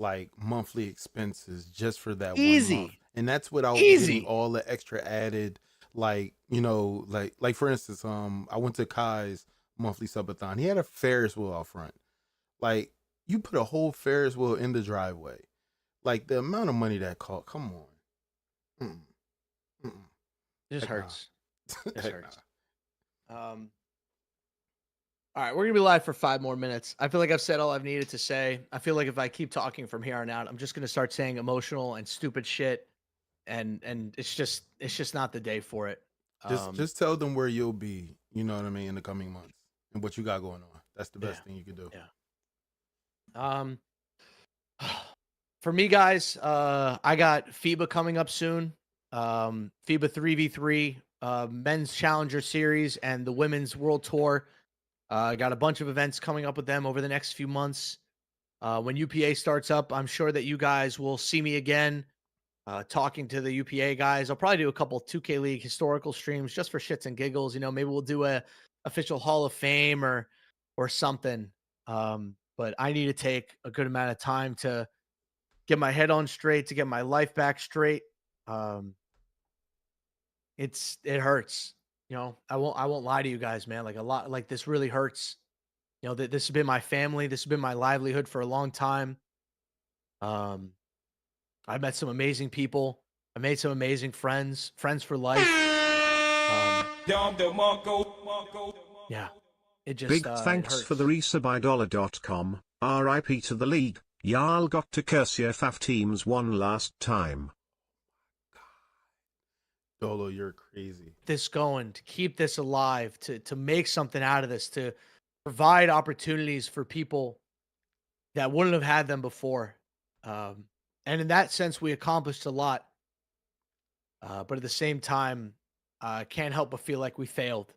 like monthly expenses just for that 1 month. And that's without getting all the extra added, like, you know, like for instance, I went to Kai's monthly subathon. He had a Ferris wheel out front. Like, you put a whole Ferris wheel in the driveway. Like, the amount of money that cost, come on. It just hurts. It just hurts. All right, we're going to be live for 5 more minutes. I feel like I've said all I've needed to say. I feel like if I keep talking from here on out, I'm just going to start saying emotional and stupid shit, and it's just not the day for it. Just tell them where you'll be, you know what I mean, in the coming months and what you got going on. That's the best thing you can do. Yeah. For me, guys, I got FIBA coming up soon. FIBA 3v3, Men's Challenger Series, and the Women's World Tour. I got a bunch of events coming up with them over the next few months. When UPA starts up, I'm sure that you guys will see me again talking to the UPA guys. I'll probably do a couple 2K League historical streams just for shits and giggles. You know, maybe we'll do a official Hall of Fame or something. But I need to take a good amount of time to get my head on straight, to get my life back straight. It hurts. You know, I won't lie to you guys, man. Like, a lot, like, this really hurts. You know, this has been my family. This has been my livelihood for a long time. I met some amazing people. I made some amazing friends for life. Yeah, it just big thanks for the resub $1.com. RIP to the league. Y'all got to curse your FAF teams one last time. Dolo, you're crazy. This going, to keep this alive, to make something out of this, to provide opportunities for people that wouldn't have had them before. And in that sense, we accomplished a lot. But at the same time, I can't help but feel like we failed.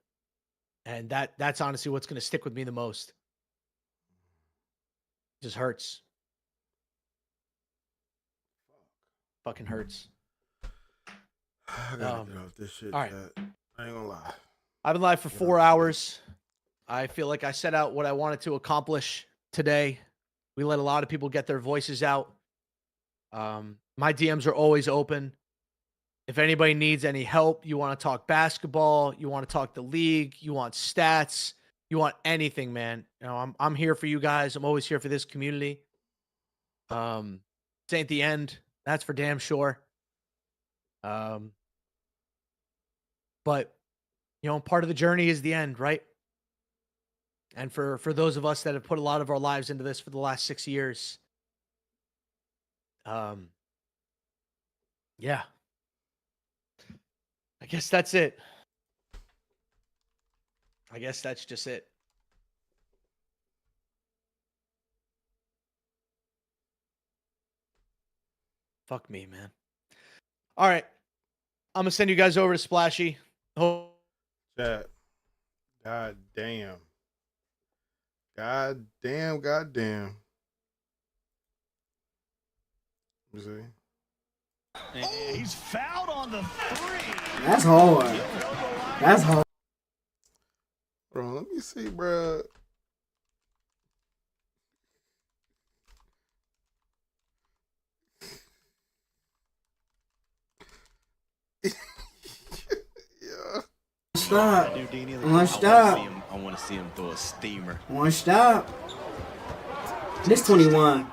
And that's honestly what's going to stick with me the most. It just hurts. Fucking hurts. I gotta get off this shit. All right. I ain't gonna lie. I've been live for 4 hours. I feel like I set out what I wanted to accomplish today. We let a lot of people get their voices out. My DMs are always open. If anybody needs any help, you want to talk basketball, you want to talk the league, you want stats, you want anything, man. You know, I'm here for you guys. I'm always here for this community. This ain't the end. That's for damn sure. But, you know, part of the journey is the end, right? And for those of us that have put a lot of our lives into this for the last 6 years, yeah, I guess that's it. I guess that's just it. Fuck me, man. All right. I'm going to send you guys over to Splashy. Chat. God damn. God damn. God damn. Let me see. He's fouled on the 3. That's hard. That's hard. Bro, let me see, bro. Stop. One stop. I want to see him throw a steamer. One stop. This 21.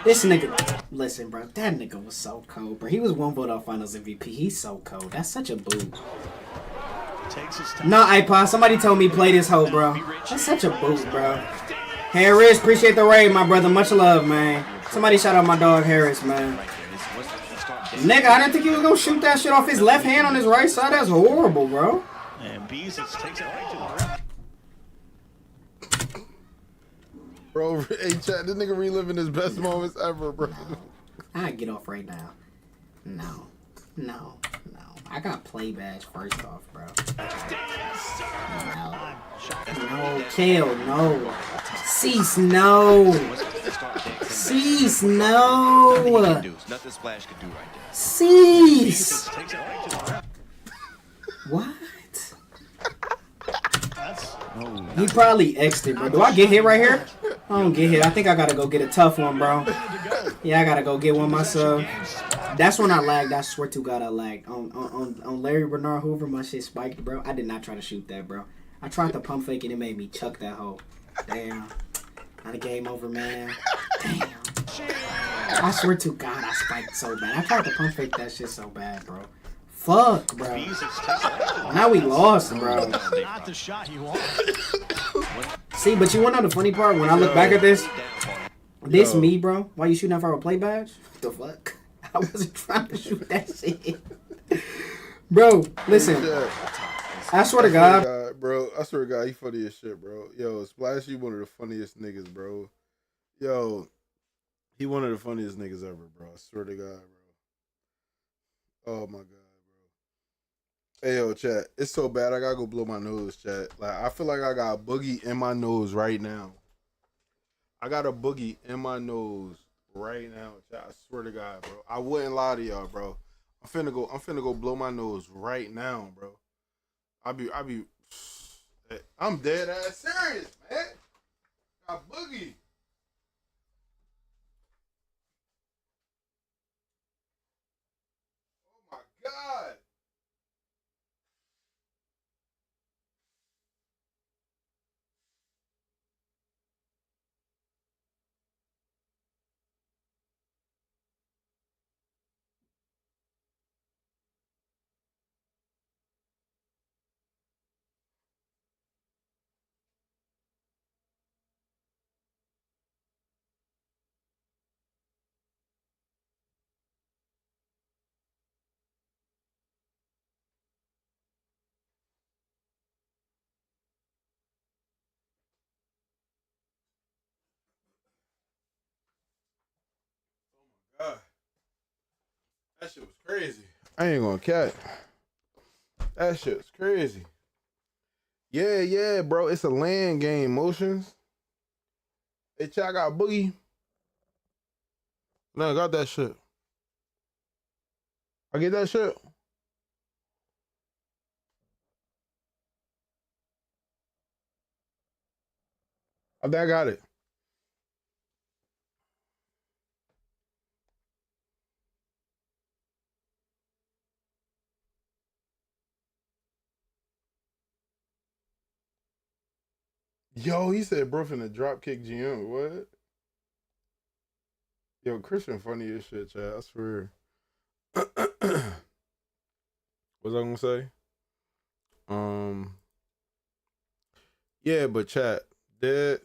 This nigga. Listen, bro. That nigga was so cold, bro. He was 1 vote off Finals MVP. He's so cold. That's such a boo. No, iPod. Somebody told me play this hoe, bro. That's such a boo, bro. Harris, appreciate the raid, my brother. Much love, man. Somebody shout out my dog Harris, man. Nigga, I didn't think he was gonna shoot that shit off his left hand on his right side. That's horrible, bro. And Bees takes it right to the rim. Bro, hey, chat, this nigga reliving his best moments ever, bro. I get off right now. No. I got play badge first off, bro. No, Kale, no. Cease, no. Cease, no. Nothing Splash could do right there. Cease. What? He probably X'd it, bro. Do I get hit right here? I don't get hit. I think I gotta go get a tough one, bro. Yeah, I gotta go get one myself. That's when I lagged. I swear to God, I lagged. On Larry Bernard Hoover, my shit spiked, bro. I did not try to shoot that, bro. I tried to pump fake and it made me chuck that hole. Damn. Not a game over, man. Damn. I swear to God, I spiked so bad. I tried to pump fake that shit so bad, bro. Fuck, bro. Now we lost, bro. Not the shot you want. See, but you want to know the funny part? When I look back at this me, bro. Why you shooting that for a play badge? What the fuck? I wasn't trying to shoot that shit. Bro, listen. I swear to God. Bro, I swear to God, he funny as shit, bro. Yo, Splash, you one of the funniest niggas, bro. Yo, he one of the funniest niggas ever, bro. I swear to God, bro. Oh my God, bro. Hey, yo, chat. It's so bad. I gotta go blow my nose, chat. Like, I feel like I got a boogie in my nose right now. I got a boogie in my nose right now, chat. I swear to God, bro. I wouldn't lie to y'all, bro. I'm finna go blow my nose right now, bro. I'm dead ass serious, man. Got boogie. Oh my God. God. That shit was crazy. I ain't gonna cat. That shit was crazy. Yeah, bro. It's a land game, motions. Hey, chat, I got boogie. No, I got that shit. I get that shit. I think I got it. Yo, he said bro finna drop kick GM. What? Yo, Christian funny as shit, chat. I swear. What's I gonna say? Yeah, but chat, that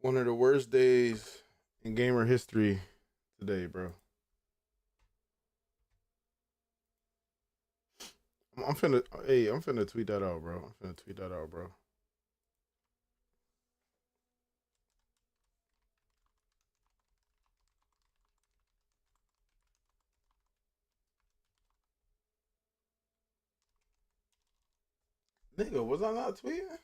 one of the worst days in gamer history today, bro. I'm finna tweet that out, bro. Nigga, was I not tweeting?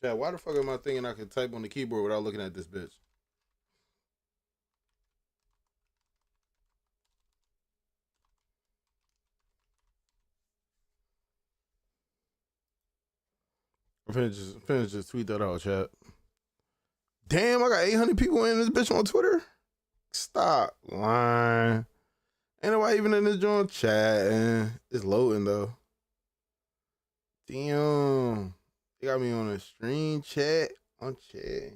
Chat, why the fuck am I thinking I can type on the keyboard without looking at this bitch? I'm finna just tweet that out, chat. Damn, I got 800 people in this bitch on Twitter. Stop lying. Ain't nobody even in this joint chatting. It's loading though. Damn. They got me on a stream chat. On chat.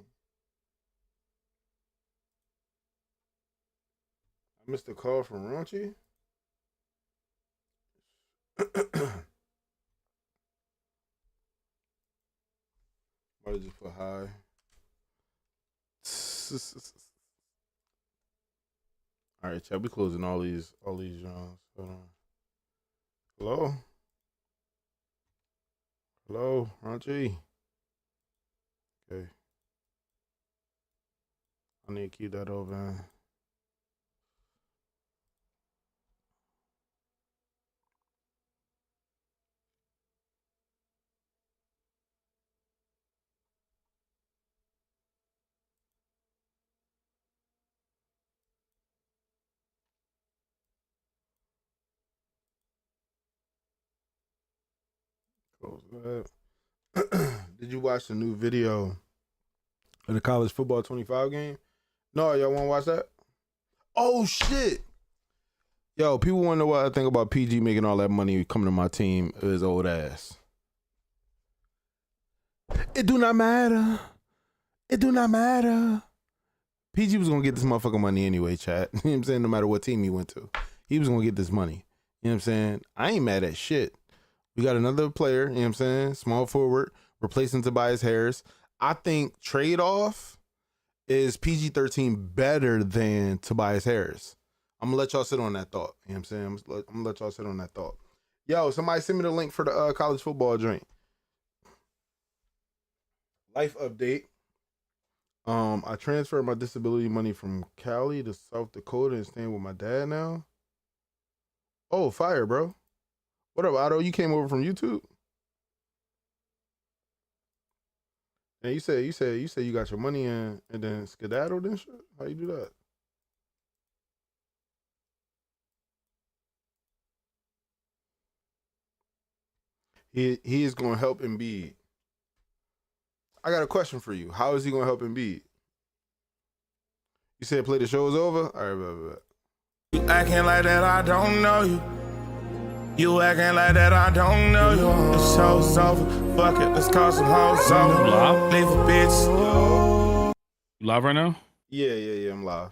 I missed a call from Raunchy. Why did you put high? All right, chat. We closing all these genres. Hold on. Hello. Hello, Ronchi. Okay. I need to keep that open. Close that. Did you watch the new video of the college football 25 game? No, y'all want to watch that? Oh shit! Yo, people want to know what I think about PG making all that money coming to my team. His old ass. It do not matter. It do not matter. PG was gonna get this motherfucking money anyway, chat. You know what I'm saying? No matter what team he went to, he was gonna get this money. You know what I'm saying? I ain't mad at shit. We got another player, you know what I'm saying? Small forward, replacing Tobias Harris. I think trade-off is PG-13 better than Tobias Harris. I'm gonna let y'all sit on that thought. You know what I'm saying? I'm gonna let y'all sit on that thought. Yo, somebody send me the link for the college football drink. Life update. I transferred my disability money from Cali to South Dakota and staying with my dad now. Oh, fire, bro. What up, Otto? You came over from YouTube? And you said you got your money in and then skedaddled and shit? How you do that? He is gonna help Embiid. I got a question for you. How is he gonna help Embiid? You said play the show is over? All right, You acting like that I don't know you. You acting like that I don't know you. The show's over. Fuck it, let's call some hoes over. Leave a bitch. You live right now? Yeah, I'm live.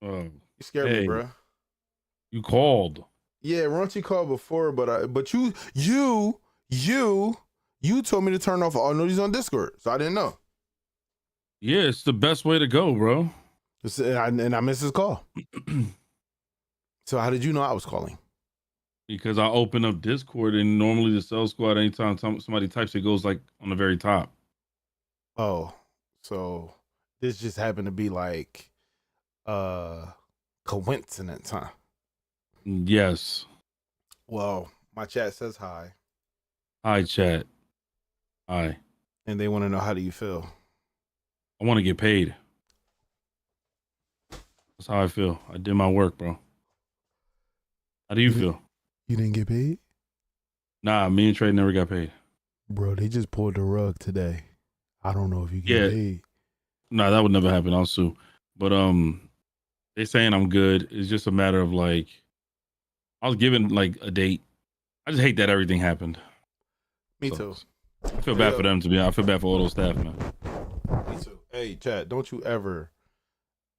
Oh, you scared me, bro. You called. Yeah, Ronchi called before, but you told me to turn off all notifications on Discord, so I didn't know. Yeah, it's the best way to go, bro. And I missed his call. So how did you know I was calling? Because I open up Discord and normally the Cell Squad, anytime somebody types, it goes like on the very top. Oh, so this just happened to be like coincidence, huh? Yes. Well, my chat says hi. Hi, chat. Hi. And they want to know, how do you feel? I want to get paid. That's how I feel. I did my work, bro. How do you feel? You didn't get paid? Nah, me and Trey never got paid. Bro, they just pulled the rug today. I don't know if you get paid. Nah, that would never happen. I'll sue. But they saying I'm good. It's just a matter of like, I was given like a date. I just hate that everything happened. Me too. I feel bad for them, to be honest. I feel bad for all those staff, man. Me too. Hey, chat, don't you ever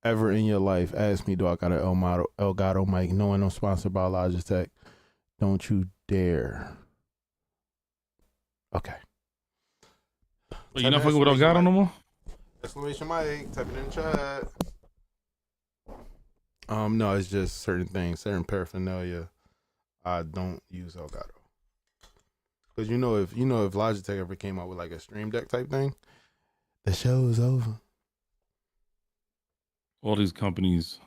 in your life ask me, do I got an Elgato mic knowing I'm sponsored by Logitech? Don't you dare. Okay. Well, you're not fucking with Elgato no more? Exclamation mic, type it in chat. No, it's just certain things, certain paraphernalia. I don't use Elgato. Because you know if Logitech ever came out with like a Stream Deck type thing, the show is over. All these companies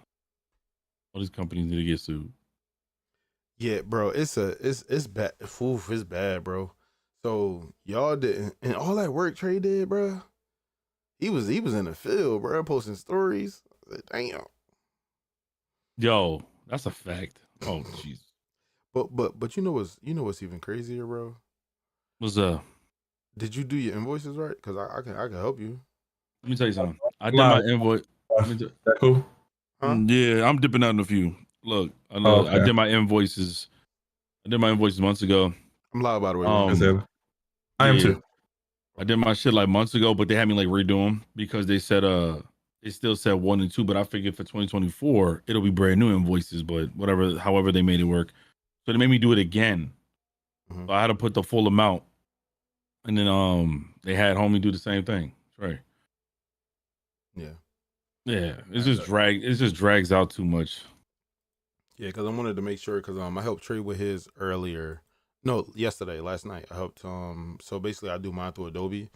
need to get sued. Yeah, bro, it's bad. Oof, it's bad, bro. So y'all didn't, and all that work Trey did, bro. He was in the field, bro, posting stories. Damn. Yo, that's a fact. Oh, jeez. But you know what's even crazier, bro? What's up? Did you do your invoices right? Because I can help you. Let me tell you something. I did my invoice. That cool? Huh? Yeah, I'm dipping out in a few. Look, Okay. I did my invoices. Months ago. I'm loud, by the way. I am too. I did my shit like months ago, but they had me like redo them because they said they still said 1 and 2, but I figured for 2024 it'll be brand new invoices, but however they made it work. So they made me do it again. Mhm. So I had to put the full amount, and then they had homie do the same thing. Right. Yeah. Yeah. It's just drags out too much. Yeah, because I wanted to make sure because I helped trade with his earlier. No, last night I helped. So basically I do mine through Adobe,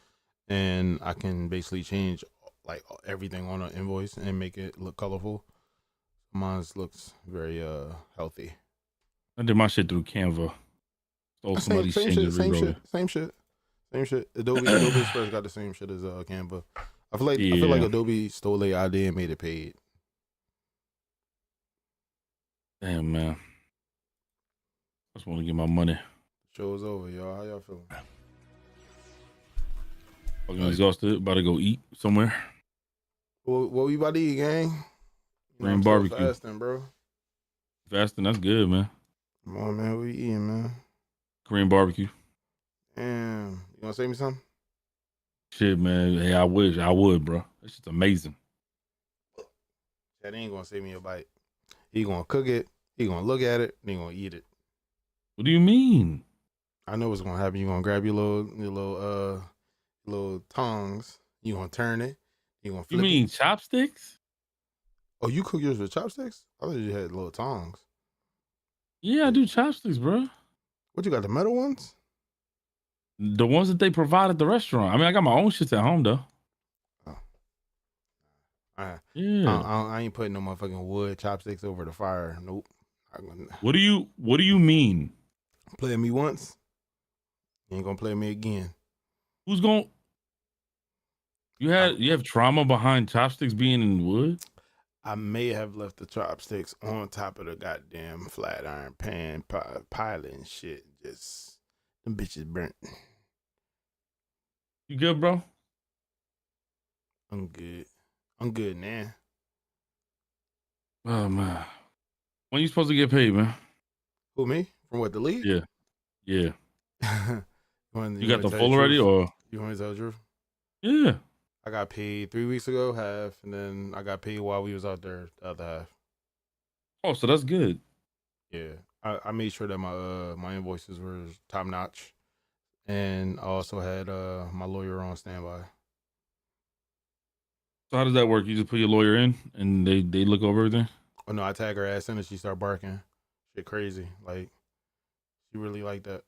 and I can basically change like everything on an invoice and make it look colorful. Mine looks very healthy. I did my shit through Canva. Stole somebody's shit and rewrote it. Same shit. Adobe Express got the same shit as Canva. I feel like Yeah. Adobe stole their idea and made it paid. Damn, man. I just want to get my money. Show's over, y'all. How y'all feeling? Fucking exhausted. About to go eat somewhere. What we about to eat, gang? Korean I'm still barbecue. fasting, bro. Fasting, that's good, man. Come on, man. What we eating, man? Korean barbecue. Damn. You gonna say me something? Shit, man. Hey, I wish I would, bro. That shit's amazing. That ain't gonna save me a bite. He gonna cook it. He gonna look at it. And he gonna eat it. What do you mean? I know what's gonna happen. You gonna grab your little tongs. You gonna turn it. You gonna flip You mean it. chopsticks? Oh, you cook yours with chopsticks? I thought you had little tongs. Yeah, I do chopsticks, bro. What you got? The metal ones? The ones that they provide at the restaurant. I mean, I got my own shits at home though. Yeah. I ain't putting no motherfucking wood chopsticks over the fire. Nope. What do you mean? Play me once. You ain't gonna play me again. Who's going? You have trauma behind chopsticks being in wood? I may have left the chopsticks on top of the goddamn flat iron pan pilot and shit. Just them bitches burnt. You good, bro? I'm good now. Oh man. When you supposed to get paid, man? Who, me? From what, the league? Yeah. Yeah. You got the full already, or you want me to tell the truth? Yeah. I got paid 3 weeks ago, half, and then I got paid while we was out there, the other half. Oh, so that's good. Yeah, I made sure that my invoices were top notch, and I also had my lawyer on standby. So how does that work? You just put your lawyer in, and they look over everything. Oh no, I tag her ass in and she start barking. Shit crazy. Like she really like that.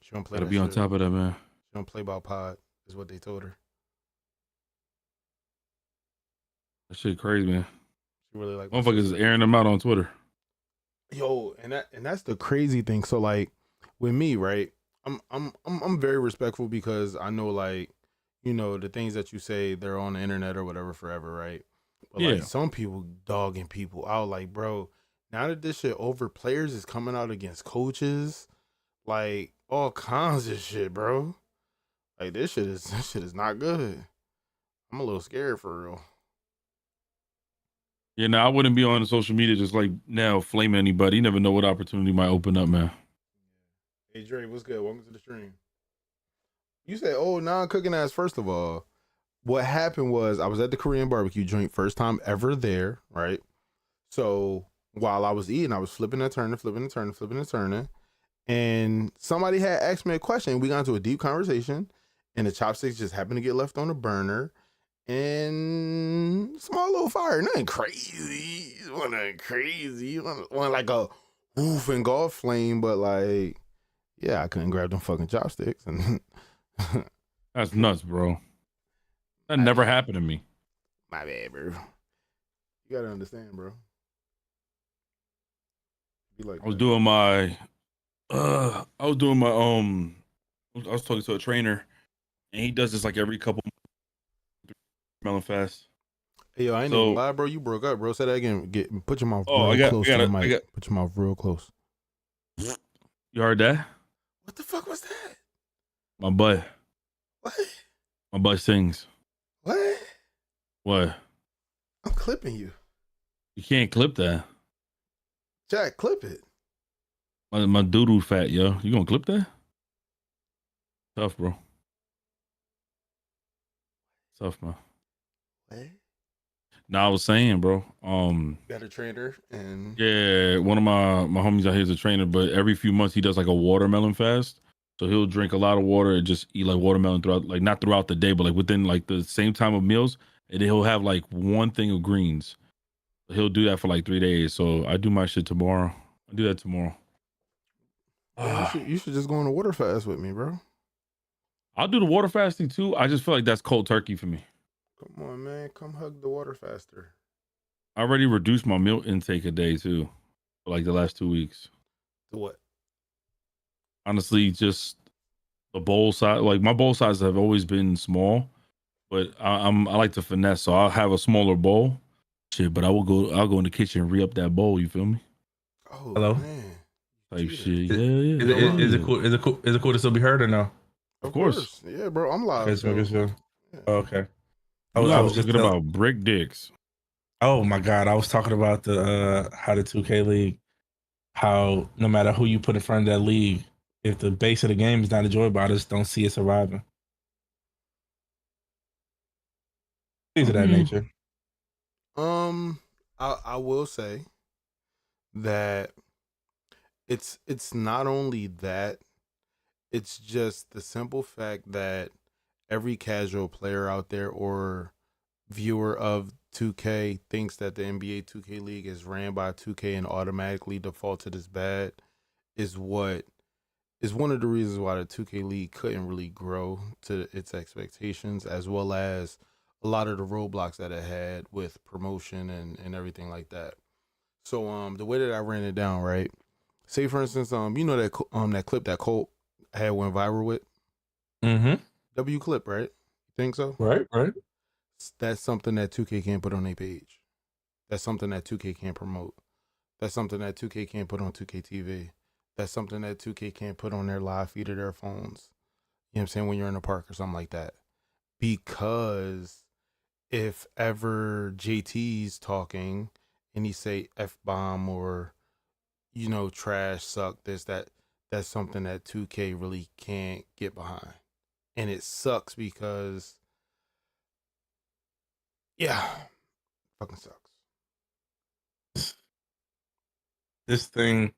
She don't play. Gotta that be on shit. top of that, man. She don't play about pod. Is what they told her. That shit crazy, man. She really like. Motherfuckers is airing them out on Twitter. Yo, and that's the crazy thing. So like with me, right? I'm very respectful because I know like, you know, the things that you say they're on the internet or whatever forever, right? But Yeah. like some people dogging people out, like, bro, now that this shit over, players is coming out against coaches, like all kinds of shit, bro. Like this shit is not good. I'm a little scared for real. Yeah, now I wouldn't be on social media just like now flaming anybody. You never know what opportunity might open up, man. Hey Dre, what's good? Welcome to the stream. You said, oh, non-cooking ass. First of all, what happened was I was at the Korean barbecue joint, first time ever there, right? So while I was eating, I was flipping and turning. And somebody had asked me a question. We got into a deep conversation, and the chopsticks just happened to get left on the burner. And small little fire, nothing crazy. It wasn't crazy. It wasn't like a woof and golf flame, but like, yeah, I couldn't grab them fucking chopsticks. And That's nuts, bro. That never happened to me. my bad, bro. You gotta understand, bro. Be like, I was doing my I was talking to a trainer, and he does this like every couple smelling fast. hey, yo, I ain't even lie, bro. You broke up, bro. Say that again. Put your mouth real close to the mic. Put your mouth real close. You heard that? What the fuck was that? My butt. What? My butt sings. What? What? I'm clipping you. You can't clip that. Jack, clip it. My doodoo fat, yo. You gonna clip that? Tough, bro. Tough, man. What? Now I was saying, bro. Got a trainer and Yeah, one of my homies out here is a trainer, but every few months he does like a watermelon fast. So he'll drink a lot of water and just eat like watermelon throughout, like not throughout the day, but like within like the same time of meals, and then he'll have like one thing of greens. He'll do that for like 3 days. So I do my shit tomorrow. I do that tomorrow. yeah, you should just go on a water fast with me, bro. I'll do the water fasting too. I just feel like that's cold turkey for me. Come on, man. Come hug the water faster. I already reduced my milk intake a day too, for like the last 2 weeks. To what? Honestly, just the bowl size. Like my bowl sizes have always been small, but I like to finesse, so I'll have a smaller bowl. Shit, but I'll go in the kitchen and re-up that bowl. You feel me? Oh, Hello? man. Type shit. Is, Yeah. is it cool? Is it cool? Is it cool to still be heard or no? Of course. Yeah, bro. I'm live. Okay, so making sure. Oh, okay. I I was was just talking about brick dicks. Oh my god, I was talking about the how the 2K league, how no matter who you put in front of that league, if the base of the game is not enjoyable, I just don't see it surviving. Things of that nature. I will say that it's not only that, it's just the simple fact that every casual player out there or viewer of 2K thinks that the NBA 2K league is ran by 2K and automatically defaulted as bad is one of the reasons why the 2K league couldn't really grow to its expectations, as well as a lot of the roadblocks that it had with promotion and everything like that. So the way that I ran it down, right? Say for instance, you know that clip that Colt had went viral with? Mm-hmm. W clip, right? You think so? Right. That's something that 2K can't put on their page. That's something that 2K can't promote. That's something that 2K can't put on 2K TV. That's something that 2K can't put on their live feed of their phones. You know what I'm saying? When you're in a park or something like that. Because if ever JT's talking and he say F-bomb or, trash, suck, that's something that 2K really can't get behind. And it sucks because, yeah, fucking sucks. This thing,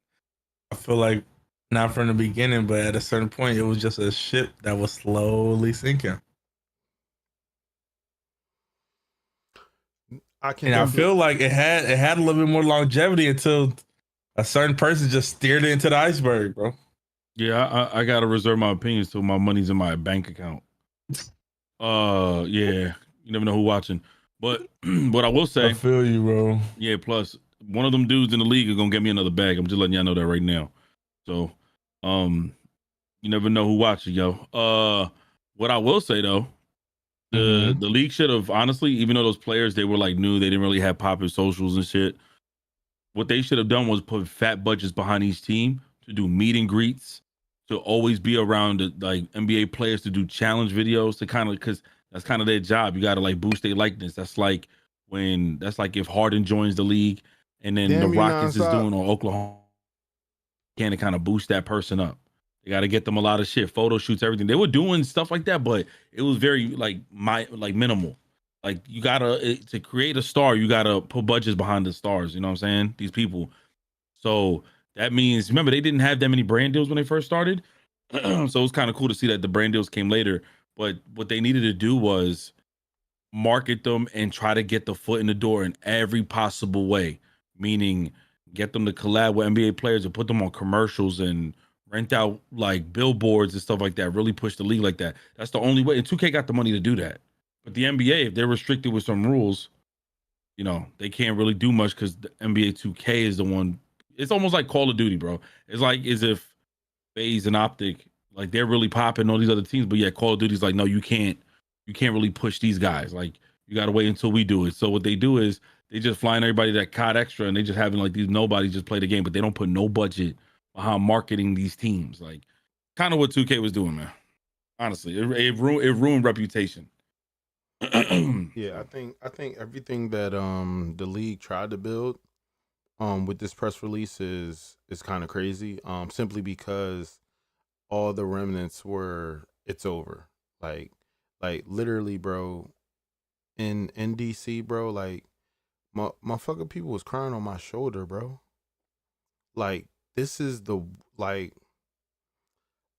I feel like not from the beginning, but at a certain point, it was just a ship that was slowly sinking. I feel like it had a little bit more longevity until a certain person just steered it into the iceberg, bro. Yeah, I gotta reserve my opinions till my money's in my bank account. Yeah, you never know who's watching. But what I will say, I feel you, bro. Yeah, plus one of them dudes in the league is gonna get me another bag. I'm just letting y'all know that right now. So, you never know who watching, yo. What I will say though, the league should have honestly, even though those players they were like new, they didn't really have popular socials and shit. What they should have done was put fat budgets behind each team to do meet and greets, to always be around the, like NBA players to do challenge videos to kind of because that's kind of their job. You got to like boost their likeness. That's like if Harden joins the league and then Damn, the you Rockets is nonstop. doing or Oklahoma can to kind of boost that person up. They got to get them a lot of shit, photo shoots, everything. They were doing stuff like that, but it was very like minimal. Like you gotta to create a star, you gotta put budgets behind the stars. You know what I'm saying? These people. So that means remember they didn't have that many brand deals when they first started. So it's kind of cool to see that the brand deals came later. But what they needed to do was market them and try to get the foot in the door in every possible way. Meaning get them to collab with NBA players and put them on commercials and rent out like billboards and stuff like that. Really push the league like that. That's the only way. And 2K got the money to do that. But the NBA, if they're restricted with some rules, they can't really do much because the NBA 2K is the one. It's almost like Call of Duty, bro. It's like as if FaZe and Optic, like they're really popping all these other teams, but yeah, Call of Duty's like, no, you can't really push these guys. Like you got to wait until we do it. So what they do is they just flying everybody that COD Extra and they just having like these nobody just play the game, but they don't put no budget behind marketing these teams. Like kind of what 2K was doing, man. Honestly, it ruined reputation. Yeah, I think everything that the league tried to build with this press release is kind of crazy. Simply because all the remnants were it's over. Like literally, bro, in DC, bro, like Motherfucking people was crying on my shoulder, bro. Like, this is the, like,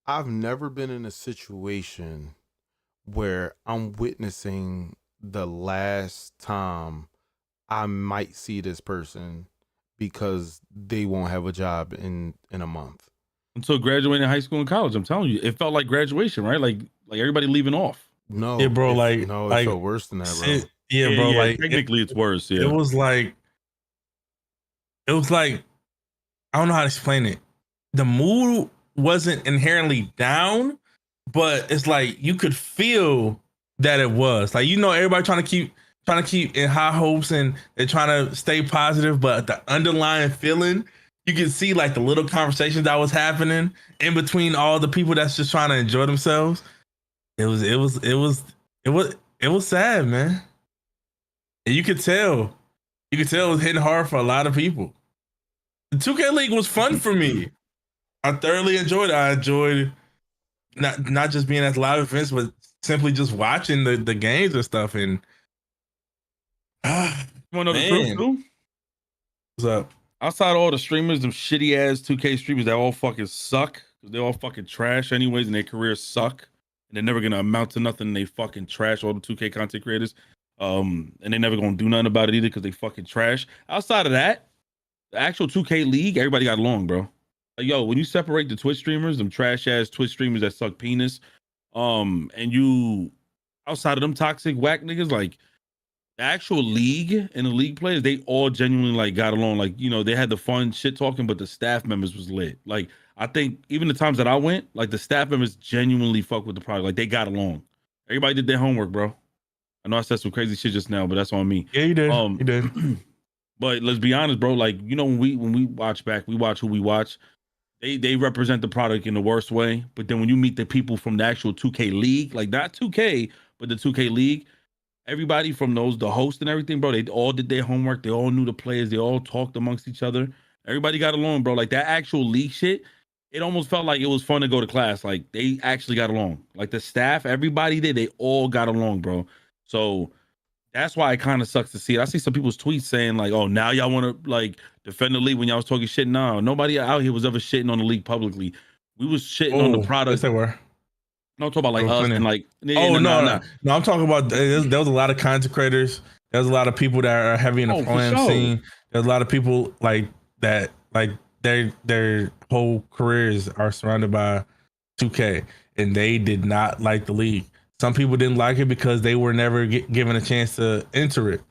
I've never been in a situation where I'm witnessing the last time I might see this person because they won't have a job in a month. Until graduating high school and college, I'm telling you, it felt like graduation, right? Like everybody leaving off. No, Yeah, bro. it felt worse than that, bro. Yeah, bro. Like technically, it's worse. Yeah, it was like I don't know how to explain it. The mood wasn't inherently down, but it's like you could feel that it was. Like, everybody trying to keep in high hopes and they're trying to stay positive, but the underlying feeling, you can see like the little conversations that was happening in between all the people that's just trying to enjoy themselves. It was sad, man. And you could tell it was hitting hard for a lot of people. The 2K League was fun for me. I thoroughly enjoyed it. I enjoyed not just being at live events, but simply just watching the games and stuff. And you want to know the truth too? What's up? Outside of all the streamers, them shitty ass 2K streamers that all fucking suck, because they're all fucking trash anyways, and their careers suck, and they're never gonna amount to nothing. And they fucking trash all the 2K content creators, and they're never gonna do nothing about it either because they fucking trash. Outside of that, the actual 2K League, everybody got along, bro. Like, yo, when you separate the Twitch streamers, them trash ass Twitch streamers that suck penis, and you outside of them toxic whack niggas, like the actual league and the league players, they all genuinely like got along. Like, they had the fun shit talking, but the staff members was lit. Like, I think even the times that I went, like the staff members genuinely fuck with the product. Like, they got along. Everybody did their homework, bro. I know I said some crazy shit just now, but that's on me. Yeah, you did. You did. But let's be honest, bro. Like, when we watch back, we watch who we watch. They represent the product in the worst way. But then when you meet the people from the actual 2K League, like not 2K, but the 2K League, everybody from the host and everything, bro, they all did their homework. They all knew the players. They all talked amongst each other. Everybody got along, bro. Like that actual league shit, it almost felt like it was fun to go to class. Like they actually got along. Like the staff, everybody did. They all got along, bro. So that's why it kind of sucks to see it. I see some people's tweets saying like, "Oh, now y'all want to like defend the league when y'all was talking shit." No, nobody out here was ever shitting on the league publicly. We was shitting on the product. Yes, they were. No, I'm talking about like us and like. No. I'm talking about there was a lot of content creators. There's a lot of people that are heavy in the pro-am scene. There's a lot of people like that, like their whole careers are surrounded by 2K, and they did not like the league. Some people didn't like it because they were never given a chance to enter it.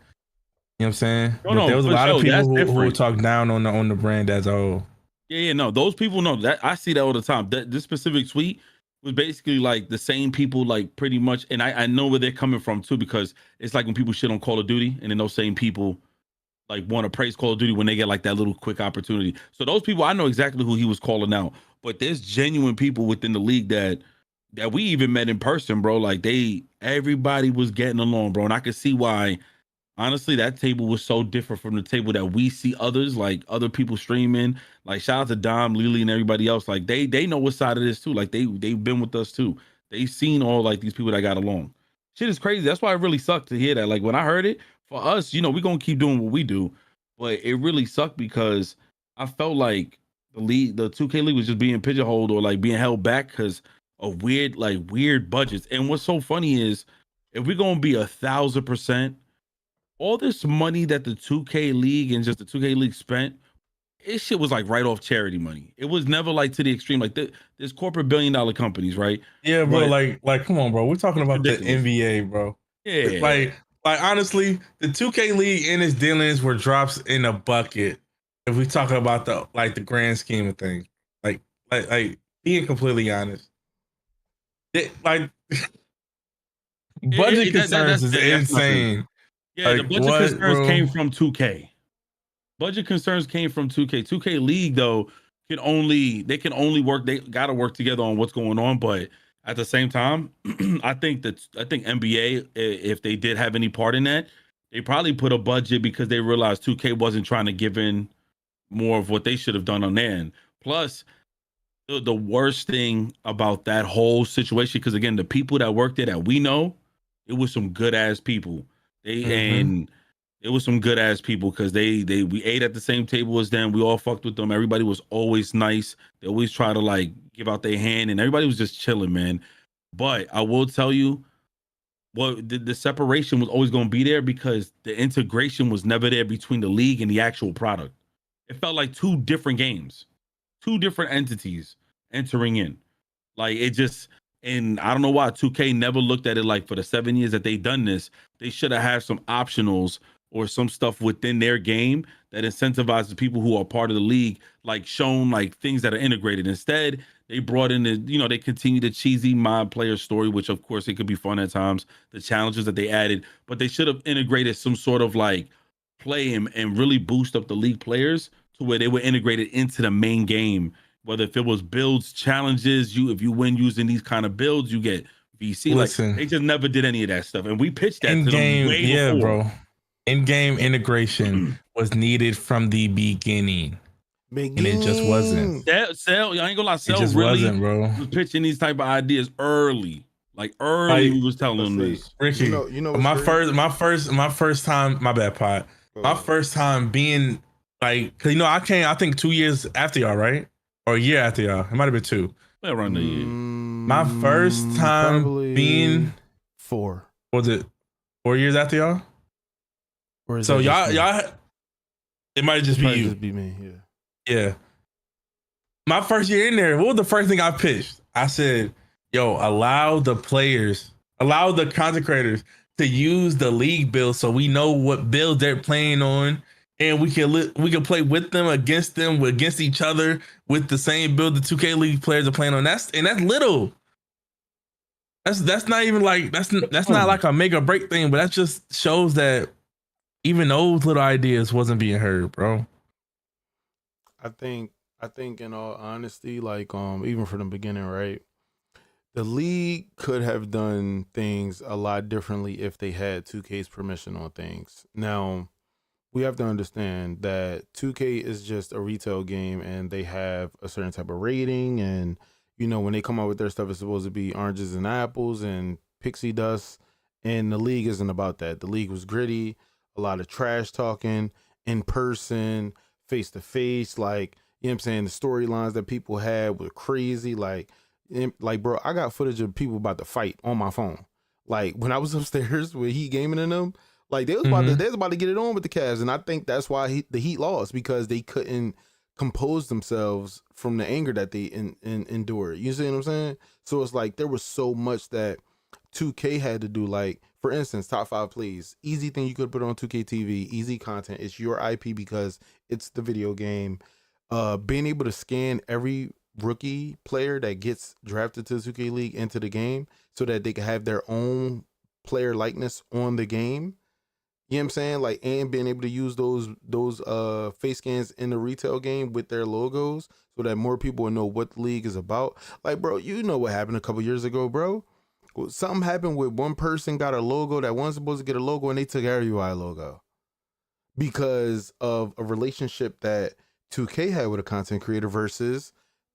You know what I'm saying? But there was a lot of people who would talk down on the brand as a whole. Yeah, no, those people know that. I see that all the time. This specific tweet was basically like the same people, like pretty much, and I know where they're coming from too, because it's like when people shit on Call of Duty, and then those same people like want to praise Call of Duty when they get like that little quick opportunity. So those people, I know exactly who he was calling out. But there's genuine people within the league that we even met in person, bro. Like everybody was getting along, bro. And I could see why, honestly, that table was so different from the table that we see others, like other people streaming. Like shout out to Dom, Lily, and everybody else. Like they know what side of this too. Like they've been with us too. They've seen all like these people that got along. Shit is crazy. That's why it really sucked to hear that. Like when I heard it, for us, we're gonna keep doing what we do. But it really sucked because I felt like the 2K League was just being pigeonholed or like being held back because of weird budgets. And what's so funny is if we're gonna be 1,000%, all this money that the 2K League and just the 2K League spent, this shit was like right off charity money. It was never like to the extreme. Like there's corporate billion-dollar companies, right? Yeah, bro. Like, come on, bro. We're talking about the NBA, bro. Yeah. Like honestly, the 2K League and its dealings were drops in a bucket. If we talk about the grand scheme of things, like being completely honest, budget concerns is insane. Yeah, the budget concerns came from 2K. Budget concerns came from 2K. 2K League though can only work. They gotta work together on what's going on, but at the same time, I think NBA, if they did have any part in that, they probably put a budget because they realized 2K wasn't trying to give in more of what they should have done on their end. Plus, the worst thing about that whole situation, because again, the people that worked there that we know, it was some good ass people. And It was some good ass people because we ate at the same table as them. We all fucked with them. Everybody was always nice. They always try to like give out their hand, and everybody was just chilling, man. But I will tell you, the separation was always going to be there because the integration was never there between the league and the actual product. It felt like two different games, two different entities entering in. Like it just, and I don't know why 2K never looked at it like for the 7 years that they done this, they should have had some optionals or some stuff within their game that incentivizes people who are part of the league, like shown like things that are integrated. Instead, they brought in they continue the cheesy mod player story, which of course it could be fun at times, the challenges that they added, but they should have integrated some sort of like play and really boost up the league players to where they were integrated into the main game. Whether if it was builds, challenges, if you win using these kind of builds, you get VC. Listen, like they just never did any of that stuff, and we pitched that in to them game, way yeah, before. bro. In-game integration was needed from the beginning. And it just wasn't. Cell, I ain't gonna lie, It Cell just really wasn't, bro. was pitching these type of ideas early. Like Like, we was telling them this. Ricky, my first time, my bad, Pot. My first time being like, cause I think 2 years after y'all, right? Or a year after y'all. It might have been 2. Well, around the year. My first time being 4. Was it 4 years after y'all? Or is So that just me? y'all, it might just be Might you. just be me, yeah. Yeah. My first year in there, what was the first thing I pitched? I said, yo, allow the content creators to use the league build so we know what build they're playing on. And we can play with them, against each other with the same build the 2K League players are playing on. That's little. That's not even like that's not like a make or break thing, but that just shows that even those little ideas wasn't being heard, bro. I think in all honesty, like even from the beginning, right? The league could have done things a lot differently if they had 2K's permission on things. Now, we have to understand that 2K is just a retail game and they have a certain type of rating, and when they come out with their stuff, it's supposed to be oranges and apples and pixie dust, and the league isn't about that. The league was gritty, a lot of trash talking, in person, face to face, like, you know what I'm saying? The storylines that people had were crazy. Like, bro, I got footage of people about to fight on my phone. Like, when I was upstairs with Heat Gaming and them, like, they was about to get it on with the Cavs, and I think that's why the Heat lost, because they couldn't compose themselves from the anger that they endured. You see what I'm saying? So it's like there was so much that 2K had to do. Like, for instance, top 5 plays, easy thing you could put on 2K TV, easy content. It's your IP because it's the video game. Being able to scan every rookie player that gets drafted to the 2K League into the game so that they can have their own player likeness on the game. You know what I'm saying? Like, and being able to use those face scans in the retail game with their logos so that more people will know what the league is about. Like, bro, you know what happened a couple years ago, bro? Well, something happened with one person got a logo that wasn't supposed to get a logo, and they took every UI logo because of a relationship that 2K had with a content creator versus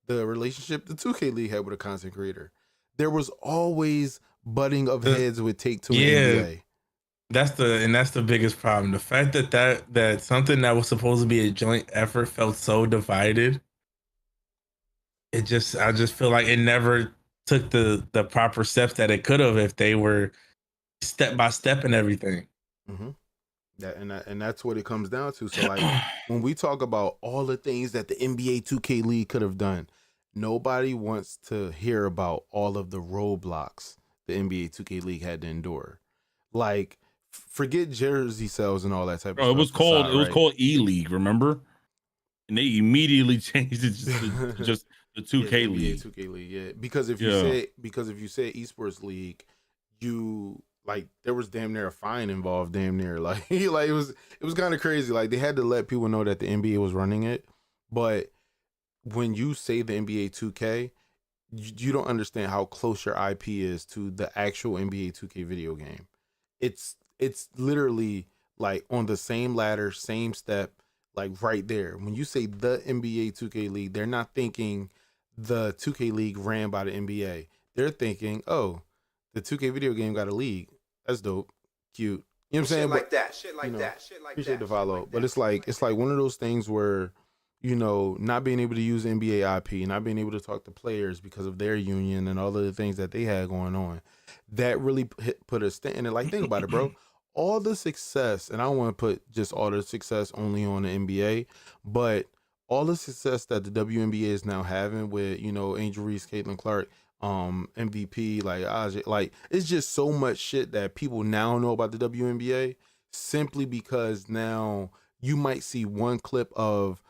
the relationship the 2K League had with a content creator. There was always butting of heads with Take-Two and NBA. That's the biggest problem. The fact that something that was supposed to be a joint effort felt so divided. I just feel like it never took the proper steps that it could have if they were step by step and everything. Mm-hmm. And that's what it comes down to. So, like, when we talk about all the things that the NBA 2K League could have done, nobody wants to hear about all of the roadblocks the NBA 2K League had to endure. Like, forget jersey sales and all that type of stuff. It was called E-League, remember? And they immediately changed it to just the 2K League. 2K League, yeah. Because if you say esports league, there was damn near a fine involved, damn near. Like it was kind of crazy. Like, they had to let people know that the NBA was running it. But when you say the NBA 2K, you don't understand how close your IP is to the actual NBA 2K video game. It's literally like on the same ladder, same step, like right there. When you say the NBA 2K League, they're not thinking the 2K League ran by the NBA. They're thinking, oh, the 2K video game got a league. That's dope. Cute. You know what I'm saying? Shit like But, that. Shit like you know, that. Shit like appreciate that. the follow. But it's like one of those things where, you know, not being able to use NBA IP, not being able to talk to players because of their union and all of the things that they had going on, that really put a stent in it. Like, think about it, bro. All the success, and I don't want to put just all the success only on the NBA, but all the success that the WNBA is now having with, you know, Angel Reese, Caitlin Clark, MVP, like Ajay, like it's just so much shit that people now know about the WNBA simply because now you might see one clip of,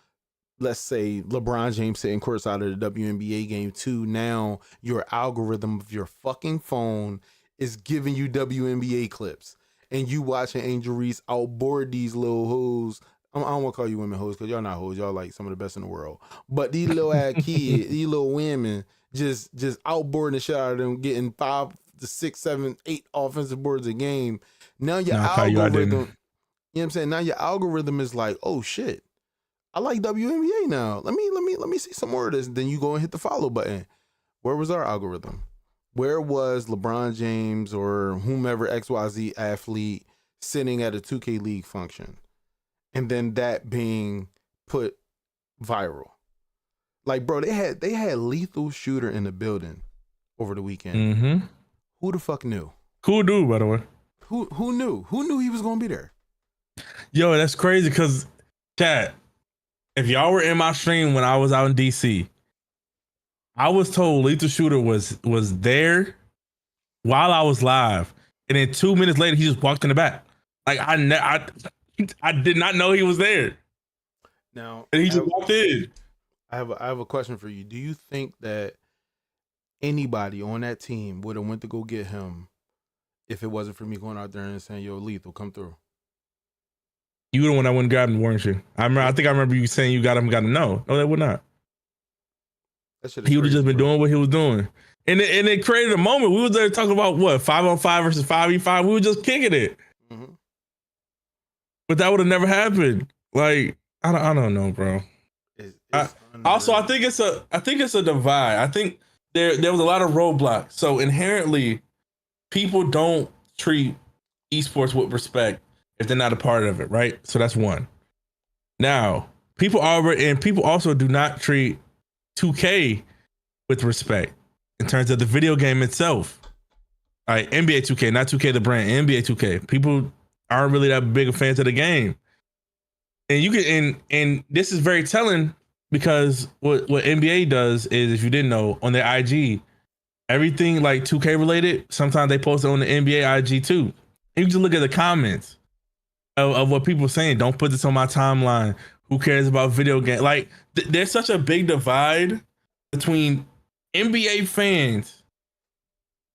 let's say, LeBron James sitting courtside of the WNBA game too. Now your algorithm of your fucking phone is giving you WNBA clips, and you watching Angel Reese outboard these little hoes. I don't want to call you women hoes because y'all not hoes. Y'all like some of the best in the world. But these little ass kids, these little women, just outboarding the shit out of them, getting 5 to 6, 7, 8 offensive boards a game. Now your algorithm, you know what I'm saying? Now your algorithm is like, oh shit, I like WNBA now. Let me see some more of this. Then you go and hit the follow button. Where was our algorithm? Where was LeBron James or whomever XYZ athlete sitting at a 2K League function? And then that being put viral. Like, bro, they had Lethal Shooter in the building over the weekend. Mm-hmm. Who the fuck knew? Cool dude, by the way. Who knew? Who knew he was gonna be there? Yo, that's crazy because, chat, if y'all were in my stream when I was out in DC, I was told Lethal Shooter was there while I was live, and then 2 minutes later he just walked in the back. Like I did not know he was there. Now, and he just walked in. I have a question for you. Do you think that anybody on that team would have went to go get him if it wasn't for me going out there and saying, "Yo, Lethal, come through"? You were the one that went and grabbed him, weren't you? I think I remember you saying you got him. No, they would not. He would have just been doing what he was doing, and it created a moment. We were there talking about what 5-on-5 versus 5v5. We were just kicking it, but that would have never happened. Like I don't know, bro. Also, I think it's a divide. I think there was a lot of roadblocks. So inherently, people don't treat esports with respect if they're not a part of it, right? So that's one. Now, people also do not treat 2K with respect in terms of the video game itself. All right, NBA 2K, not 2K the brand, NBA 2K. People aren't really that big of fans of the game. And you can and this is very telling because what NBA does is, if you didn't know, on their IG, everything like 2K related, sometimes they post it on the NBA IG too. And you can just look at the comments of what people are saying. Don't put this on my timeline. Who cares about video game? Like there's such a big divide between NBA fans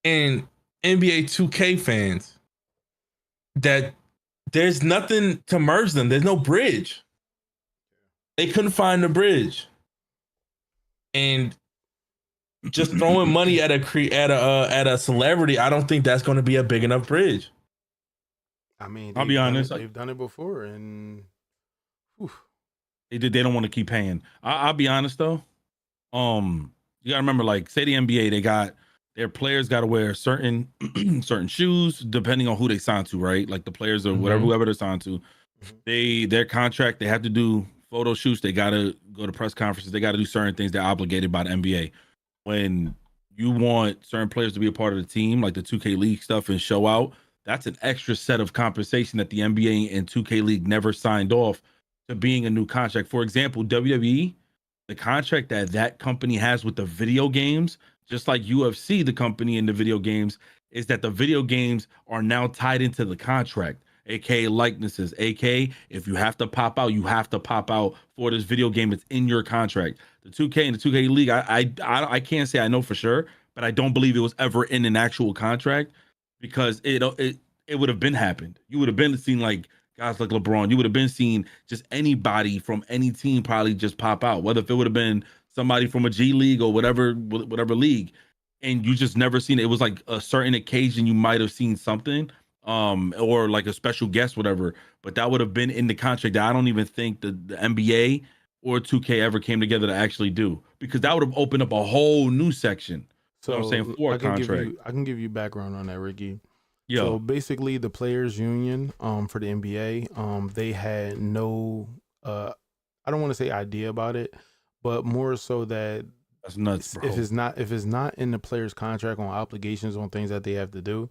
and NBA 2K fans that there's nothing to merge them. There's no bridge. They couldn't find the bridge, and just throwing money at a celebrity, I don't think that's going to be a big enough bridge. I mean, I'll be honest. They've done it before, and they don't want to keep paying. I'll be honest though. You gotta remember, like, say the NBA, they got their players got to wear certain shoes depending on who they signed to, right? Like the players or whoever they're signed to, their contract, they have to do photo shoots. They got to go to press conferences. They got to do certain things. They're obligated by the NBA. When you want certain players to be a part of the team, like the 2K League stuff, and show out, that's an extra set of compensation that the NBA and 2K League never signed off to being a new contract. For example, WWE, the contract that company has with the video games, just like UFC, the company in the video games, is that the video games are now tied into the contract, aka likenesses, aka if you have to pop out, you have to pop out for this video game. It's in your contract. The 2K and the 2K League, I can't say I know for sure, but I don't believe it was ever in an actual contract, because it would have been happened. You would have been seeing like guys like LeBron. You would have been seeing just anybody from any team probably just pop out, whether if it would have been somebody from a G League or whatever league, and you just never seen it. It was like a certain occasion you might have seen something, or like a special guest, whatever. But that would have been in the contract that I don't even think the NBA or 2K ever came together to actually do, because that would have opened up a whole new section. So you know what I'm saying, for a contract. I can give you background on that, Ricky. So Yo, basically, the players' union for the NBA, they had no, I don't want to say idea about it, but more so that that's nuts, bro. if it's not in the player's contract on obligations on things that they have to do,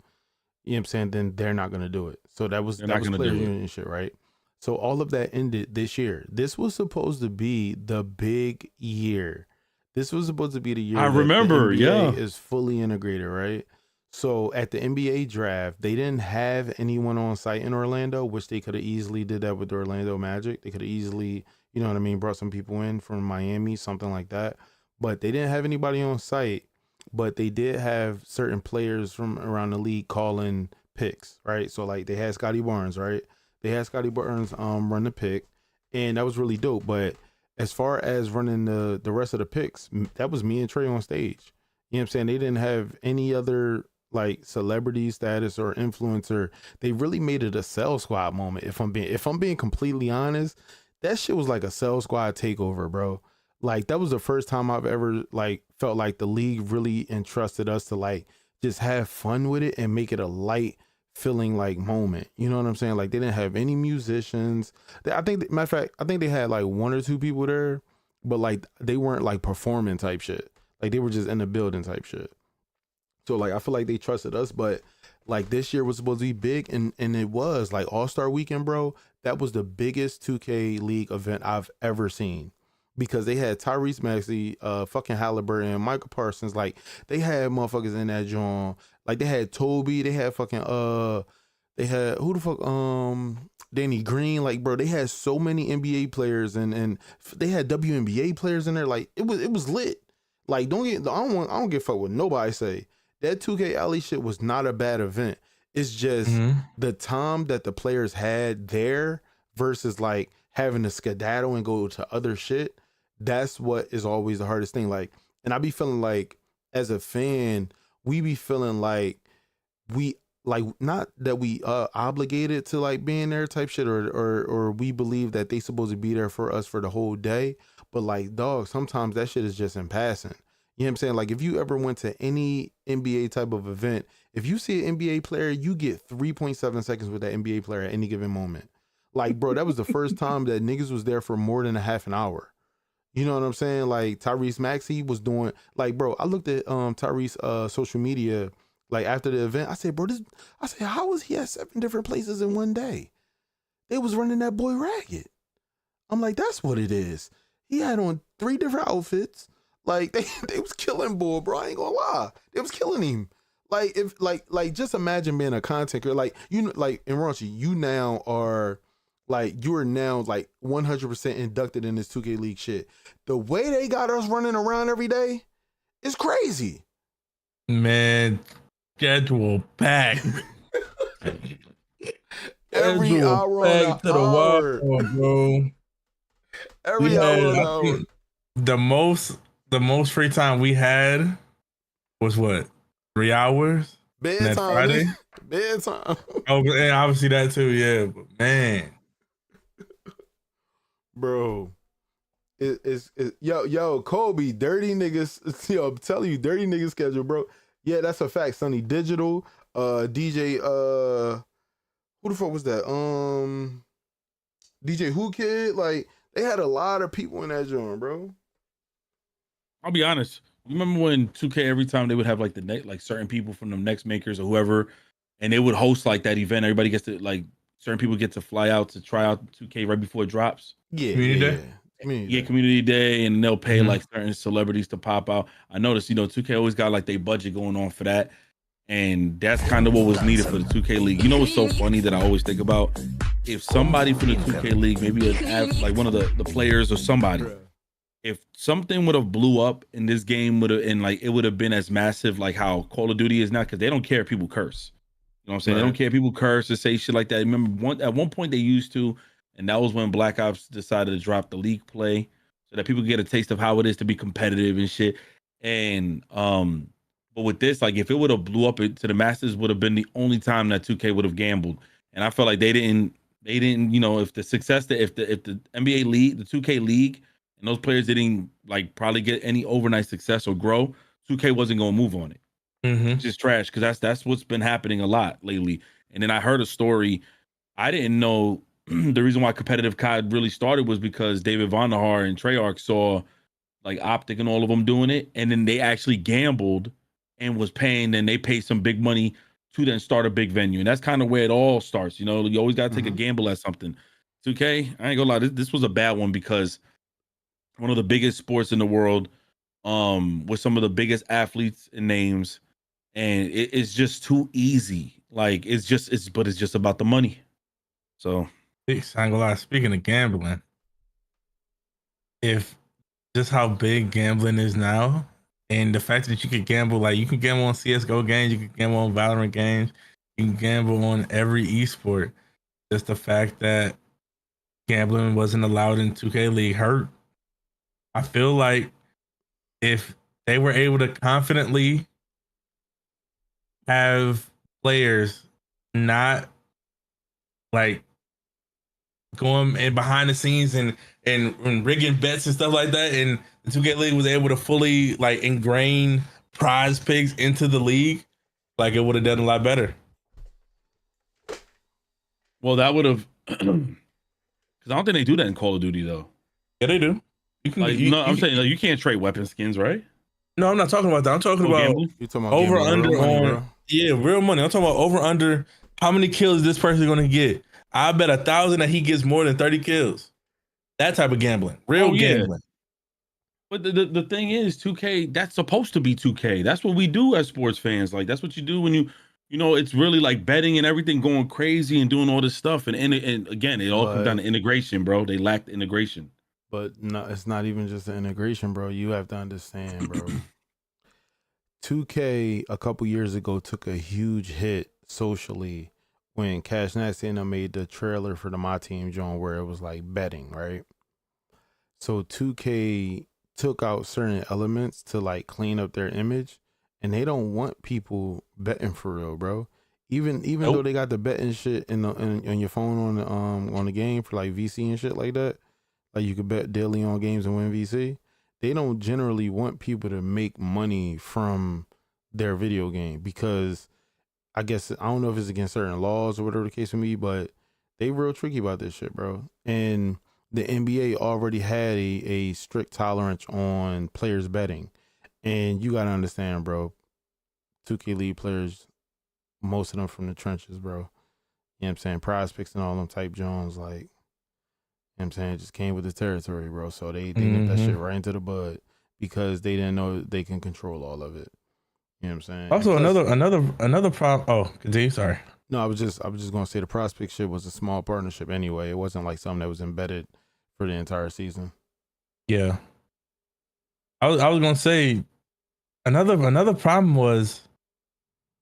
you know what I'm saying, then they're not gonna do it. So that was players' union shit, right? So all of that ended this year. This was supposed to be the big year. This was supposed to be the year I that remember, the NBA yeah. is fully integrated, right? So at the NBA draft, they didn't have anyone on site in Orlando, which they could have easily did that with the Orlando Magic. They could have easily, you know what I mean, brought some people in from Miami, something like that. But they didn't have anybody on site. But they did have certain players from around the league calling picks, right? So like they had Scotty Barnes, right? They had Scotty Barnes run the pick, and that was really dope. But as far as running the rest of the picks, that was me and Trey on stage. You know what I'm saying? They didn't have any other like celebrity status or influencer. They really made it a Cell Squad moment. If I'm being completely honest, that shit was like a Cell Squad takeover, bro. Like that was the first time I've ever like felt like the league really entrusted us to like just have fun with it and make it a light feeling like moment. You know what I'm saying? Like they didn't have any musicians. I think, matter of fact, I think they had like one or two people there, but like they weren't like performing type shit. Like they were just in the building type shit. So like I feel like they trusted us, but like this year was supposed to be big, and it was like All-Star Weekend, bro. That was the biggest 2K League event I've ever seen. Because they had Tyrese Maxey, fucking Halliburton, Michael Parsons, like they had motherfuckers in that joint. Like they had Toby, they had fucking they had who the fuck Danny Green, like bro, they had so many NBA players and they had WNBA players in there. Like it was lit. Like I don't give a fuck what nobody say. That 2K Alley shit was not a bad event. It's just the time that the players had there versus like having to skedaddle and go to other shit. That's what is always the hardest thing. Like, and I be feeling like as a fan, we be feeling like we like not that we obligated to like being there type shit or we believe that they supposed to be there for us for the whole day. But like dog, sometimes that shit is just in passing. You know what I'm saying? Like if you ever went to any NBA type of event, if you see an NBA player, you get 3.7 seconds with that NBA player at any given moment. Like, bro, that was the first time that niggas was there for more than a half an hour. You know what I'm saying? Like Tyrese Maxey was doing like, bro, I looked at Tyrese social media like after the event. I said, bro, how was he at 7 different places in one day? They was running that boy ragged. I'm like, that's what it is. He had on 3 different outfits. Like they was killing boy, bro. I ain't gonna lie. They was killing him. Like if like just imagine being a content creator. Like you know, like in Raunchy, you now are like you are now like 100% inducted in this 2K League shit. The way they got us running around every day is crazy. Man, schedule packed. Every hour on to the hour, bro. Every hour on hour. The most free time we had was what? 3 hours? Bedtime. Bedtime. Oh, and obviously that too, yeah. But man. Bro. It's yo, Kobe, dirty niggas. Yo, I'm telling you, dirty niggas schedule, bro. Yeah, that's a fact. Sonny Digital, DJ, who the fuck was that? DJ Who Kid, like they had a lot of people in that joint, bro. I'll be honest. You remember when 2K every time they would have like certain people from the next makers or whoever, and they would host like that event. Everybody gets to like certain people get to fly out to try out 2K right before it drops. Yeah, Community Day, and they'll pay like certain celebrities to pop out. I noticed, 2K always got like their budget going on for that, and that's kind of what was needed for the 2K League. You know what's so funny that I always think about? If somebody from the 2K League, maybe like one of the players or somebody, if something would have blew up in this game and like it would have been as massive like how Call of Duty is now, because they don't care if people curse. You know what I'm saying? They don't care if people curse or say shit like that. Remember at one point they used to, and that was when Black Ops decided to drop the league play so that people get a taste of how it is to be competitive and shit. And but with this, like if it would have blew up to the masses, would have been the only time that 2K would have gambled. And I felt like they didn't, if the success that if the NBA league, the 2K league, and those players didn't like probably get any overnight success or grow, 2K wasn't gonna move on it. which is trash because that's what's been happening a lot lately. And then I heard a story. I didn't know the reason why competitive COD really started was because David Vonderhaar and Treyarch saw like Optic and all of them doing it, and then they actually gambled and was paying. Then they paid some big money to then start a big venue, and that's kind of where it all starts. You know, you always got to take a gamble at something. 2K, I ain't gonna lie, this was a bad one because one of the biggest sports in the world, with some of the biggest athletes and names, and it's just too easy. Like it's just about the money. So, I ain't gonna lie. Speaking of gambling, if just how big gambling is now, and the fact that you could gamble, like you can gamble on CS:GO games, you can gamble on Valorant games, you can gamble on every esport. Just the fact that gambling wasn't allowed in 2K League hurt. I feel like if they were able to confidently have players not like going in behind the scenes and rigging bets and stuff like that, and the 2K League was able to fully like ingrain prize picks into the league, like it would have done a lot better. Well, that would have, because I don't think they do that in Call of Duty though. Yeah, they do. You can. I'm saying like, you can't trade weapon skins, right? No, I'm not talking about that. I'm talking about You talking about over gambling under real money, on bro? yeah, real money. I'm talking about over under. How many kills is this person going to get? I bet 1,000 that he gets more than 30 kills. That type of gambling, real gambling. But the thing is, 2K, that's supposed to be 2K. That's what we do as sports fans. Like that's what you do when you know, it's really like betting and everything going crazy and doing all this stuff. And again, it all comes down to integration, bro. They lack the integration. But no, it's not even just the integration, bro. You have to understand, bro. 2K a couple years ago took a huge hit socially when Cash Nasty and them made the trailer for the My Team joint where it was like betting, right? So 2K took out certain elements to like clean up their image, and they don't want people betting for real, bro. Even though they got the betting shit on your phone on the game for like VC and shit like that, like you could bet daily on games and win VC. They don't generally want people to make money from their video game because I guess I don't know if it's against certain laws or whatever the case may be, but they real tricky about this shit, bro. And the NBA already had a strict tolerance on players betting, and you gotta understand, bro. 2K League players, most of them from the trenches, bro. You know what I'm saying? Prize picks and all them type Jones, like, you know what I'm saying, it just came with the territory, bro. So they nipped that shit right into the bud because they didn't know they can control all of it. You know what I'm saying? Also, another problem. Oh, continue. Sorry. No, I was just gonna say the prospect shit was a small partnership anyway. It wasn't like something that was embedded for the entire season. Yeah. I was gonna say another problem was,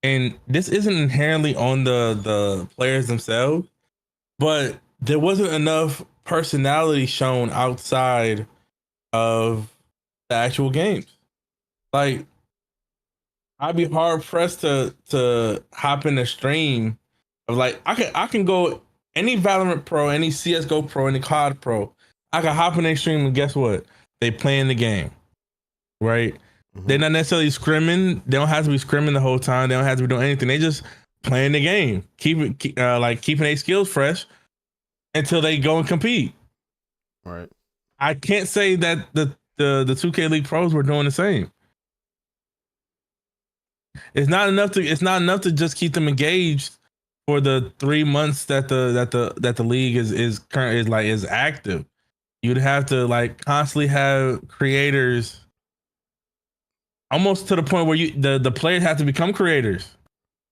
and this isn't inherently on the players themselves, but there wasn't enough personality shown outside of the actual games. Like, I'd be hard pressed to hop in a stream of like I can go any Valorant pro, any CS:GO pro, any COD pro. I can hop in a stream and guess what? They playing the game, right? They're not necessarily scrimming. They don't have to be scrimming the whole time. They don't have to be doing anything. They just playing the game, keeping their skills fresh until they go and compete. Right. I can't say that the 2K League pros were doing the same. It's not enough to just keep them engaged for the 3 months that the league is active. You'd have to like constantly have creators, almost to the point where the players have to become creators.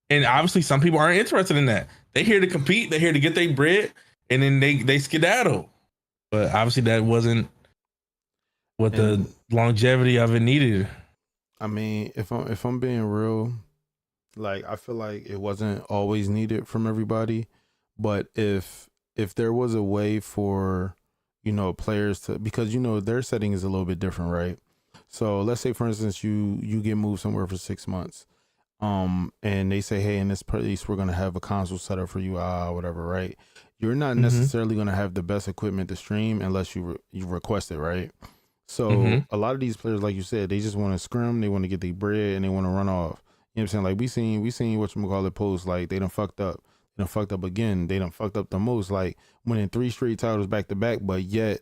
And obviously some people aren't interested in that. They're here to compete, they're here to get their bread, and then they skedaddle. But obviously that wasn't what the longevity of it needed. I mean, if I'm being real, like I feel like it wasn't always needed from everybody, but if there was a way for, you know, players to, because you know their setting is a little bit different, right? So let's say for instance you get moved somewhere for 6 months, and they say, hey, in this place we're gonna have a console set up for you, whatever, right? You're not necessarily gonna have the best equipment to stream unless you request it, right? So a lot of these players, like you said, they just want to scrim, they want to get their bread, and they want to run off. You know what I'm saying? Like we seen whatchamacallit post, like they done fucked up. They done fucked up again. They done fucked up the most, like winning 3 straight titles back to back, but yet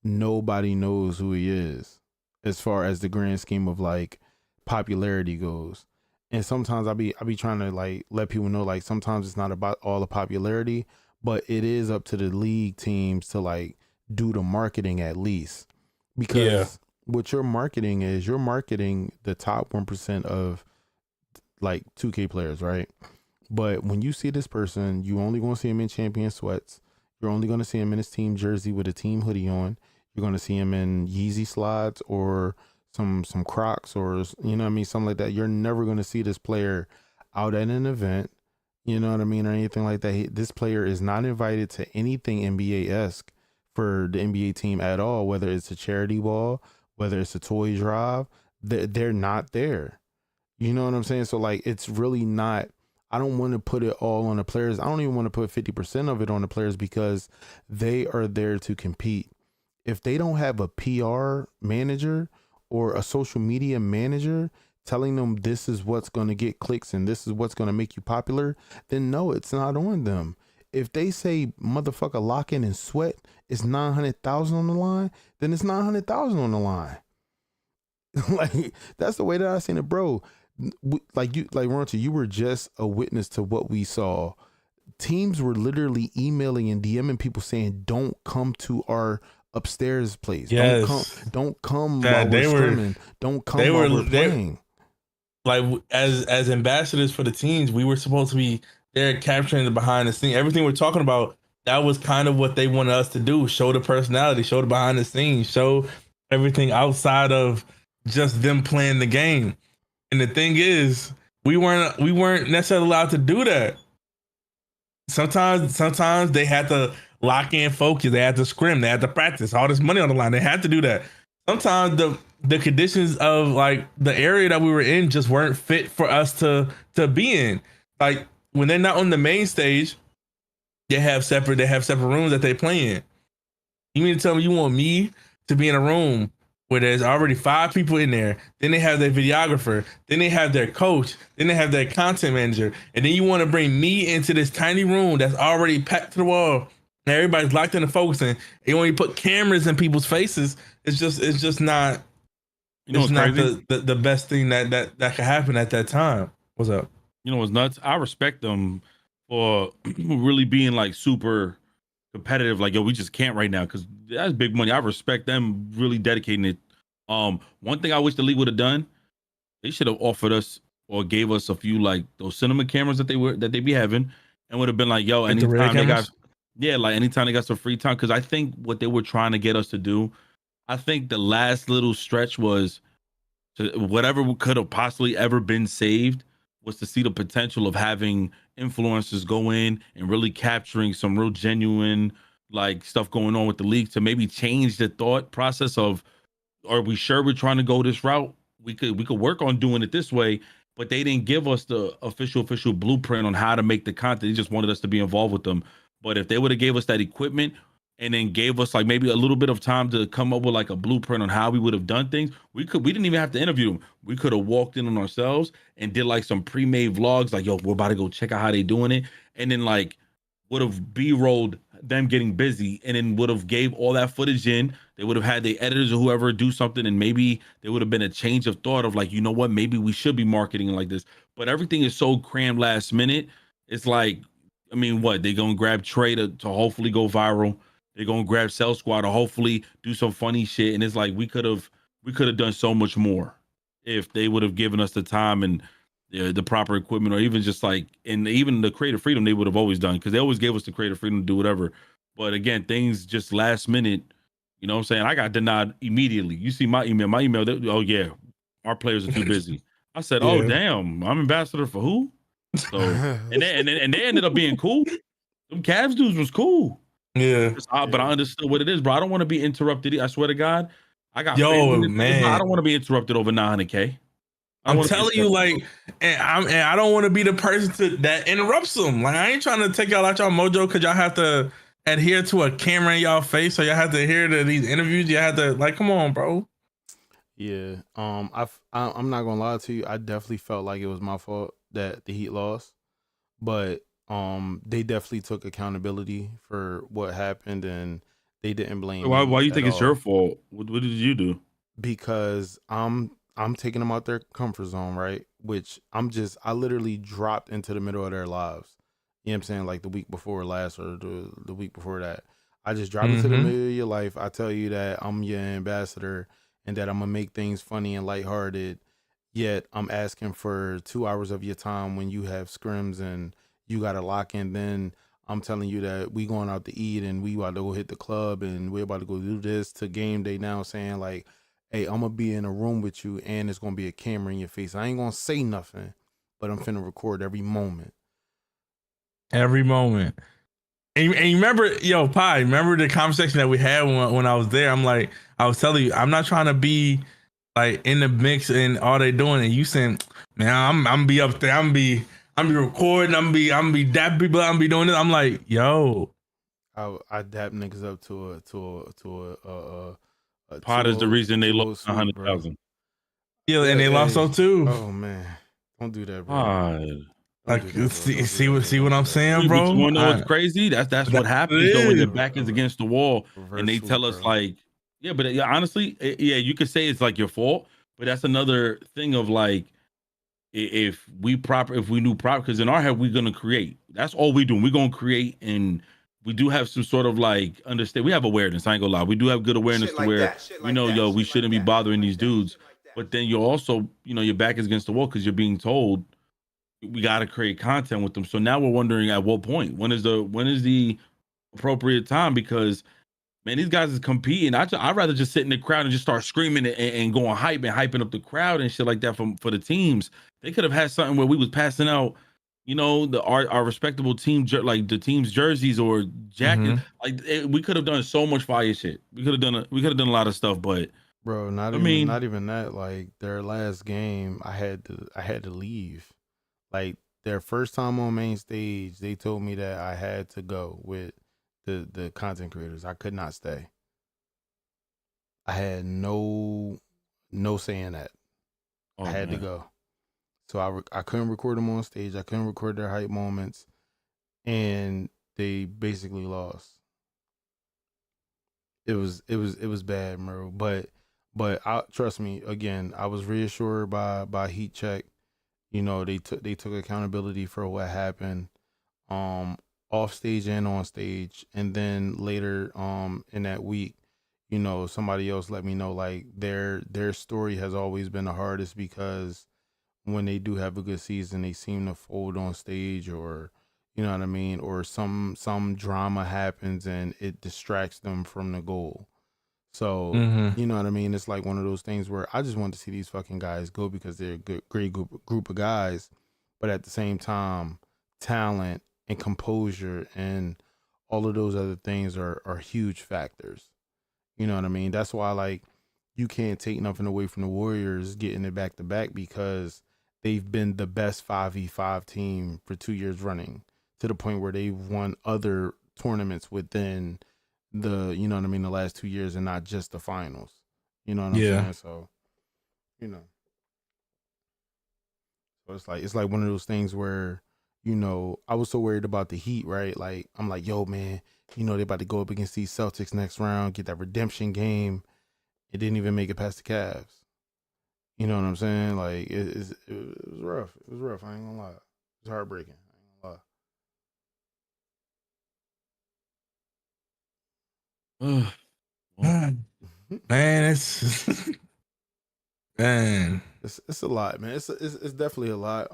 nobody knows who he is as far as the grand scheme of like popularity goes. And sometimes I be trying to like let people know, like sometimes it's not about all the popularity, but it is up to the league teams to like do the marketing at least. Because what your marketing is, you're marketing the top 1% of like 2K players, right? But when you see this person, you only going to see him in champion sweats. You're only going to see him in his team jersey with a team hoodie on. You're going to see him in Yeezy slides or some Crocs or, you know what I mean, something like that. You're never going to see this player out at an event, you know what I mean, or anything like that. This player is not invited to anything NBA-esque for the NBA team at all, whether it's a charity ball, whether it's a toy drive. They're not there. You know what I'm saying? So like, it's really not, I don't want to put it all on the players. I don't even want to put 50% of it on the players because they are there to compete. If they don't have a PR manager or a social media manager telling them this is what's going to get clicks and this is what's going to make you popular, then no, it's not on them. If they say motherfucker lock in and sweat, it's 900,000 on the line, then it's 900,000 on the line. Like, that's the way that I seen it, bro. Like Ronta, you were just a witness to what we saw. Teams were literally emailing and DMing people saying, don't come to our upstairs place. Yes. Don't come while we're streaming. Don't come while we're playing. Like as ambassadors for the teams, we were supposed to be there capturing the behind the scene. Everything we're talking about, that was kind of what they wanted us to do. Show the personality, show the behind the scenes, show everything outside of just them playing the game. And the thing is, we weren't necessarily allowed to do that. Sometimes they had to lock in focus, they had to scrim, they had to practice, all this money on the line. They had to do that. Sometimes the conditions of like the area that we were in just weren't fit for us to be in. Like when they're not on the main stage, they have separate rooms that they play in. You mean to tell me you want me to be in a room where there's already 5 people in there, then they have their videographer, then they have their coach, then they have their content manager, and then you want to bring me into this tiny room that's already packed to the wall, and everybody's locked in and focusing. You want to put cameras in people's faces. It's just not. It's not the best thing that could happen at that time. What's up? You know what's nuts? I respect them for really being like super competitive. Like, yo, we just can't right now because that's big money. I respect them really dedicating it. One thing I wish the league would have done, they should have offered us or gave us a few like those cinema cameras that they be having, and would have been like, yo, Like the anytime red they got, cameras? yeah, like anytime they got some free time. Because I think what they were trying to get us to do, I think the last little stretch was to whatever could have possibly ever been saved was to see the potential of having influencers go in and really capturing some real genuine like stuff going on with the league to maybe change the thought process of, are we sure we're trying to go this route? We could work on doing it this way, but they didn't give us the official blueprint on how to make the content. They just wanted us to be involved with them. But if they would have gave us that equipment and then gave us like maybe a little bit of time to come up with like a blueprint on how we would have done things, we didn't even have to interview them. We could have walked in on ourselves and did like some pre-made vlogs, like, yo, we're about to go check out how they doing it. And then like would have B-rolled them getting busy and then would have gave all that footage in. They would have had the editors or whoever do something, and maybe there would have been a change of thought of like, you know what, maybe we should be marketing like this. But everything is so crammed last minute. It's like, I mean, what, they gonna grab Trey to hopefully go viral. They're gonna grab Cell Squad to hopefully do some funny shit. And it's like we could have done so much more if they would have given us the time and the proper equipment, or even just like, and even the creative freedom they would have always done, because they always gave us the creative freedom to do whatever. But again, things just last minute, you know what I'm saying? I got denied immediately. You see my email, oh yeah, our players are too busy. I said, oh damn, I'm ambassador for who? So and they ended up being cool. Them Cavs dudes was cool. Yeah. But I understood what it is, bro. I don't want to be interrupted. I swear to God, I got man. I don't want to be interrupted over 900K. I'm telling you, like, and I don't want to be the person that interrupts them. Like, I ain't trying to take y'all out y'all mojo because y'all have to adhere to a camera in y'all face, so y'all have to adhere to these interviews. You have to, like, come on, bro. Yeah. I'm not gonna lie to you. I definitely felt like it was my fault that the Heat lost, but they definitely took accountability for what happened, and they didn't blame Why me you at think it's your all. fault? What did you do? Because I'm taking them out their comfort zone, right? Which I literally dropped into the middle of their lives. You know what I'm saying? Like the week before last or the week before that. I just drop into the Mm-hmm. middle of your life. I tell you that I'm your ambassador and that I'm gonna make things funny and lighthearted. Yet I'm asking for 2 hours of your time when you have scrims and you gotta lock in. Then I'm telling you that we going out to eat and we about to go hit the club and we're about to go do this to game day now, saying like, hey, I'm gonna be in a room with you and it's gonna be a camera in your face. I ain't gonna say nothing, but I'm finna record every moment. Every moment. And you remember, yo, Pi, remember the conversation that we had when I was there? I'm like, I was telling you, I'm not trying to be like in the mix and all they doing. And you saying, man, I'm be up there. I'm be recording. I'm be dapping people. I'm be doing this. I'm like, yo. I dap niggas up to a Pot is the reason they lost suite, bro. 100,000. Yeah, and Yeah, they lost hey. so too. Oh man, don't do that, bro. Pod. Don't Like, do that, bro. see, Don't do see that, what bro. see Don't what do I'm that, bro. saying, But you bro? want to know what's crazy? That's what happens though when your back is against the wall and Reverse they sweep, tell us bro. like, yeah, but yeah, honestly, yeah, you could say it's like your fault, but that's another thing of like, if we knew proper, because in our head we're gonna create. That's all we do. We're gonna create, and we do have some sort of like understand. We have awareness. I ain't gonna lie. We do have good awareness Shit to like where that. Shit we like know, that. yo, we Shit like shouldn't be that. bothering these dudes. But then you're also, your back is against the wall because you're being told we got to create content with them. So now we're wondering at what point, when is the appropriate time? Because man, these guys is competing. I'd rather just sit in the crowd and just start screaming and going hype and hyping up the crowd and shit like that for the teams. They could have had something where we was passing out, our respectable team like the team's jerseys or jacket. Mm-hmm. Like we could have done so much fire shit. We could have done a lot of stuff, but Bro, not I even mean, not even that. Like their last game, I had to leave. Like their first time on main stage, they told me that I had to go with the content creators. I could not stay. I had no saying that. I oh had to man. go. So I couldn't record them on stage. I couldn't record their hype moments, and they basically lost. It was bad, bro. But trust me. Again, I was reassured by Heat Check. They took accountability for what happened, off stage and on stage, and then later in that week, somebody else let me know like their story has always been the hardest because when they do have a good season, they seem to fold on stage, or you know what I mean, or some drama happens and it distracts them from the goal. So Mm-hmm. you know what I mean. It's like one of those things where I just want to see these fucking guys go because they're a good, great group of guys, but at the same time, talent and composure and all of those other things are huge factors. You know what I mean? That's why like you can't take nothing away from the Warriors getting it back to back because they've been the best 5v5 team for 2 years running to the point where they've won other tournaments within the last 2 years and not just the finals. You know what I'm Yeah. saying? So, you know. So it's like one of those things where, I was so worried about the Heat, right? Like I'm like, yo, man, they about to go up against these Celtics next round, get that redemption game. It didn't even make it past the Cavs. You know what I'm saying? Like it was rough. It was rough. I ain't gonna lie. It was heartbreaking. I ain't gonna lie. Man, it's man. It's a lot, man. It's definitely a lot.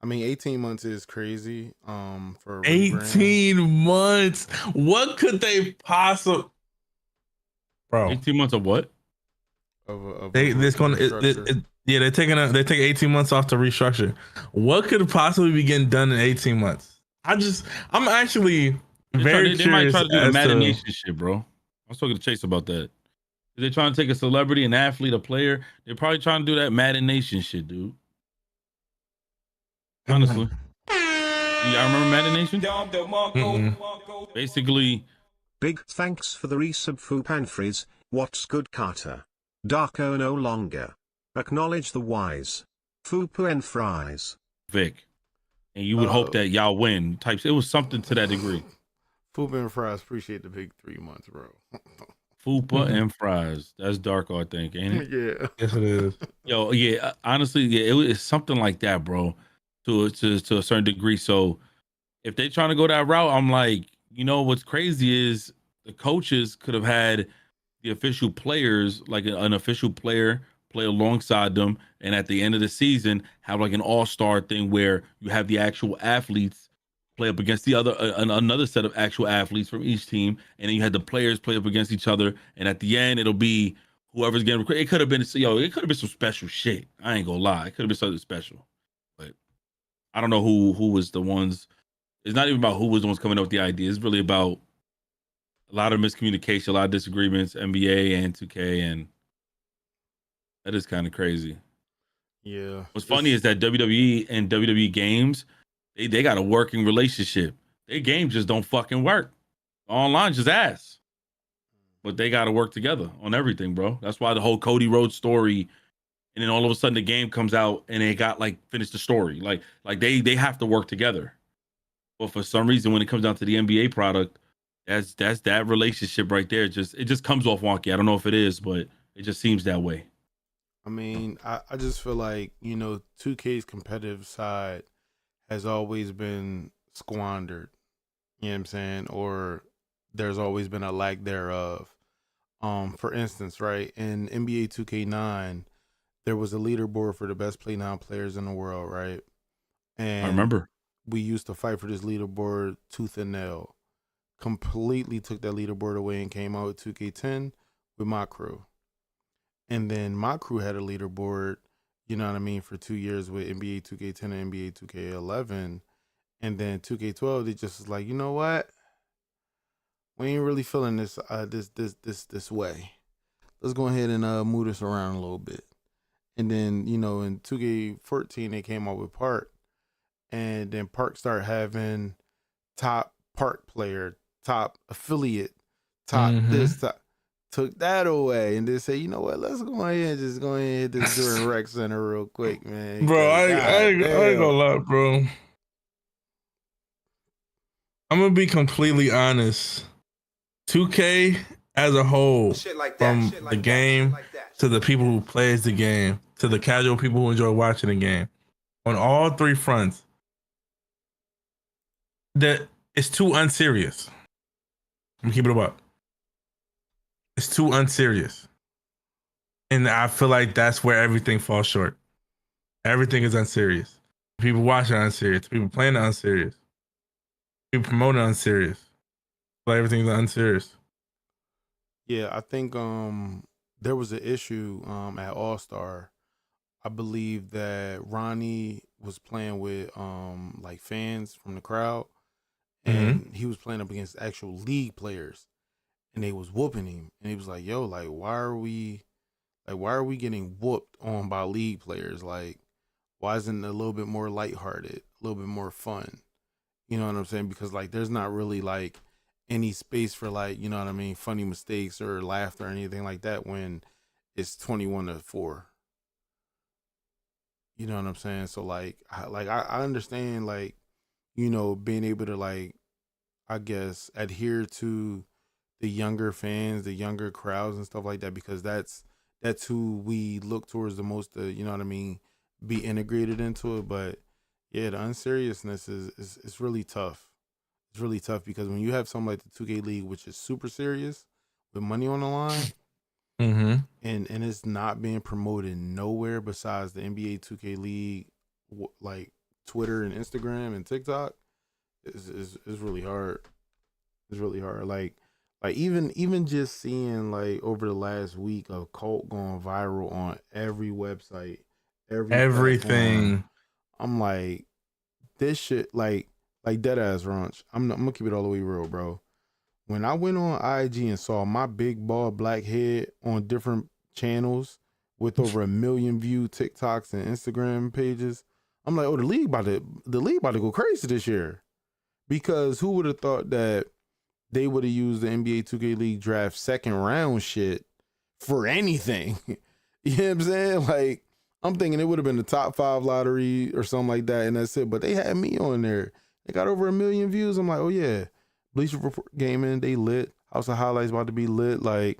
I mean, 18 months is crazy. For a rebrand. 18 months. What could they possibly, bro? 18 months of what? They're taking 18 months off to restructure. What could possibly be getting done in 18 months? I'm actually very They might curious try to do the as imagination shit, bro. I was talking to Chase about that. They're trying to take a celebrity, an athlete, a player. They're probably trying to do that Madden Nation shit, dude. Honestly. I remember Madden Nation? Basically. Big thanks for the resub Fu Panfries. What's good, Carter? Darko no longer. Acknowledge the wise. Fupu and fries. Vic. And you would hope that y'all win. Types. It was something to that degree. Fupa and fries, appreciate the big 3 months, bro. Fupa and fries. That's Darko, I think, ain't it? Yeah. Yes, it is. Yo, yeah. Honestly, yeah, it's something like that, bro. To a certain degree. So if they trying to go that route, I'm like, you know, what's crazy is the coaches could have had the official players, like an official player, play alongside them, and at the end of the season have like an all-star thing where you have the actual athletes play up against the other another set of actual athletes from each team, and then you had the players play up against each other, and at the end it'll be whoever's getting recruited. It could have been it could have been some special shit. I ain't gonna lie, it could have been something special, but I don't know who was the ones. It's not even about who was the ones coming up with the idea. It's really about a lot of miscommunication, a lot of disagreements, NBA and 2K, and that is kind of crazy. Yeah. What's funny is that WWE and WWE games, they got a working relationship. Their games just don't fucking work. Online just ass. But they got to work together on everything, bro. That's why the whole Cody Rhodes story, and then all of a sudden the game comes out and they got like finished the story. Like they have to work together. But for some reason, when it comes down to the NBA product, that's that relationship right there. It just comes off wonky. I don't know if it is, but it just seems that way. I mean, I just feel like, 2K's competitive side has always been squandered. You know what I'm saying? Or there's always been a lack thereof. For instance, right, in NBA 2K9, there was a leaderboard for the best Play Now players in the world, right? And I remember. We used to fight for this leaderboard tooth and nail. Completely took that leaderboard away and came out with 2K10 with my crew. And then my crew had a leaderboard, you know what I mean, for 2 years with NBA 2K10 and NBA 2K11. And then 2K12, they just was like, you know what? We ain't really feeling this this way. Let's go ahead and move this around a little bit. And then, in 2K14, they came out with Park. And then Park started having top Park player, top affiliate, top this, top. Took that away and then say, you know what? Let's go ahead and just go ahead and hit this during Rec Center real quick, man. Bro, I ain't gonna lie, bro. I'm gonna be completely honest. 2K as a whole, from the game to the people who plays the game to the casual people who enjoy watching the game, on all three fronts, that it's too unserious. I'm keeping it up. It's too unserious. And I feel like that's where everything falls short. Everything is unserious. People watching it unserious. People playing it unserious. People promoting it unserious. Like everything's unserious. Yeah, I think there was an issue at All-Star. I believe that Ronnie was playing with like fans from the crowd, and he was playing up against actual league players. And they was whooping him, and he was like, "Yo, like, why are we getting whooped on by league players? Like, why isn't it a little bit more lighthearted, a little bit more fun? You know what I'm saying? Because like, there's not really like any space for like, you know what I mean, funny mistakes or laughter or anything like that when it's 21-4. You know what I'm saying? So like I understand like, being able to like, I guess adhere to the younger fans, the younger crowds and stuff like that, because that's who we look towards the most to, you know what I mean, be integrated into it. But yeah, the unseriousness is really tough. It's really tough because when you have something like the 2K League, which is super serious with money on the line, and it's not being promoted nowhere besides the NBA 2K League, like Twitter and Instagram and TikTok, is really hard. It's really hard. Like even just seeing like over the last week a cult going viral on every website, everything. Platform, I'm like, this shit, like dead ass Ranch. I'm gonna keep it all the way real, bro. When I went on IG and saw my big bald black head on different channels with over 1 million view TikToks and Instagram pages, I'm like, oh, the league about to go crazy this year, because who would have thought that they would have used the NBA 2K League draft second round shit for anything. You know what I'm saying? Like, I'm thinking it would have been the top 5 lottery or something like that, and that's it. But they had me on there. They got over 1 million views. I'm like, oh yeah, Bleacher Report Gaming, they lit. House of Highlights about to be lit. Like,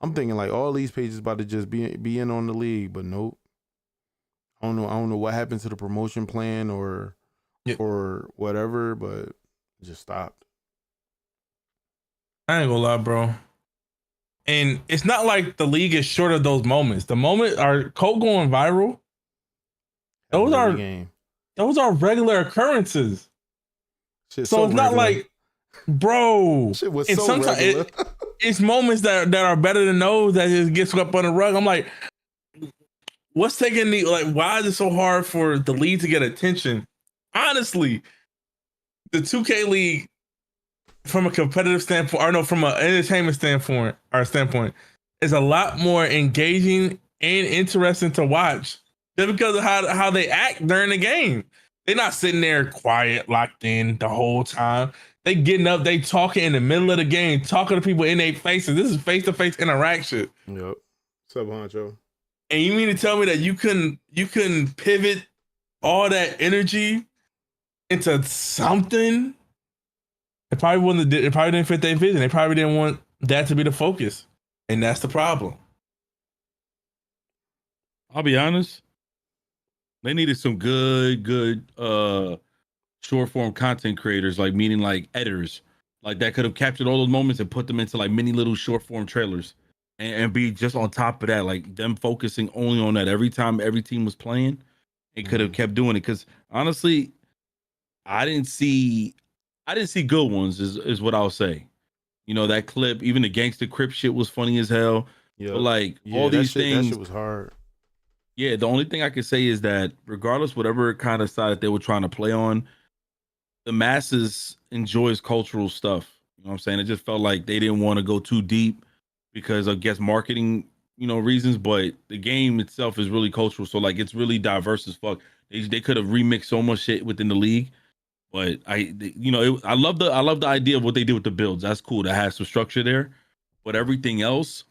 I'm thinking like all these pages about to just be in on the league, but nope. I don't know what happened to the promotion plan or whatever, but it just stopped. I ain't gonna lie, bro. And it's not like the league is short of those moments. The moment our code going viral, those are regular occurrences. So it's not like, bro. Shit was and so sometimes regular. it's moments that are better than those that just get swept on the rug. I'm like, what's taking the why is it so hard for the league to get attention? Honestly, the 2K league, from a competitive standpoint, or no, from an entertainment standpoint, is a lot more engaging and interesting to watch just because of how they act during the game. They're not sitting there quiet, locked in the whole time. They getting up, they talking in the middle of the game, talking to people in their faces. This is face-to-face interaction. Yep. Sub honcho. And you mean to tell me that you couldn't pivot all that energy into something? It probably didn't fit their vision. They probably didn't want that to be the focus. And that's the problem. I'll be honest. They needed some good short form content creators, like meaning like editors, like that could have captured all those moments and put them into like mini little short form trailers and be just on top of that, like them focusing only on that every time every team was playing. It could have kept doing it. Cause honestly, I didn't see good ones is what I'll say. You know, that clip, even the Gangsta Crip shit was funny as hell. Yeah. But like all these things. That shit was hard. Yeah, the only thing I can say is that regardless whatever kind of side that they were trying to play on, the masses enjoys cultural stuff. You know what I'm saying? It just felt like they didn't want to go too deep because I guess marketing, reasons, but the game itself is really cultural. So like it's really diverse as fuck. They could have remixed so much shit within the league. But I love the idea of what they did with the builds. That's cool to have some structure there. But everything else,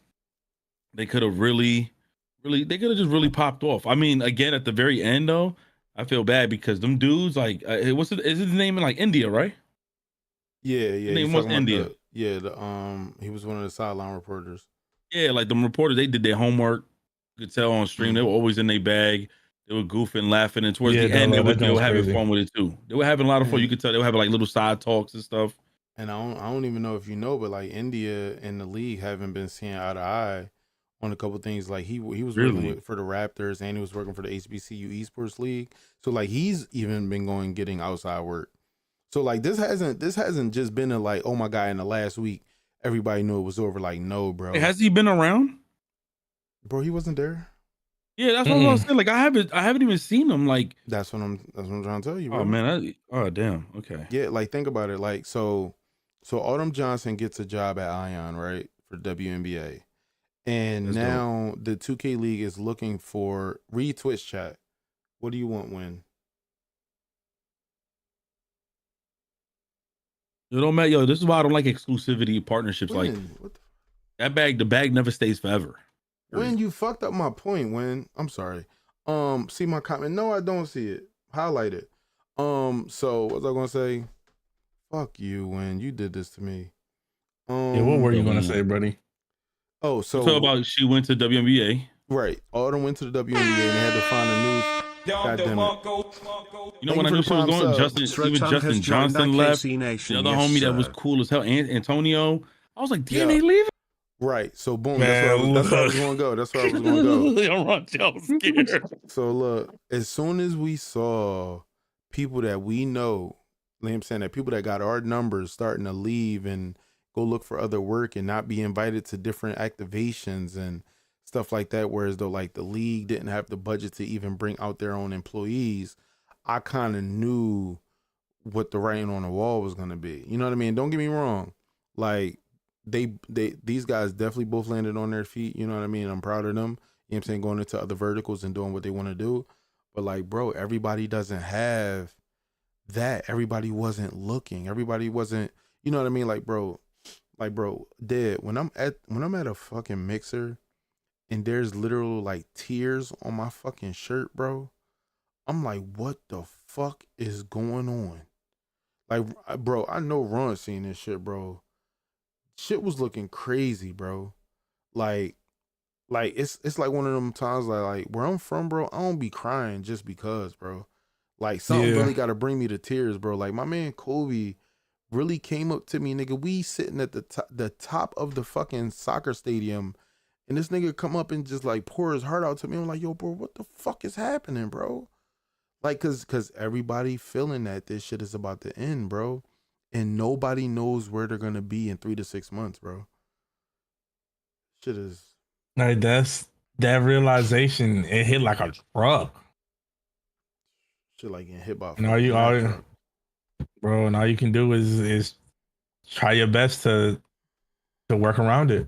they could have just really popped off. I mean, again, at the very end though, I feel bad because them dudes like, is his name in like India, right? Yeah. His name was India. He was one of the sideline reporters. Yeah, like them reporters, they did their homework. You could tell on stream, they were always in their bag. They were goofing, laughing, and towards the end, they were having fun with it too. They were having a lot of fun. You could tell they were having like little side talks and stuff. And I don't even know if you know, but like India and the league haven't been seeing eye to eye on a couple of things. Like he was working for the Raptors and he was working for the HBCU Esports League. So like he's even been getting outside work. So like this hasn't just been a like, oh my God, in the last week everybody knew it was over. Like, no, bro. Hey, has he been around? Bro, he wasn't there. Yeah, that's what I was saying. Like I haven't even seen him. Like that's what I'm trying to tell you, bro. Oh man, damn. Okay. Yeah, like think about it. Like so Autumn Johnson gets a job at Ion, right, for WNBA. And now the 2K League is looking for read Twitch chat. What do you want, Win? It don't matter, yo. This is why I don't like exclusivity partnerships. Like the bag never stays forever. When you fucked up my point, When I'm sorry. See my comment? No, I don't see it. Highlight it. So what was I gonna say? Fuck you, When you did this to me. Yeah, what were you gonna say, buddy? Oh, so talk about she went to WNBA. Right. Autumn went to the WNBA and they had to find a new. God damn it. You know when I knew she was going, Justin Johnson left. The other homie that was cool as hell, Antonio. I was like, damn, they leaving. Right. So boom. That's where I was gonna go. That's where I was gonna go. Scared. So look, as soon as we saw people that we know, like I'm saying, that people that got our numbers starting to leave and go look for other work and not be invited to different activations and stuff like that, whereas though like the league didn't have the budget to even bring out their own employees, I kind of knew what the writing on the wall was gonna be. You know what I mean? Don't get me wrong. Like these guys definitely both landed on their feet. You know what I mean? I'm proud of them. You know what I'm saying? Going into other verticals and doing what they want to do. But like, bro, everybody doesn't have that. Everybody wasn't looking. Everybody wasn't, you know what I mean? Like, bro, dead. When I'm at a fucking mixer and there's literal like tears on my fucking shirt, bro. I'm like, what the fuck is going on? Like, bro, I know Ron seen this shit, bro. Shit was looking crazy, bro. Like it's like one of them times like where I'm from, bro, I don't be crying just because, bro. Like something really gotta bring me to tears, bro. Like my man Kobe really came up to me, nigga. We sitting at the top of the fucking soccer stadium, and this nigga come up and just like pour his heart out to me. I'm like, yo, bro, what the fuck is happening, bro? Like, cause everybody feeling that this shit is about to end, bro. And nobody knows where they're gonna be in 3 to 6 months, bro. Shit is like that realization. It hit like a truck. shit like getting hit by a And all truck. bro, and all you can do is try your best to work around it.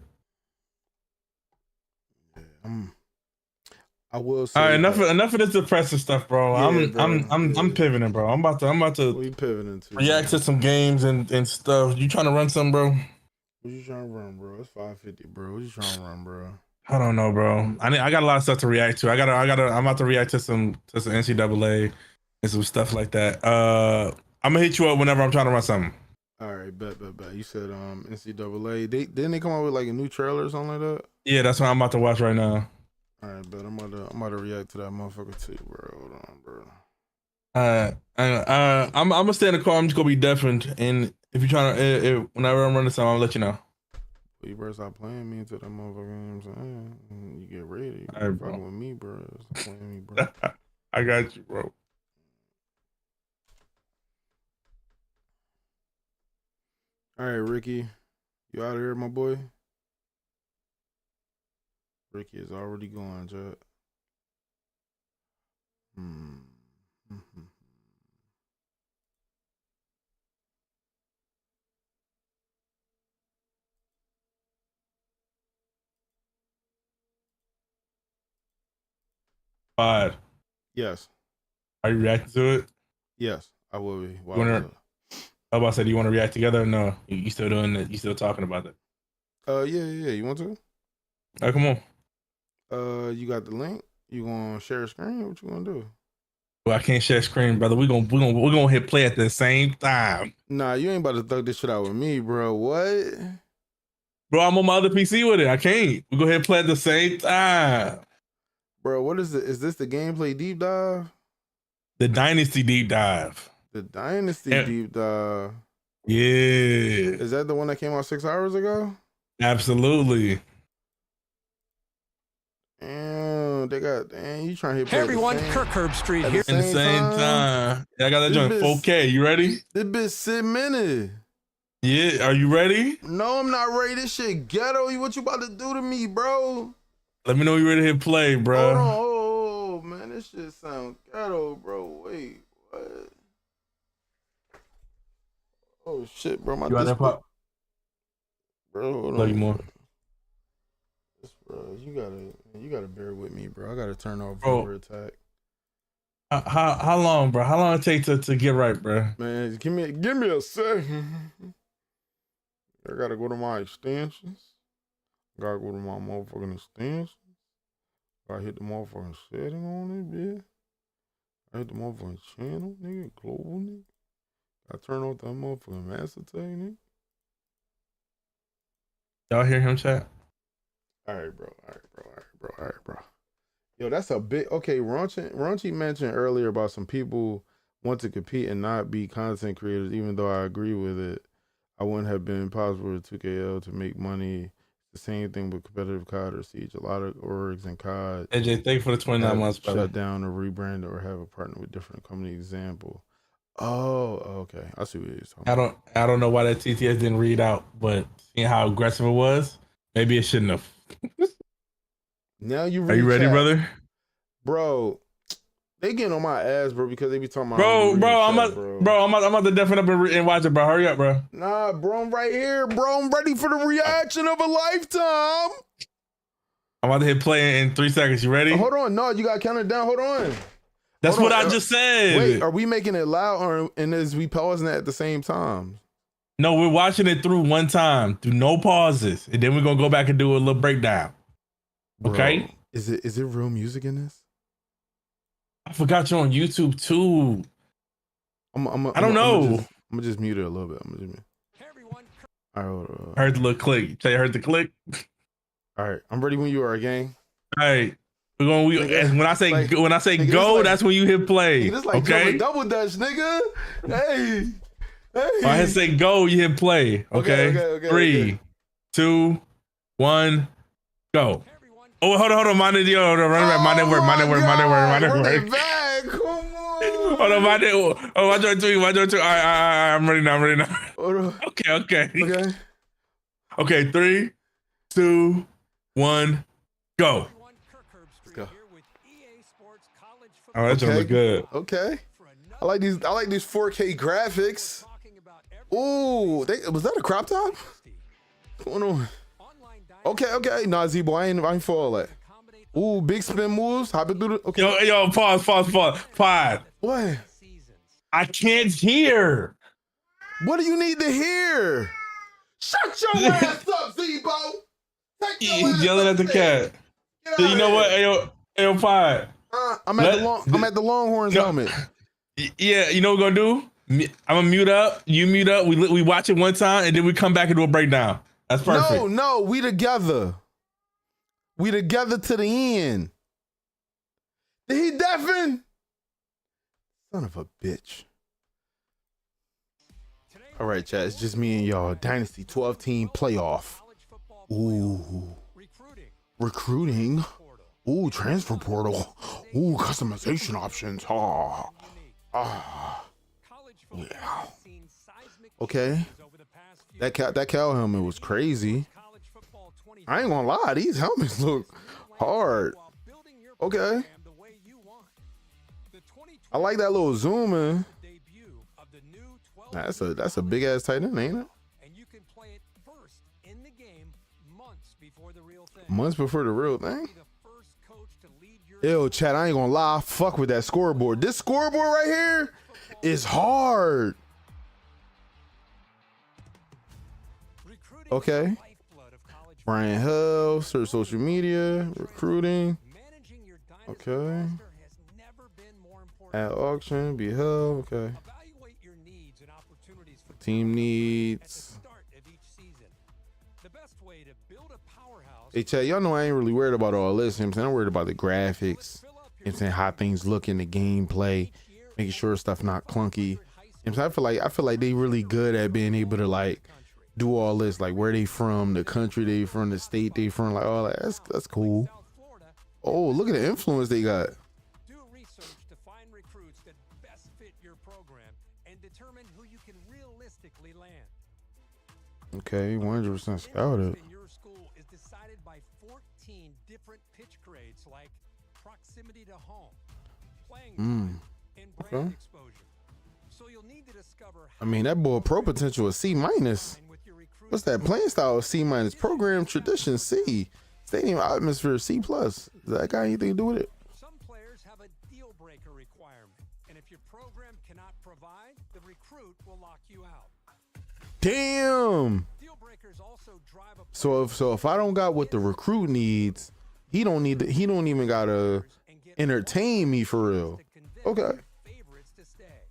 I will say. All right, enough of this depressive stuff, bro. Yeah, I'm pivoting, bro. I'm about to what you pivoting to, react to some games and stuff. You trying to run some, bro? What you trying to run, bro? It's 5:50, bro. What you trying to run, bro? I don't know, bro. I got a lot of stuff to react to. I'm about to react to some NCAA and some stuff like that. I'm gonna hit you up whenever I'm trying to run something. All right, bet. You said NCAA. Didn't they come out with like a new trailer or something like that? Yeah, that's what I'm about to watch right now. All right, bet I'm about to react to that motherfucker too, bro. Hold on, bro. I'm gonna stay in the car. I'm just gonna be deafened, and if you're trying to, whenever I'm running something, I'll let you know. Well, you better stop playing me into that motherfucker. You know what I'm saying? You get ready. You All right, fucking with me, bro. Stop playing me, bro. I got you, bro. All right, Ricky, you out of here, my boy? Ricky is already gone, Judd. Five. Yes. Are you reacting to it? Yes, I will be. I was about to say, do you want to react together? Or no, you still doing it? You still talking about it? Yeah. You want to? All right, come on. You got the link? You gonna share a screen? What you gonna do? Well, I can't share screen, brother. We're gonna hit play at the same time. Nah, you ain't about to thug this shit out with me, bro. What? Bro, I'm on my other PC with it. I can't. We go ahead and play at the same time. Bro, what is it? Is this the gameplay deep dive? The Dynasty deep dive. The Dynasty deep dive. Yeah. Is that the one that came out 6 hours ago? Absolutely. Damn, you trying to hit Hey everyone, Kirk Herbstreit here. In the same time. Yeah, I got that joint 4K. You ready? This bitch 6 minutes. Yeah, are you ready? No, I'm not ready. This shit ghetto. What you about to do to me, bro? Let me know you ready to hit play, bro. Hold on. Oh, man, this shit sound ghetto, bro. Wait, what? Oh shit, bro. My display. Bro, hold on. Love you more. Bro, you gotta bear with me, bro. I gotta turn off Bro. attack. How long, bro? How long it take to get right, bro? Man, give me a second. I gotta go to my extensions. Gotta go to my motherfucking extensions. Gotta hit the motherfucking setting on it, bitch. I hit the motherfucking channel, nigga, global, nigga. I turn off that motherfucking master tag, nigga. Y'all hear him, chat? All right, bro. Yo, that's a big. Okay, Raunchy mentioned earlier about some people want to compete and not be content creators, even though I agree with it. I wouldn't have been possible with 2KL to make money. The same thing with competitive COD or Siege. A lot of orgs and COD. AJ, thank you for the 29 months, brother. Shut down or rebrand or have a partner with different company. Example. Oh, okay. I see what you're talking about. I don't know why that TTS didn't read out, but seeing how aggressive it was, maybe it shouldn't have. Now you Are you ready, brother? Bro, they getting on my ass, bro, because they be talking about I'm about to deafen up and watch it, bro. Hurry up, bro. Nah, bro, I'm right here, bro. I'm ready for the reaction of a lifetime. I'm about to hit play in 3 seconds. You ready? Hold on. No, you got to count it down. Hold on. That's what I just said. Wait, are we making it loud and is we pausing it at the same time? No, we're watching it through one time, through no pauses. And then we're going to go back and do a little breakdown. Okay. Is it real music in this? I forgot you're on YouTube too. I don't know. I'm gonna just mute it a little bit. I'm gonna just mute. All right, hold on. Heard the little click. Say, heard the click. All right, I'm ready when you are, gang. All right. When I say nigga, go, like, that's when you hit play. Nigga, this like okay. double dutch, nigga. Hey. When I say go, you hit play. Okay. 3, 2, 1, go. Oh, hold on. My network. Hold on, my network. Oh, I joined two. All right. I'm ready now. Okay. 3, 2, 1, go. Let's go. Oh, that look good. Okay. I like these 4K graphics. Ooh, was that a crop top? What's going on? Okay. Nah, Z-Boy, I ain't for all that. Ooh, big spin moves. Hopping through the. Okay. Yo, pause. What? I can't hear. What do you need to hear? Shut your ass up, Z-Bo. He's yelling at the cat. So you know what? Ayo, Pod. I'm at the Longhorns helmet. Yeah, you know what we're gonna do? I'm gonna mute up. You mute up. We watch it one time and then we come back and do a breakdown. That's perfect. No, we together. We together to the end. Did he deafen? Son of a bitch. All right, chat. It's just me and y'all. Dynasty 12 team playoff. Ooh. Recruiting. Ooh, transfer portal. Ooh, customization options. Yeah. Okay. That cow helmet was crazy. I ain't gonna lie, these helmets look hard. Okay. I like that little zoom in. That's a big ass tight end, ain't it? Months before the real thing. Yo, chat, I ain't gonna lie. Fuck with that scoreboard. This scoreboard right here is hard. Okay. Brian Hill, search social media, recruiting. Okay. At auction, be Hill. Okay. Team needs. Hey, chat, y'all know I ain't really worried about all this. You know what I'm saying? I'm worried about the graphics. You know what I'm saying? How things look in the gameplay, making sure stuff not clunky. You know what I'm saying? I feel like they really good at being able to like do all this, like where they from, the country they from, the state they from, like all that. That's cool. Oh, look at the influence they got. Do research to find recruits that best fit your program and determine who you can realistically land. Okay, 100% scouted. In your school is decided by 14 different pitch grades like proximity to home, playing time, and brand exposure. So you'll need to discover. I mean, that boy pro potential is C minus. What's that playing style? C minus. Program tradition C. Stadium atmosphere C plus. Does that got anything to do with it? Some players have a deal breaker requirement, and if your program cannot provide, the recruit will lock you out. Damn. So if I don't got what the recruit needs, he don't even gotta entertain me for real. Okay. Favorites to stay.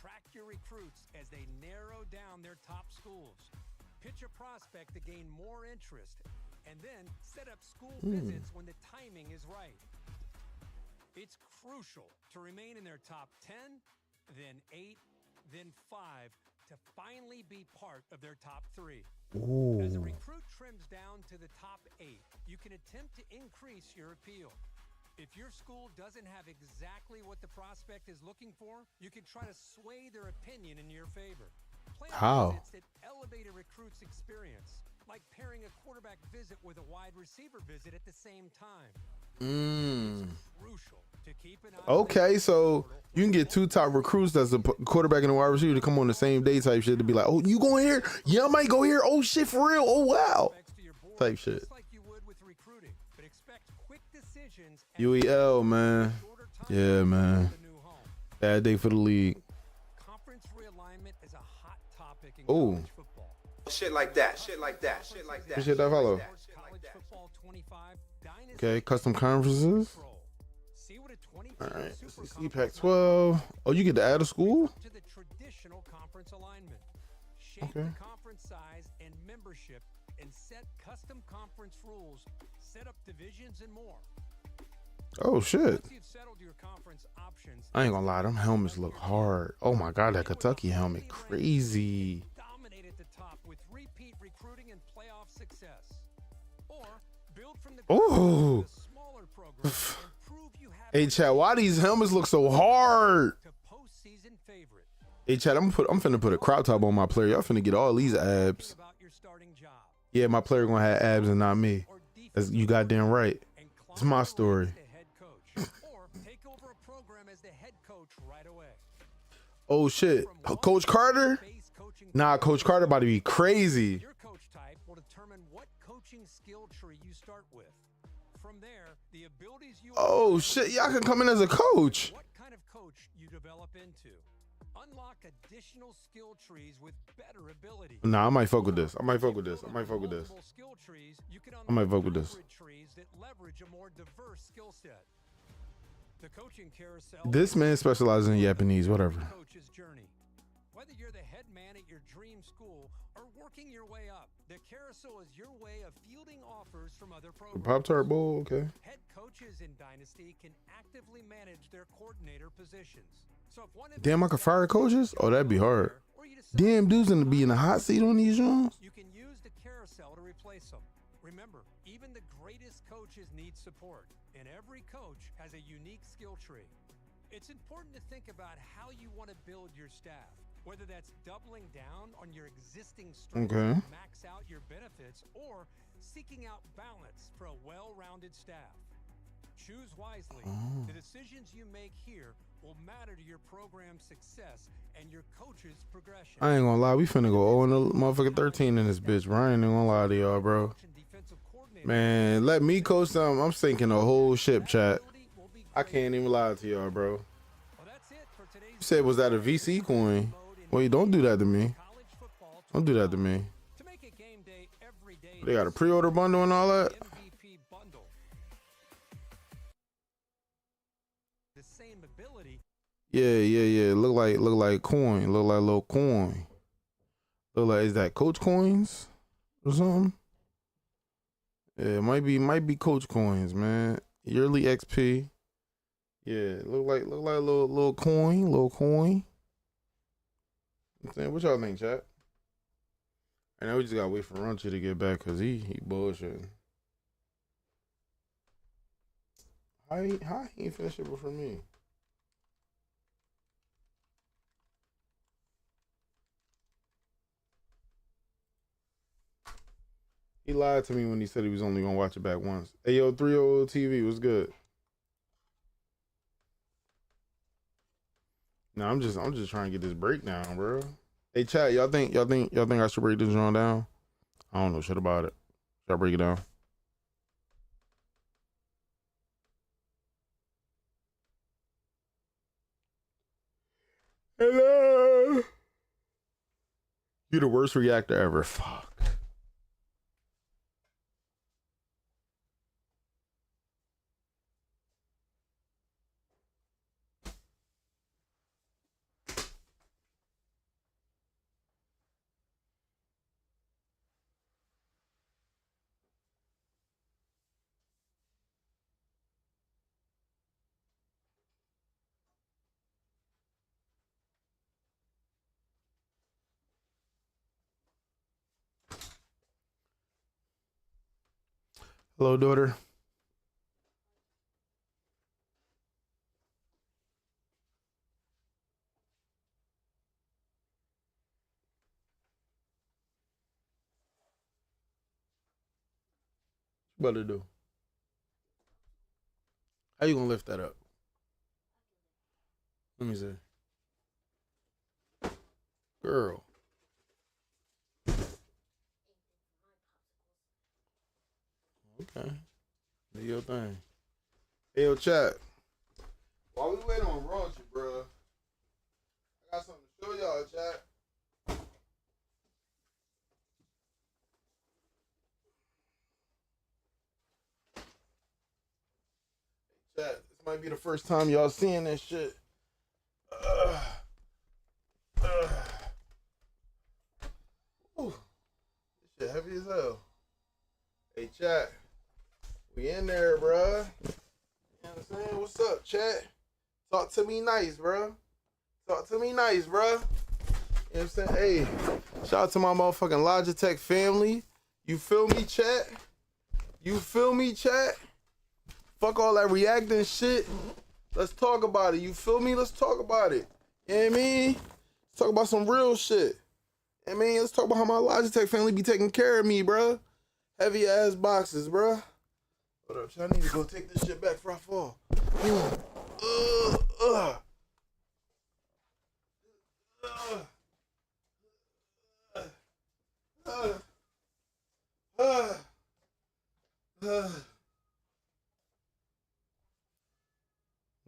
Track your recruits as they narrow down their top schools. Pitch a prospect to gain more interest, and then set up school visits when the timing is right. It's crucial to remain in their top 10, then 8, then 5, to finally be part of their top 3. Ooh. As a recruit trims down to the top 8, you can attempt to increase your appeal. If your school doesn't have exactly what the prospect is looking for, you can try to sway their opinion in your favor. Plan visits that elevate a recruit's experience, like pairing a quarterback visit with a wide receiver visit at the same time. It's crucial to keep an eye. Okay, so you can get 2 top recruits that's a quarterback and a wide receiver to come on the same day type shit to be like, oh, you going here? Yeah, I might go here. Oh shit, for real? Oh wow, type shit. UEL, man. Yeah, man. Bad day for the league. Conference realignment is a hot topic in Oh. college football. Shit like that. Shit like that. Shit like that. Appreciate that follow. College football 25 Okay, custom conferences. All right, SEC Pac-12. Oh, you get to add a school? To the traditional conference alignment. Shape Okay. the conference size and membership and set custom conference rules, set up divisions and more. Oh shit. Once you've settled your conference options, I ain't gonna lie, them helmets look hard. Oh my god, that Kentucky helmet crazy. dominate at the top with repeat recruiting and playoff success. Or build from the Oh. smaller program and prove you have Hey Chad, why these helmets look so hard? to postseason favorite. Hey Chad, I'm finna put a crop top on my player. Y'all finna get all these abs. About your starting job. Yeah, my player gonna have abs and not me. That's you goddamn right. It's my story. Or take over a program as the head coach right away. Oh shit, Coach Carter? Nah, Coach Carter about to be crazy. Your coach type will determine what coaching skill tree you start with. From there, the abilities you Oh shit, y'all can come in as a coach. what kind of coach you develop into. Unlock additional skill trees with better ability. Nah, I might fuck with this. I might fuck with this. I might fuck with this. Skill trees, you can I might fuck with this. trees that leverage a more diverse skill set. The coaching carousel. This man specializes in Japanese, whatever. Coach's journey. Whether you're the head man at your dream school or working your way up, the carousel is your way of fielding offers from other programs. Pop-Tart Bowl, okay. Head coaches in Dynasty can actively manage their coordinator positions. So if one Damn, I could fire coaches? Oh, that'd be hard. Damn, dudes gonna be in the hot seat on these joints. you can use the carousel to replace them. Remember, even the greatest coaches need support, and every coach has a unique skill tree. It's important to think about how you want to build your staff, whether that's doubling down on your existing strengths Okay. to max out your benefits or seeking out balance for a well-rounded staff. Choose wisely. Oh. The decisions you make here will matter to your program's success and your coach's progression. I ain't gonna lie, we finna go 0 motherfucking 13 in this bitch, bro. I ain't even gonna lie to y'all, bro. Man, let me coach them. I'm sinking a whole ship, chat. I can't even lie to y'all, bro. You said, was that a VC coin? Wait, don't do that to me. Don't do that to me. They got a pre-order bundle and all that. The same ability. Yeah. Look like coin. Look like little coin. Look like, is that Coach Coins or something? Yeah, it might be Coach Coins, man. Yearly XP. Yeah, look like little coin. I'm saying, what y'all think, chat? I know we just gotta wait for Runchi to get back because he bullshitting. How he ain't finished it before me? He lied to me when he said he was only gonna watch it back once. Hey yo, 300 TV was good. No, I'm just trying to get this breakdown, bro. Hey chat, y'all think I should break this drawing down? I don't know shit about it. Should I break it down? Hello. You're the worst reactor ever. Fuck. Hello, daughter. What you about to do? How you gonna lift that up? Let me see. Girl. Okay. Do your thing. Hey, yo, chat. While we wait on Raunchy, bro, I got something to show y'all, chat. Chat, this might be the first time y'all seeing this shit. Ooh, this shit heavy as hell. Hey, chat. We in there, bruh. You know what I'm saying? What's up, chat? Talk to me nice, bruh. Talk to me nice, bruh. You know what I'm saying? Hey, shout out to my motherfucking Logitech family. You feel me, chat? You feel me, chat? Fuck all that reacting shit. Let's talk about it. You feel me? Let's talk about it. You know what I mean? Let's talk about some real shit. You know what I mean? Let's talk about how my Logitech family be taking care of me, bruh. Heavy ass boxes, bruh. Hold up, I need to go take this shit back before I fall.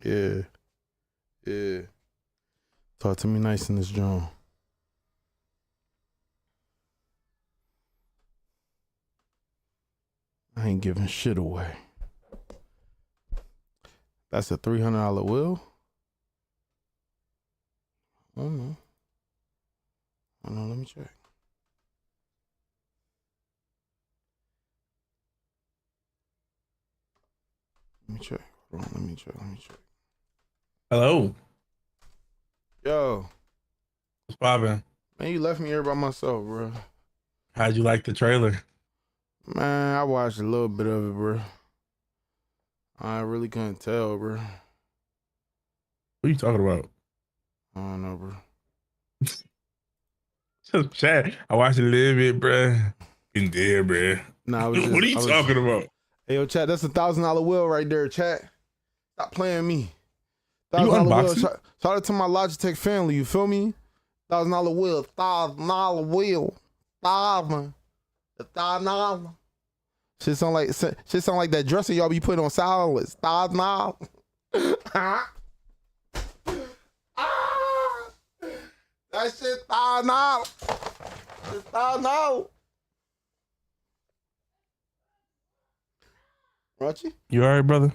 Yeah. Yeah. Talk to me nice in this joint. I ain't giving shit away. That's a $300 wheel? I don't know. Let me check. Let me check. Hold on, let me check. Hello. Yo. What's poppin'? Man, you left me here by myself, bro. How'd you like the trailer? Man, I watched a little bit of it, bro. I really couldn't tell, bro. What are you talking about? I don't know, bro. Just chat. I watched a little bit, bro. In there, bro. Nah, what are you talking about? Hey, yo, chat, that's a $1,000 wheel right there, chat. Stop playing me. You $1,000 wheel. unboxing? Shout out to my Logitech family, you feel me? $1,000 wheel, $1,000 wheel, $1,000. Shit sound like that dressing y'all be putting on salads. $1,000. That shit $1,000. It's $1,000. Rochi? You all right, brother?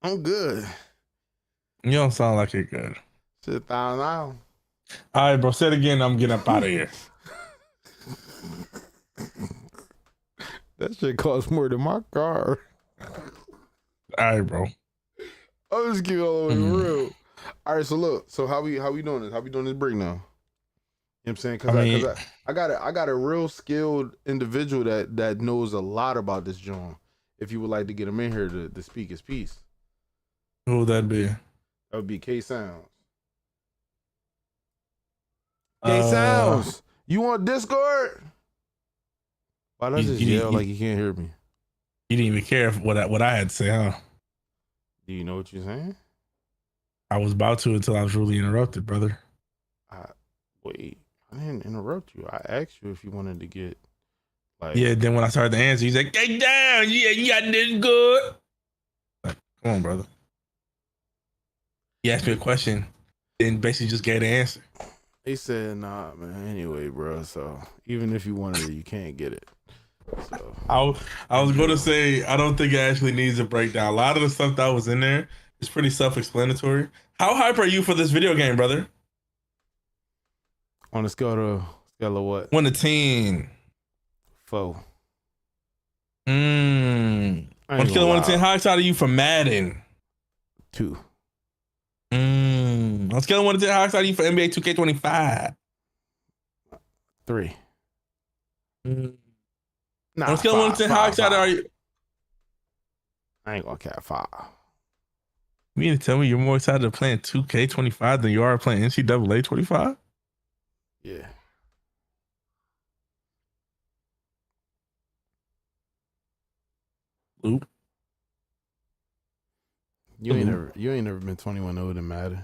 I'm good. You don't sound like you're good. Shit $1,000. All right, bro. Say it again. I'm getting up out of here. That shit costs more than my car. All right, bro. I'll just keep it all the way real. All right, so look. So how we doing this? How we doing this break now? You know what I'm saying? Because I got a real skilled individual that knows a lot about this joint. If you would like to get him in here to speak his piece. Who would that be? That would be K Sounds. K Sounds. You on Discord? Why don't just yell like you can't hear me? You didn't even care what I had to say, huh? Do you know what you're saying? I was about to until I was really interrupted, brother. Wait, I didn't interrupt you. I asked you if you wanted to get like. Yeah, then when I started to answer, he's like, "Get down, yeah, you got this good." Like, come on, brother. He asked me a question, then basically just gave the answer. He said, "Nah, man. Anyway, bro. So even if you wanted it, you can't get it." So I was going to say I don't think it actually needs a breakdown. A lot of the stuff that was in there is pretty self-explanatory. How hype are you for this video game, brother? On a scale of what? 1 to 10. 4. On a scale of 1 to 10, how excited are you for Madden? 2. On a scale of 1 to 10, how excited are you for NBA 2K25? 3. Nah, on a scale of 1 to 10, how excited are you? I ain't gonna cap 5. You mean to tell me you're more excited to playing 2K25 than you are playing NCAA 25? Yeah. Oop. You ain't never been 21-0 in Madden.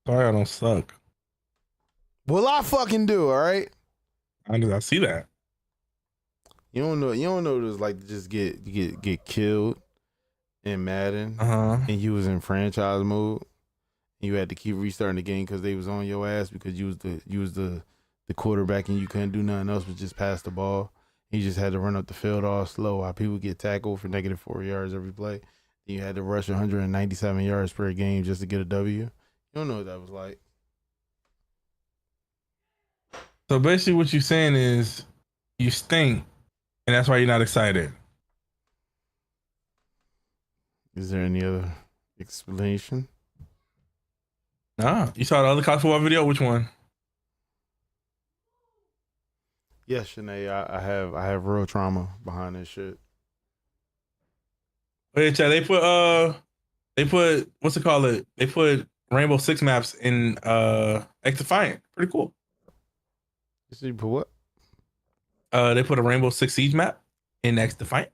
Sorry, I don't suck. Well, I fucking do, all right? I see that. You don't know what it's like to just get killed in Madden, and you was in franchise mode. And you had to keep restarting the game because they was on your ass because you was the quarterback and you couldn't do nothing else but just pass the ball. He just had to run up the field all slow while people get tackled for -4 yards every play. Then you had to rush 197 yards per game just to get a W. You don't know what that was like. So basically, what you're saying is you stink, and that's why you're not excited. Is there any other explanation? Nah, you saw the other college football video. Which one? Yes, Shanae, I have real trauma behind this shit. Wait, Chad, they put what's it called? They put Rainbow Six maps in X Defiant. Pretty cool. You put what? They put a Rainbow Six Siege map in X Defiant.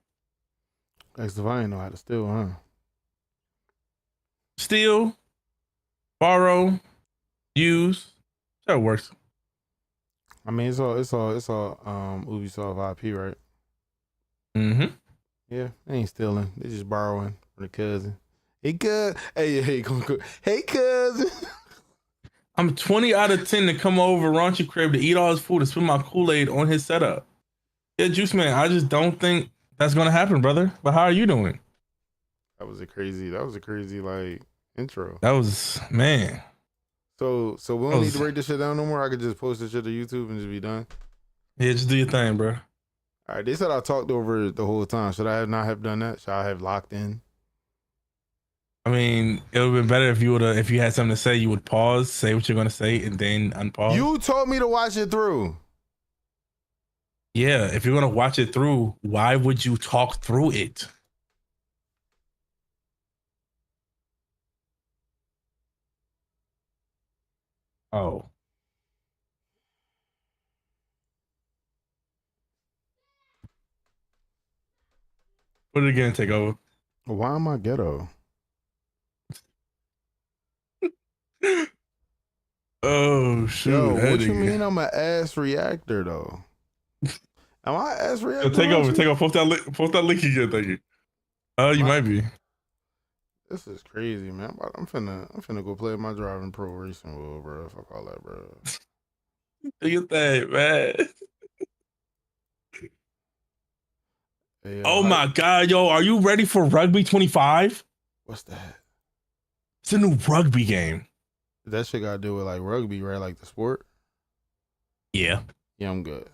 X Defiant know how to steal, huh? Steal, borrow, use. That works. I mean, it's all Ubisoft IP, right? Mm-hmm. Yeah, they ain't stealing. They just borrowing from the cousin. Hey, hey, cousin. I'm 20 out of 10 to come over Raunchy crib to eat all his food and spill my Kool-Aid on his setup. Yeah, Juice Man, I just don't think that's gonna happen, brother. But how are you doing? That was a crazy like intro. That was, man. So we don't need to break this shit down no more. I could just post this shit to YouTube and just be done. Yeah, just do your thing, bro. All right, they said I talked over it the whole time. Should I not have done that? Should I have locked in? I mean, it would have been better if you had something to say, you would pause, say what you're gonna say, and then unpause. You told me to watch it through. Yeah, if you're gonna watch it through, why would you talk through it? Oh. Put it again, take over. Why am I ghetto? Oh shoot! Yo, what you mean I'm an ass reactor though? Am I an ass reactor? Take over. Post that link again. Thank you. You might be. This is crazy, man. I'm finna go play my driving pro racing world, bro. Fuck all that, bro. Do your thing, man. Hey, oh my God, yo, are you ready for Rugby 25? What's that? It's a new rugby game. That shit got to do with like rugby, right? Like the sport. Yeah. Yeah, I'm good.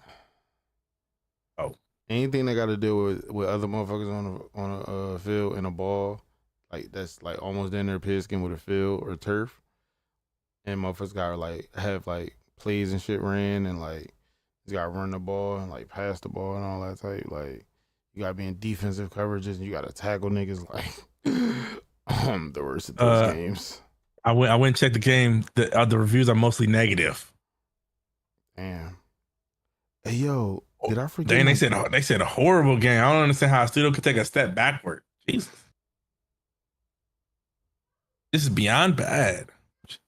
Oh. Anything that got to do with other motherfuckers on a field and a ball, like that's like almost in their pigskin with a field or turf, and motherfuckers got to like have like plays and shit ran and like you got to run the ball and like pass the ball and all that type. Like you got to be in defensive coverages and you got to tackle niggas like the worst of those games. I went and checked the game. The reviews are mostly negative. Damn. Hey yo, did I forget? Dang, they said a horrible game. I don't understand how a studio could take a step backward. Jesus, this is beyond bad.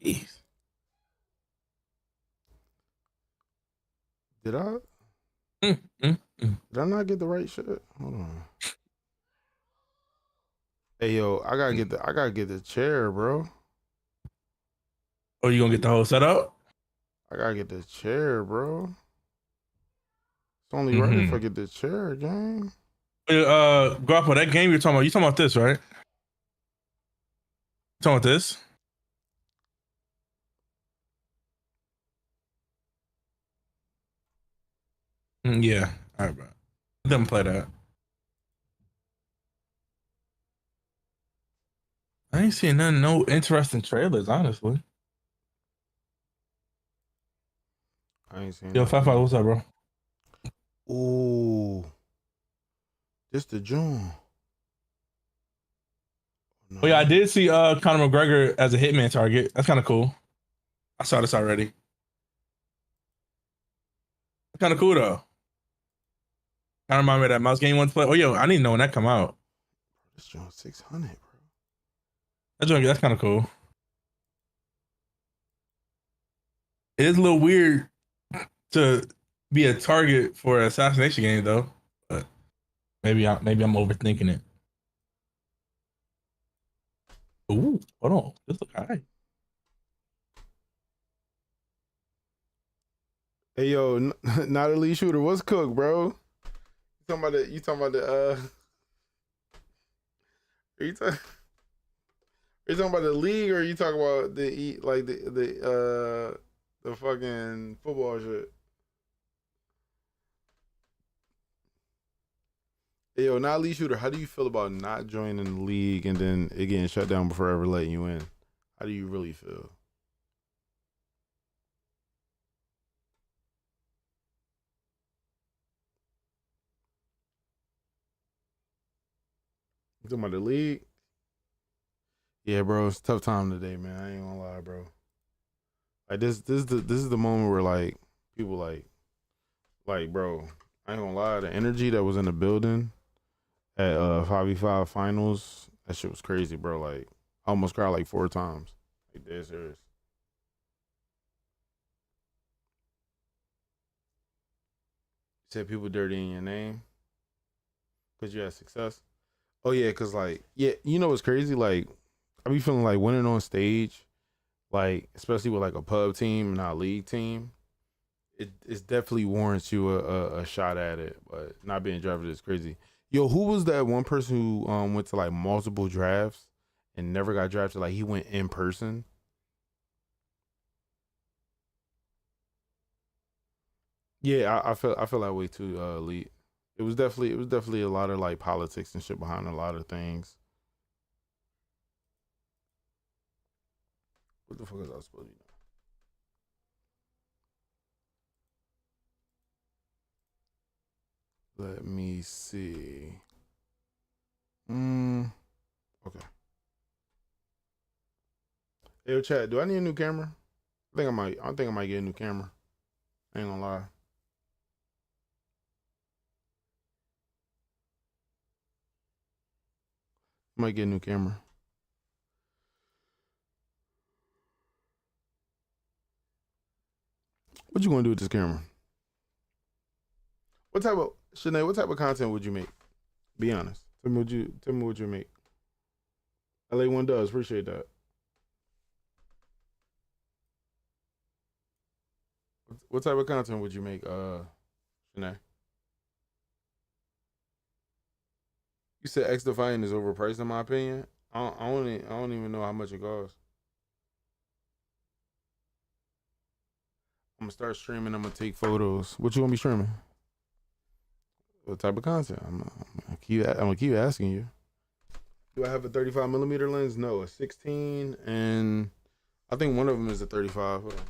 Jeez. Did I? Did I not get the right shit? Hold on. Hey yo, I gotta get the chair, bro. Oh, you gonna get the whole setup? I gotta get the chair, bro. It's only right if I get the chair, gang. Guapo, that game you're talking about this, right? You talking about this? Yeah. All right, bro. Let them play that. I ain't seeing no interesting trailers, honestly. I ain't seen. Yo, Five, what's up, bro? Ooh, this the June. No. Oh yeah, I did see Conor McGregor as a hitman target. That's kind of cool. I saw this already. Kind of cool though. Kind of remind me of that mouse game you want to play. Oh yo, I didn't know when that come out. This June 600, bro. That's kind of cool. It is a little weird to be a target for an assassination game though, but maybe I'm overthinking it. Ooh, hold on, this look high. Hey yo, not elite shooter. What's cooked, bro? You talking about the are you talking about the league, or are you talking about the fucking football shit? Hey, yo, not lead shooter. How do you feel about not joining the league and then it getting shut down before ever letting you in? How do you really feel? You talking about the league? Yeah, bro, it's a tough time today, man. I ain't gonna lie, bro. Like this is the moment where like people like bro, I ain't gonna lie, the energy that was in the building at 5v5 finals, that shit was crazy, bro. Like I almost cried like 4 times. Like dead serious. Said people dirty in your name because you had success. Oh yeah, cause like yeah, you know what's crazy? Like I be feeling like winning on stage, like especially with like a pub team, not a league team. It definitely warrants you a shot at it, but not being drafted is crazy. Yo, who was that one person who went to like multiple drafts and never got drafted? Like he went in person. Yeah, I feel that way too, Elite. It was definitely a lot of like politics and shit behind a lot of things. What the fuck is I supposed to be? Let me see. Okay. Hey, yo, chat. Do I need a new camera? I think I might get a new camera. I ain't gonna lie. Might get a new camera. What you gonna do with this camera? Shanae, what type of content would you make? Be honest. Tell me what you make. LA1 does, appreciate that. What type of content would you make, Shanae? You said X Defiant is overpriced in my opinion. I don't even know how much it costs. I'm gonna start streaming. I'm gonna take photos. What you gonna be streaming? What type of content? I'm gonna keep asking you. Do I have a 35 millimeter lens? No, a 16, and I think one of them is a 35. Hold on.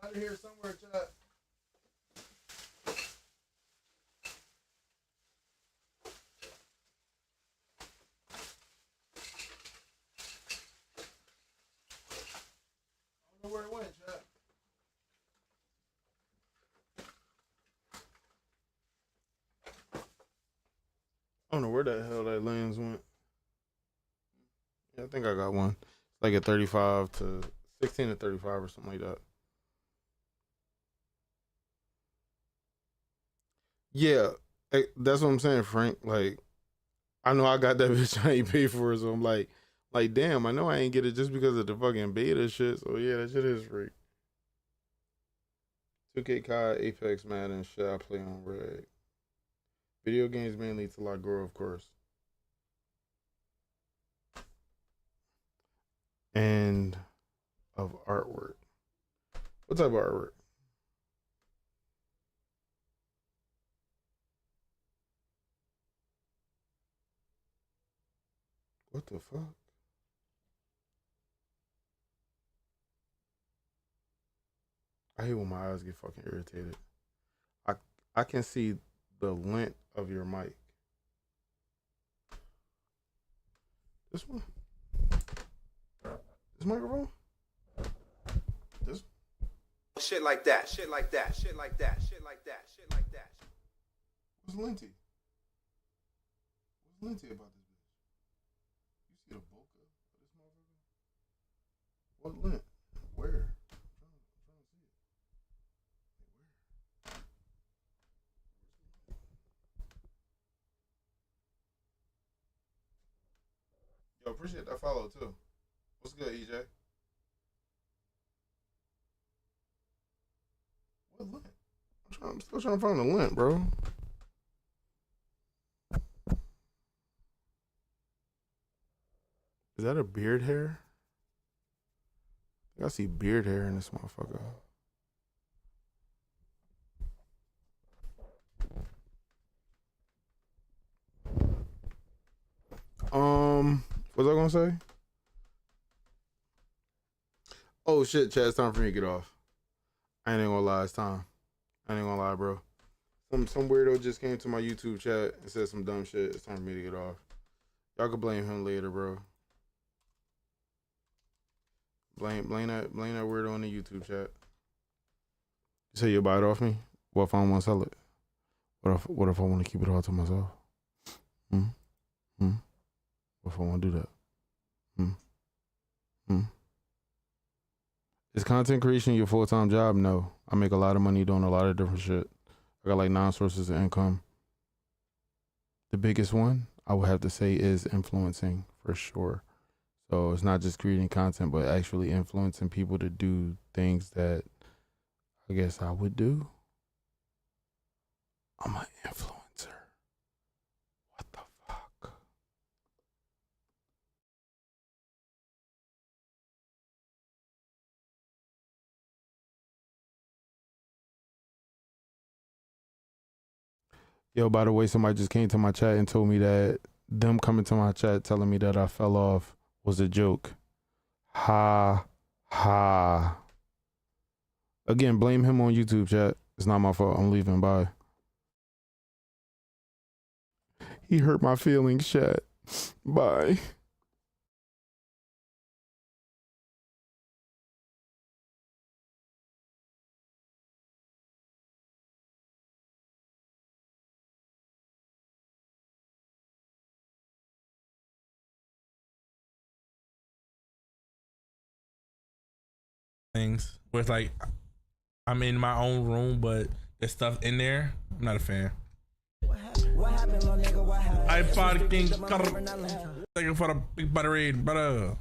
Got it here somewhere, chat. I don't know where it went, chat. I don't know where the hell that lens went. Yeah, I think I got one. It's like a 35 to 16 to 35 or something like that. Yeah, that's what I'm saying, Frank. Like, I know I got that bitch I ain't paid for it, so I'm like, damn, I know I ain't get it just because of the fucking beta shit. So yeah, that shit is free. 2K COD, Apex, Madden, shit I play on Red. Video games mainly till I grow, of course. And of artwork. What type of artwork? What the fuck? I hate when my eyes get fucking irritated. I can see the length of your mic. This one? This microphone? This? Shit like that. Shit like that. Shit like that. Shit like that. Shit like that. What's lengthy? What's lengthy about this bitch? You see the bulk of this motherfucker? What length? Where? I'm trying to see it. Yo, appreciate that follow too. What's good, EJ? What lint? I'm still trying to find the lint, bro. Is that a beard hair? I see beard hair in this motherfucker. What was I gonna say? Oh shit, Chad, it's time for me to get off. I ain't gonna lie, it's time. I ain't gonna lie, bro. Some weirdo just came to my YouTube chat and said some dumb shit. It's time for me to get off. Y'all can blame him later, bro. Blame that weirdo in the YouTube chat. You say you'll buy it off me? What if I don't want to sell it? What if I want to keep it all to myself? What if I want to do that? Is content creation your full-time job? No. I make a lot of money doing a lot of different shit. I got like 9 sources of income. The biggest one I would have to say is influencing, for sure. So it's not just creating content, but actually influencing people to do things that I guess I would do. I'm an influencer. What the fuck? Yo, by the way, somebody just came to my chat and told me that them coming to my chat telling me that I fell off was a joke. Ha ha. Again, blame him on YouTube, chat. It's not my fault. I'm leaving. Bye. He hurt my feelings, chat. Bye. Things where it's like I'm in my own room, but there's stuff in there. I'm not a fan. iPodKingCarter. Thank you for the big butter raid, brother.